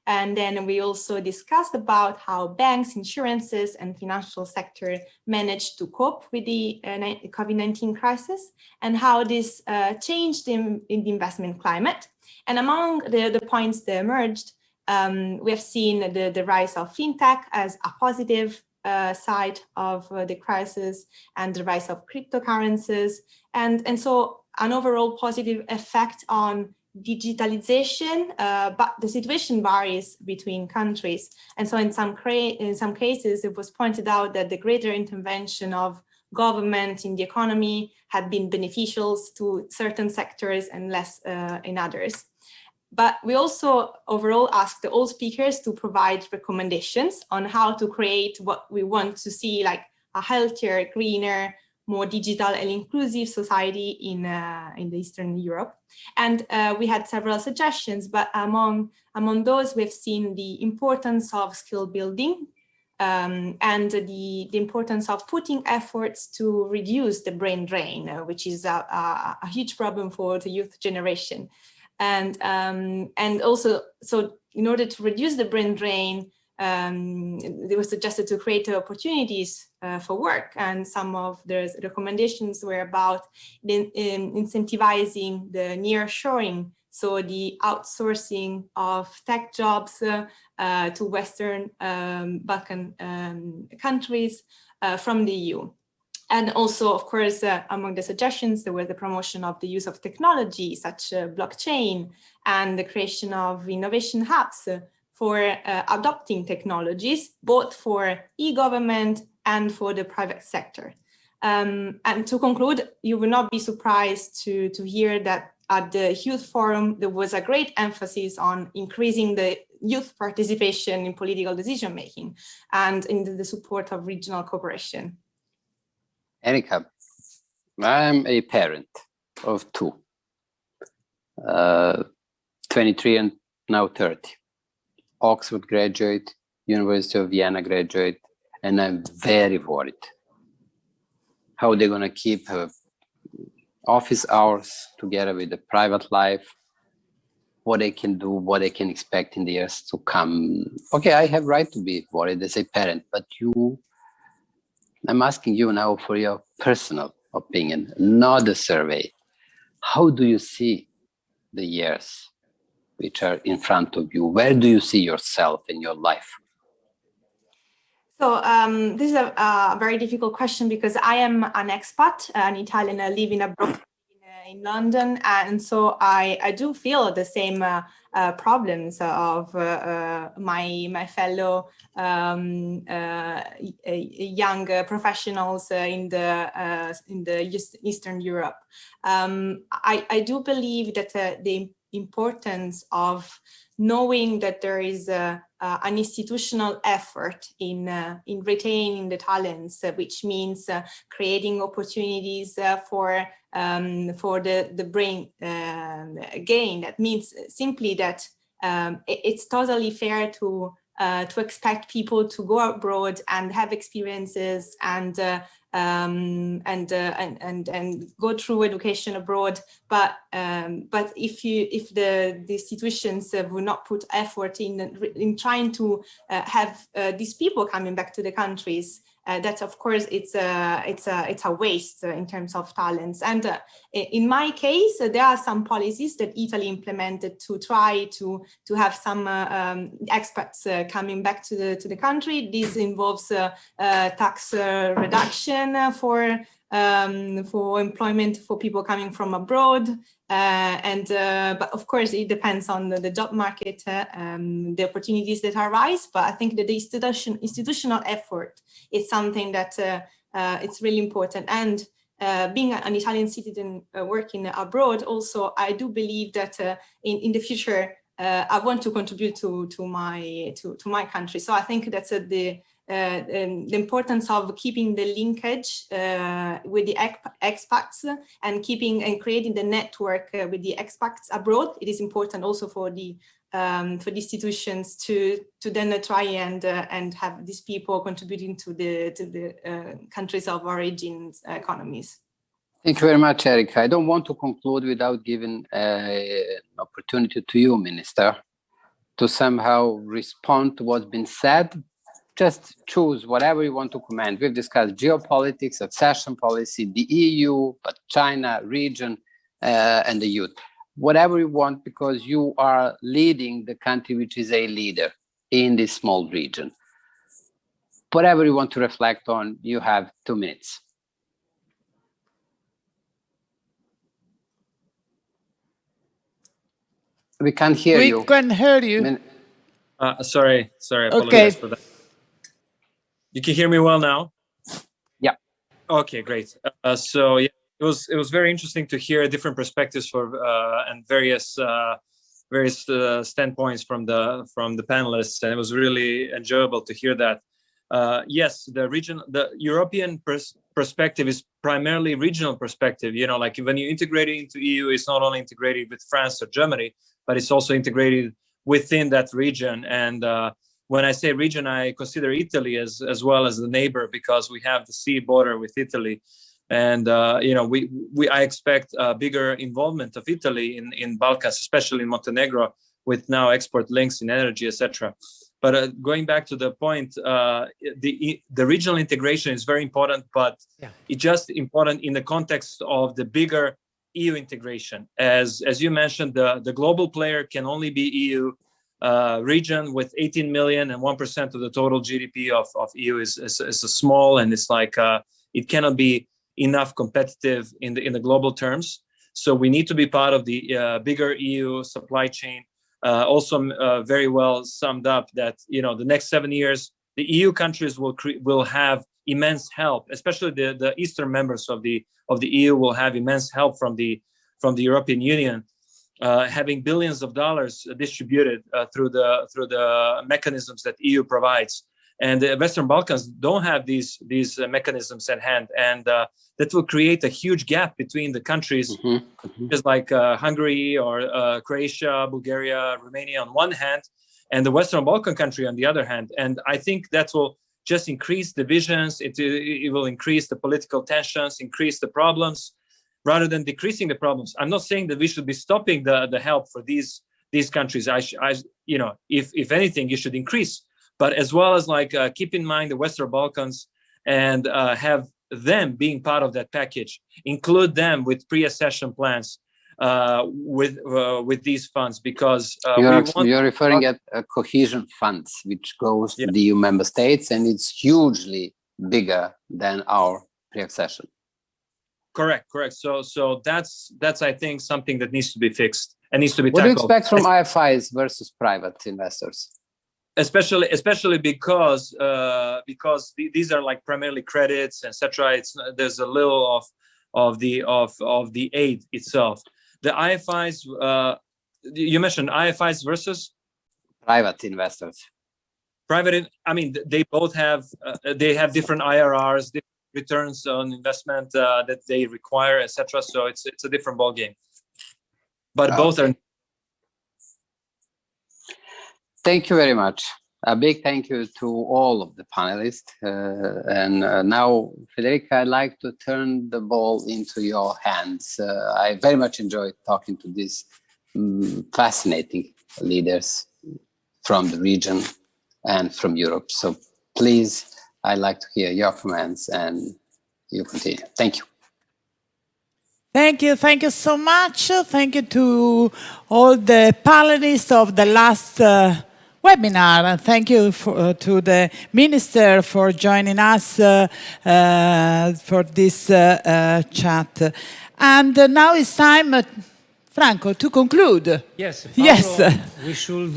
And then we also discussed about how banks, insurances, and financial sector managed to cope with the COVID-19 crisis and how this changed in the investment climate. And among the points that emerged, we have seen the rise of fintech as a positive side of the crisis and the rise of cryptocurrencies. And so an overall positive effect on digitalization, but the situation varies between countries. And so in some cases, it was pointed out that the greater intervention of government in the economy had been beneficial to certain sectors and less in others. But we also overall asked all speakers to provide recommendations on how to create what we want to see, like a healthier, greener, more digital and inclusive society in the Eastern Europe. And we had several suggestions, but among those, we've seen the importance of skill building and the importance of putting efforts to reduce the brain drain, which is a huge problem for the youth generation. And also, so in order to reduce the brain drain, it was suggested to create opportunities for work, and some of the recommendations were about incentivizing the nearshoring, so the outsourcing of tech jobs to Western Balkan countries from the EU. And also, of course, among the suggestions, there was the promotion of the use of technology, such as blockchain, and the creation of innovation hubs for adopting technologies, both for e-government and for the private sector. And to conclude, you will not be surprised to hear that at the Youth Forum, there was a great emphasis on increasing the youth participation in political decision-making and in the support of regional cooperation. Erika, I'm a parent of two, 23 and now 30. Oxford graduate, University of Vienna graduate, and I'm very worried how they're gonna keep office hours together with the private life, what they can do, what they can expect in the years to come. Okay, I have right to be worried as a parent, but I'm asking you now for your personal opinion, not the survey. How do you see the years which are in front of you? Where do you see yourself in your life? So this is a very difficult question because I am an expat, an Italian living abroad in London, and so I do feel the same problems of my fellow young professionals in the Eastern Europe. I do believe that the importance of knowing that there is an institutional effort in retaining the talents, which means creating opportunities for the brain gain. That means simply that it's totally fair to expect people to go abroad and have experiences and go through education abroad. But if the institutions will not put effort in trying to have these people coming back to the countries, that of course it's a waste in terms of talents. And in my case, there are some policies that Italy implemented to try to have some expats coming back to the country. This involves tax reduction for employment for people coming from abroad, but of course it depends on the job market, the opportunities that arise. But I think that the institutional effort is something that it's really important. And being an Italian citizen working abroad, also I do believe that in the future I want to contribute to my country. So I think that's the importance of keeping the linkage with the expats and creating the network with the expats abroad. It is important also for the institutions to then try and have these people contributing to the countries of origin economies. Thank you very much, Erika. I don't want to conclude without giving an opportunity to you, Minister, to somehow respond to what's been said. Just choose whatever you want to comment. We've discussed geopolitics, accession policy, the EU, but China, region, and the youth. Whatever you want, because you are leading the country which is a leader in this small region. Whatever you want to reflect on, you have 2 minutes. We can't hear you. We can hear you. Sorry, I apologize for that. You can hear me well now? Yeah. Okay, great. So yeah, it was very interesting to hear different perspectives and various standpoints from the panelists, and it was really enjoyable to hear that. Yes, the European perspective is primarily regional perspective. You know, like when you integrate it into EU, it's not only integrated with France or Germany, but it's also integrated within that region. And when I say region, I consider Italy as well as the neighbor, because we have the sea border with Italy. And you know, I expect a bigger involvement of Italy in Balkans, especially in Montenegro, with now export links in energy, etc. But going back to the point, the regional integration is very important, but it's just important in the context of the bigger EU integration. As you mentioned, the global player can only be EU. Region with 18 million and 1% of the total GDP of EU is small, and it's like it cannot be enough competitive in the global terms. So we need to be part of the bigger EU supply chain. Also, very well summed up that, you know, the next 7 years the EU countries will have immense help, especially the eastern members of the EU will have immense help from the European Union. Having billions of dollars distributed through the mechanisms that EU provides, and the Western Balkans don't have these mechanisms at hand, and that will create a huge gap between the countries, just like Hungary or Croatia, Bulgaria, Romania on one hand, and the Western Balkan country on the other hand. And I think that will just increase divisions. It will increase the political tensions, increase the problems, rather than decreasing the problems. I'm not saying that we should be stopping the help for these countries. You know, if anything, you should increase. But as well as like keep in mind the Western Balkans and have them being part of that package, include them with pre-accession plans with these funds, because you're referring at cohesion funds, which goes to the EU member states, and it's hugely bigger than our pre-accession. Correct. So that's I think something that needs to be fixed and needs to be tackled. What do you expect from IFIs versus private investors? Especially because these are like primarily credits, etc. There's a little of the aid itself. The IFIs, you mentioned IFIs versus private investors? I mean, they both have different IRRs, different returns on investment that they require, etc. So it's a different ball game. But both are. Thank you very much. A big thank you to all of the panelists. And now, Federica, I'd like to turn the ball into your hands. I very much enjoyed talking to these fascinating leaders from the region and from Europe. So please, I'd like to hear your comments and you continue. Thank you. Thank you so much. Thank you to all the panelists of the last webinar. And thank you to the Minister for joining us for this chat. And now it's time, Franco, to conclude. Yes, Paolo, yes. We should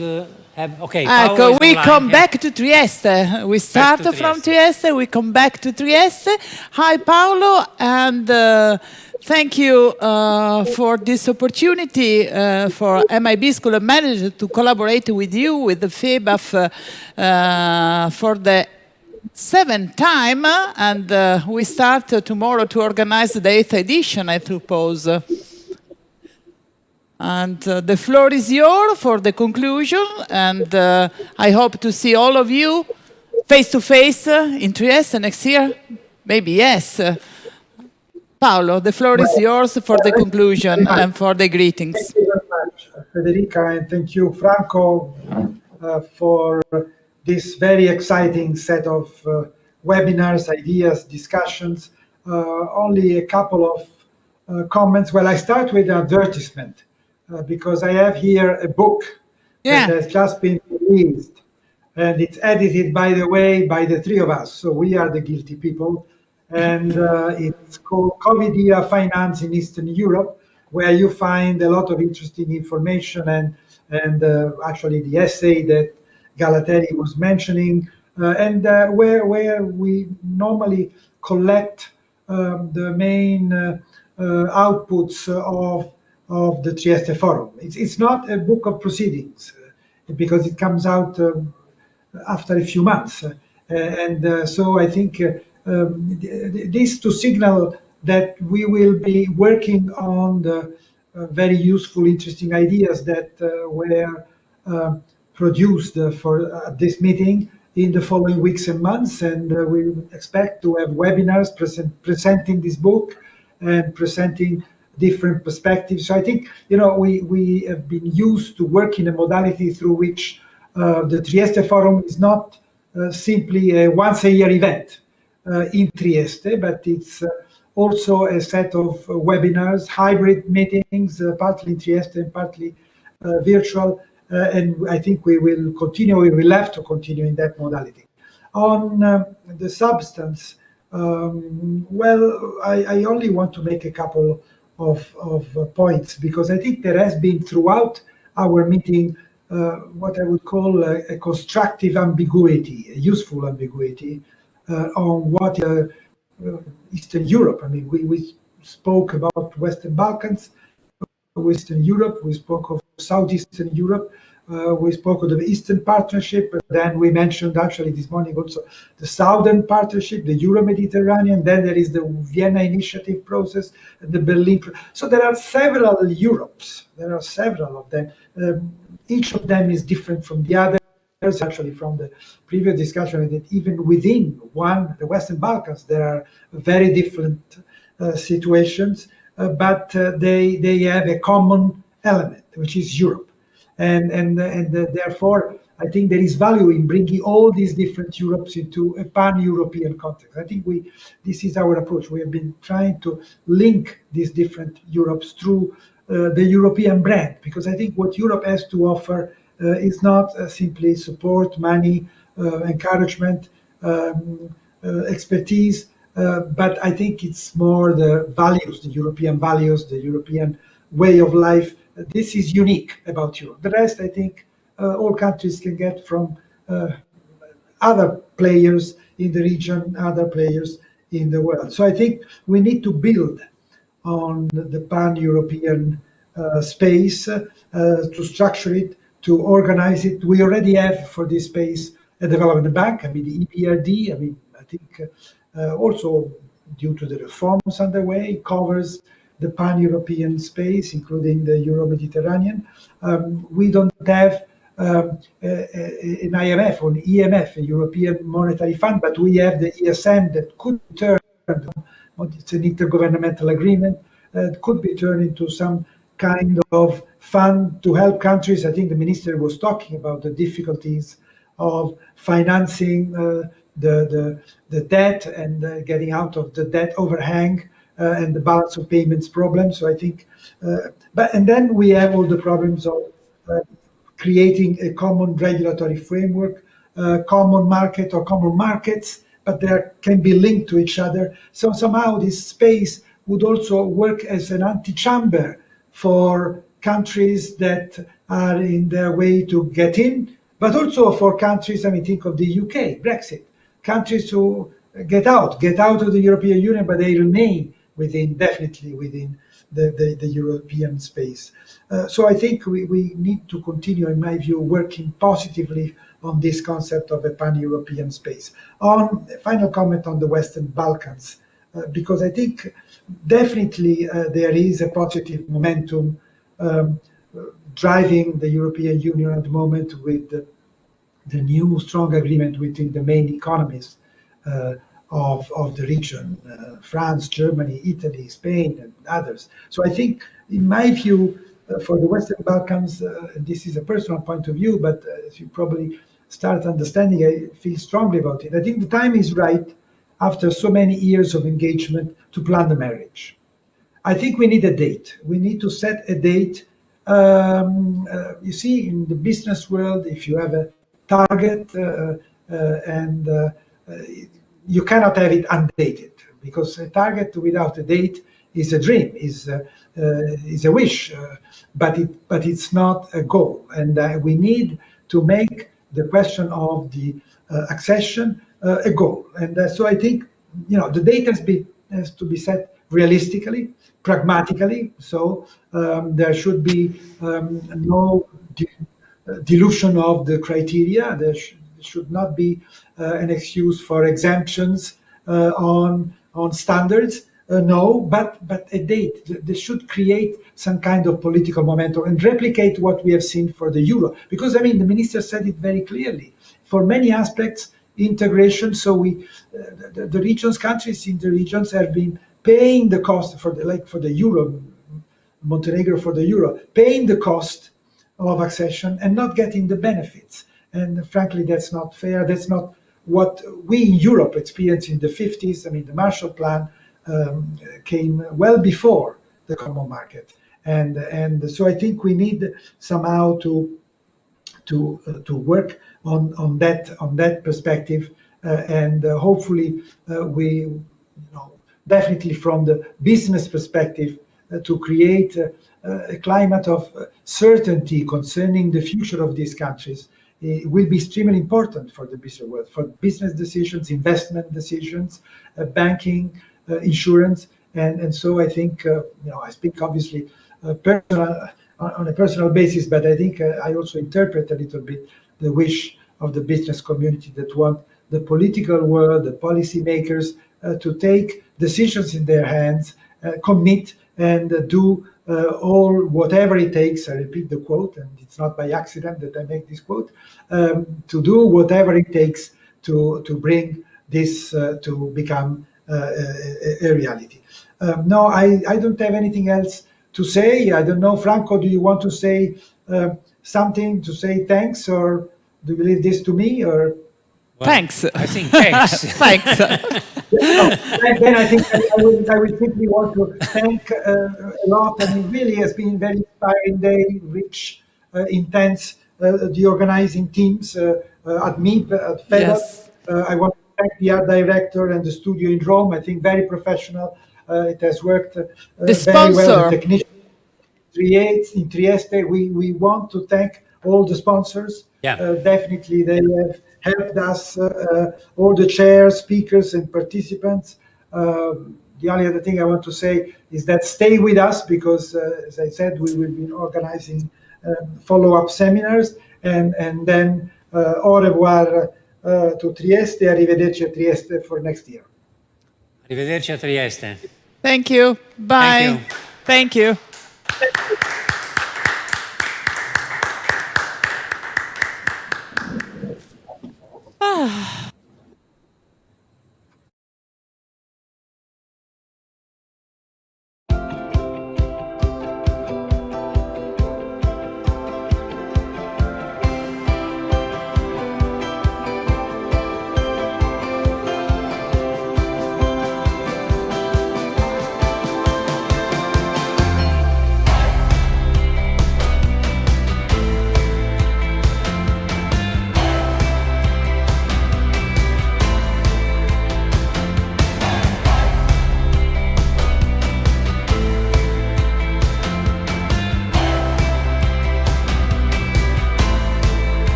have, okay. Ecco, we come back to Trieste. We start from Trieste, we come back to Trieste. Hi, Paolo, and thank you for this opportunity for MIB School of Management to collaborate with you, with the FeBAF for the 7th time, and we start tomorrow to organize the 8th edition, I suppose. And the floor is yours for the conclusion, and I hope to see all of you face-to-face in Trieste next year. Maybe yes. Paolo, the floor is yours for the conclusion and for the greetings. Thank you very much, Federica, and thank you, Franco, for this very exciting set of webinars, ideas, discussions. Only a couple of comments. Well, I start with an advertisement because I have here a book that has just been released, and it's edited, by the way, by the three of us, so we are the guilty people. And it's called COVID-era Finance in Eastern Europe, where you find a lot of interesting information and actually the essay that Galateri was mentioning, and where we normally collect the main outputs of the Trieste Forum. It's not a book of proceedings because it comes out after a few months, and so I think. This to signal that we will be working on the very useful, interesting ideas that were produced for this meeting in the following weeks and months, and we expect to have webinars presenting this book and presenting different perspectives. So I think, you know, we have been used to work in a modality through which the Trieste Forum is not simply a once-a-year event in Trieste, but it's also a set of webinars, hybrid meetings, partly in Trieste and partly virtual, and I think we will continue, we will have to continue in that modality. On the substance, well, I only want to make a couple of points, because I think there has been throughout our meeting what I would call a constructive ambiguity, a useful ambiguity, on what Eastern Europe. I mean, we spoke about Western Balkans, Western Europe, we spoke of Southeastern Europe, we spoke of the Eastern Partnership, then we mentioned actually this morning also the Southern Partnership, the Euro-Mediterranean, then there is the Vienna Initiative process, the Berlin. So there are several Europes, there are several of them. Each of them is different from the other. Actually, from the previous discussion, that even within the Western Balkans, there are very different situations, but they have a common element, which is Europe, and therefore, I think there is value in bringing all these different Europes into a pan-European context. I think this is our approach. We have been trying to link these different Europes through the European brand, because I think what Europe has to offer is not simply support, money, encouragement, expertise, but I think it's more the values, the European way of life. This is unique about Europe. The rest, I think, all countries can get from other players in the region, other players in the world. So I think we need to build on the pan-European space to structure it, to organize it. We already have for this space a development bank. I mean, the EBRD. I mean, I think also due to the reforms underway, it covers the pan-European space, including the Euro-Mediterranean. We don't have an IMF or an EMF, a European Monetary Fund, but we have the ESM that could turn, it's an intergovernmental agreement, could be turned into some kind of fund to help countries. I think the minister was talking about the difficulties of financing the debt and getting out of the debt overhang and the balance of payments problem. So I think, and then we have all the problems of creating a common regulatory framework, common market or common markets, but they can be linked to each other. So somehow this space would also work as an anti-chamber for countries that are in their way to get in, but also for countries, I mean, think of the UK, Brexit, countries who get out of the European Union, but they remain definitely within the European space. So I think we need to continue, in my view, working positively on this concept of a pan-European space. On final comment on the Western Balkans, because I think definitely there is a positive momentum driving the European Union at the moment with the new strong agreement between the main economies of the region, France, Germany, Italy, Spain, and others. So I think, in my view, for the Western Balkans, this is a personal point of view, but as you probably start understanding, I feel strongly about it. I think the time is right, after so many years of engagement, to plan the marriage. I think we need a date. We need to set a date. You see, in the business world, if you have a target you cannot have it undated, because a target without a date is a dream, is a wish, but it's not a goal. And we need to make the question of the accession a goal. And so I think, the date has to be set realistically, pragmatically. So there should be no dilution of the criteria. There should not be an excuse for exemptions on standards. No, but a date. They should create some kind of political momentum and replicate what we have seen for the euro. Because, the minister said it very clearly. For many aspects, integration, so the regions, countries in the regions have been paying the cost for the euro, Montenegro for the euro, paying the cost of accession and not getting the benefits. And frankly, that's not fair. That's not what we in Europe experienced in the 50s. The Marshall Plan came well before the common market. And so I think we need somehow to work on that perspective, and hopefully we definitely from the business perspective to create a climate of certainty concerning the future of these countries. It will be extremely important for the business world, for business decisions, investment decisions, banking, insurance, and so I think I speak obviously on a personal basis, but I think I also interpret a little bit the wish of the business community that want the political world, the policymakers, to take decisions in their hands, commit and do whatever it takes. I repeat the quote, and it's not by accident that I make this quote, to do whatever it takes to bring this to become a reality. No, I don't have anything else to say. I don't know, Franco, do you want to say something, to say thanks, or do you leave this to me? Or thanks. I think thanks. Thanks. Then I think I would simply want to thank a lot. Really has been very inspiring day, rich, intense. The organizing teams at MIB, at FeBAF. Yes. I want to thank the art director and the studio in Rome. I think very professional. It has worked very well. The technician in Trieste. We want to thank all the sponsors. Definitely, they have helped us, all the chairs, speakers, and participants. The only other thing I want to say is that stay with us, because, as I said, we will be organizing follow-up seminars, and then au revoir to Trieste, arrivederci a Trieste for next year. Arrivederci a Trieste. Thank you. Bye. Thank you. Thank you.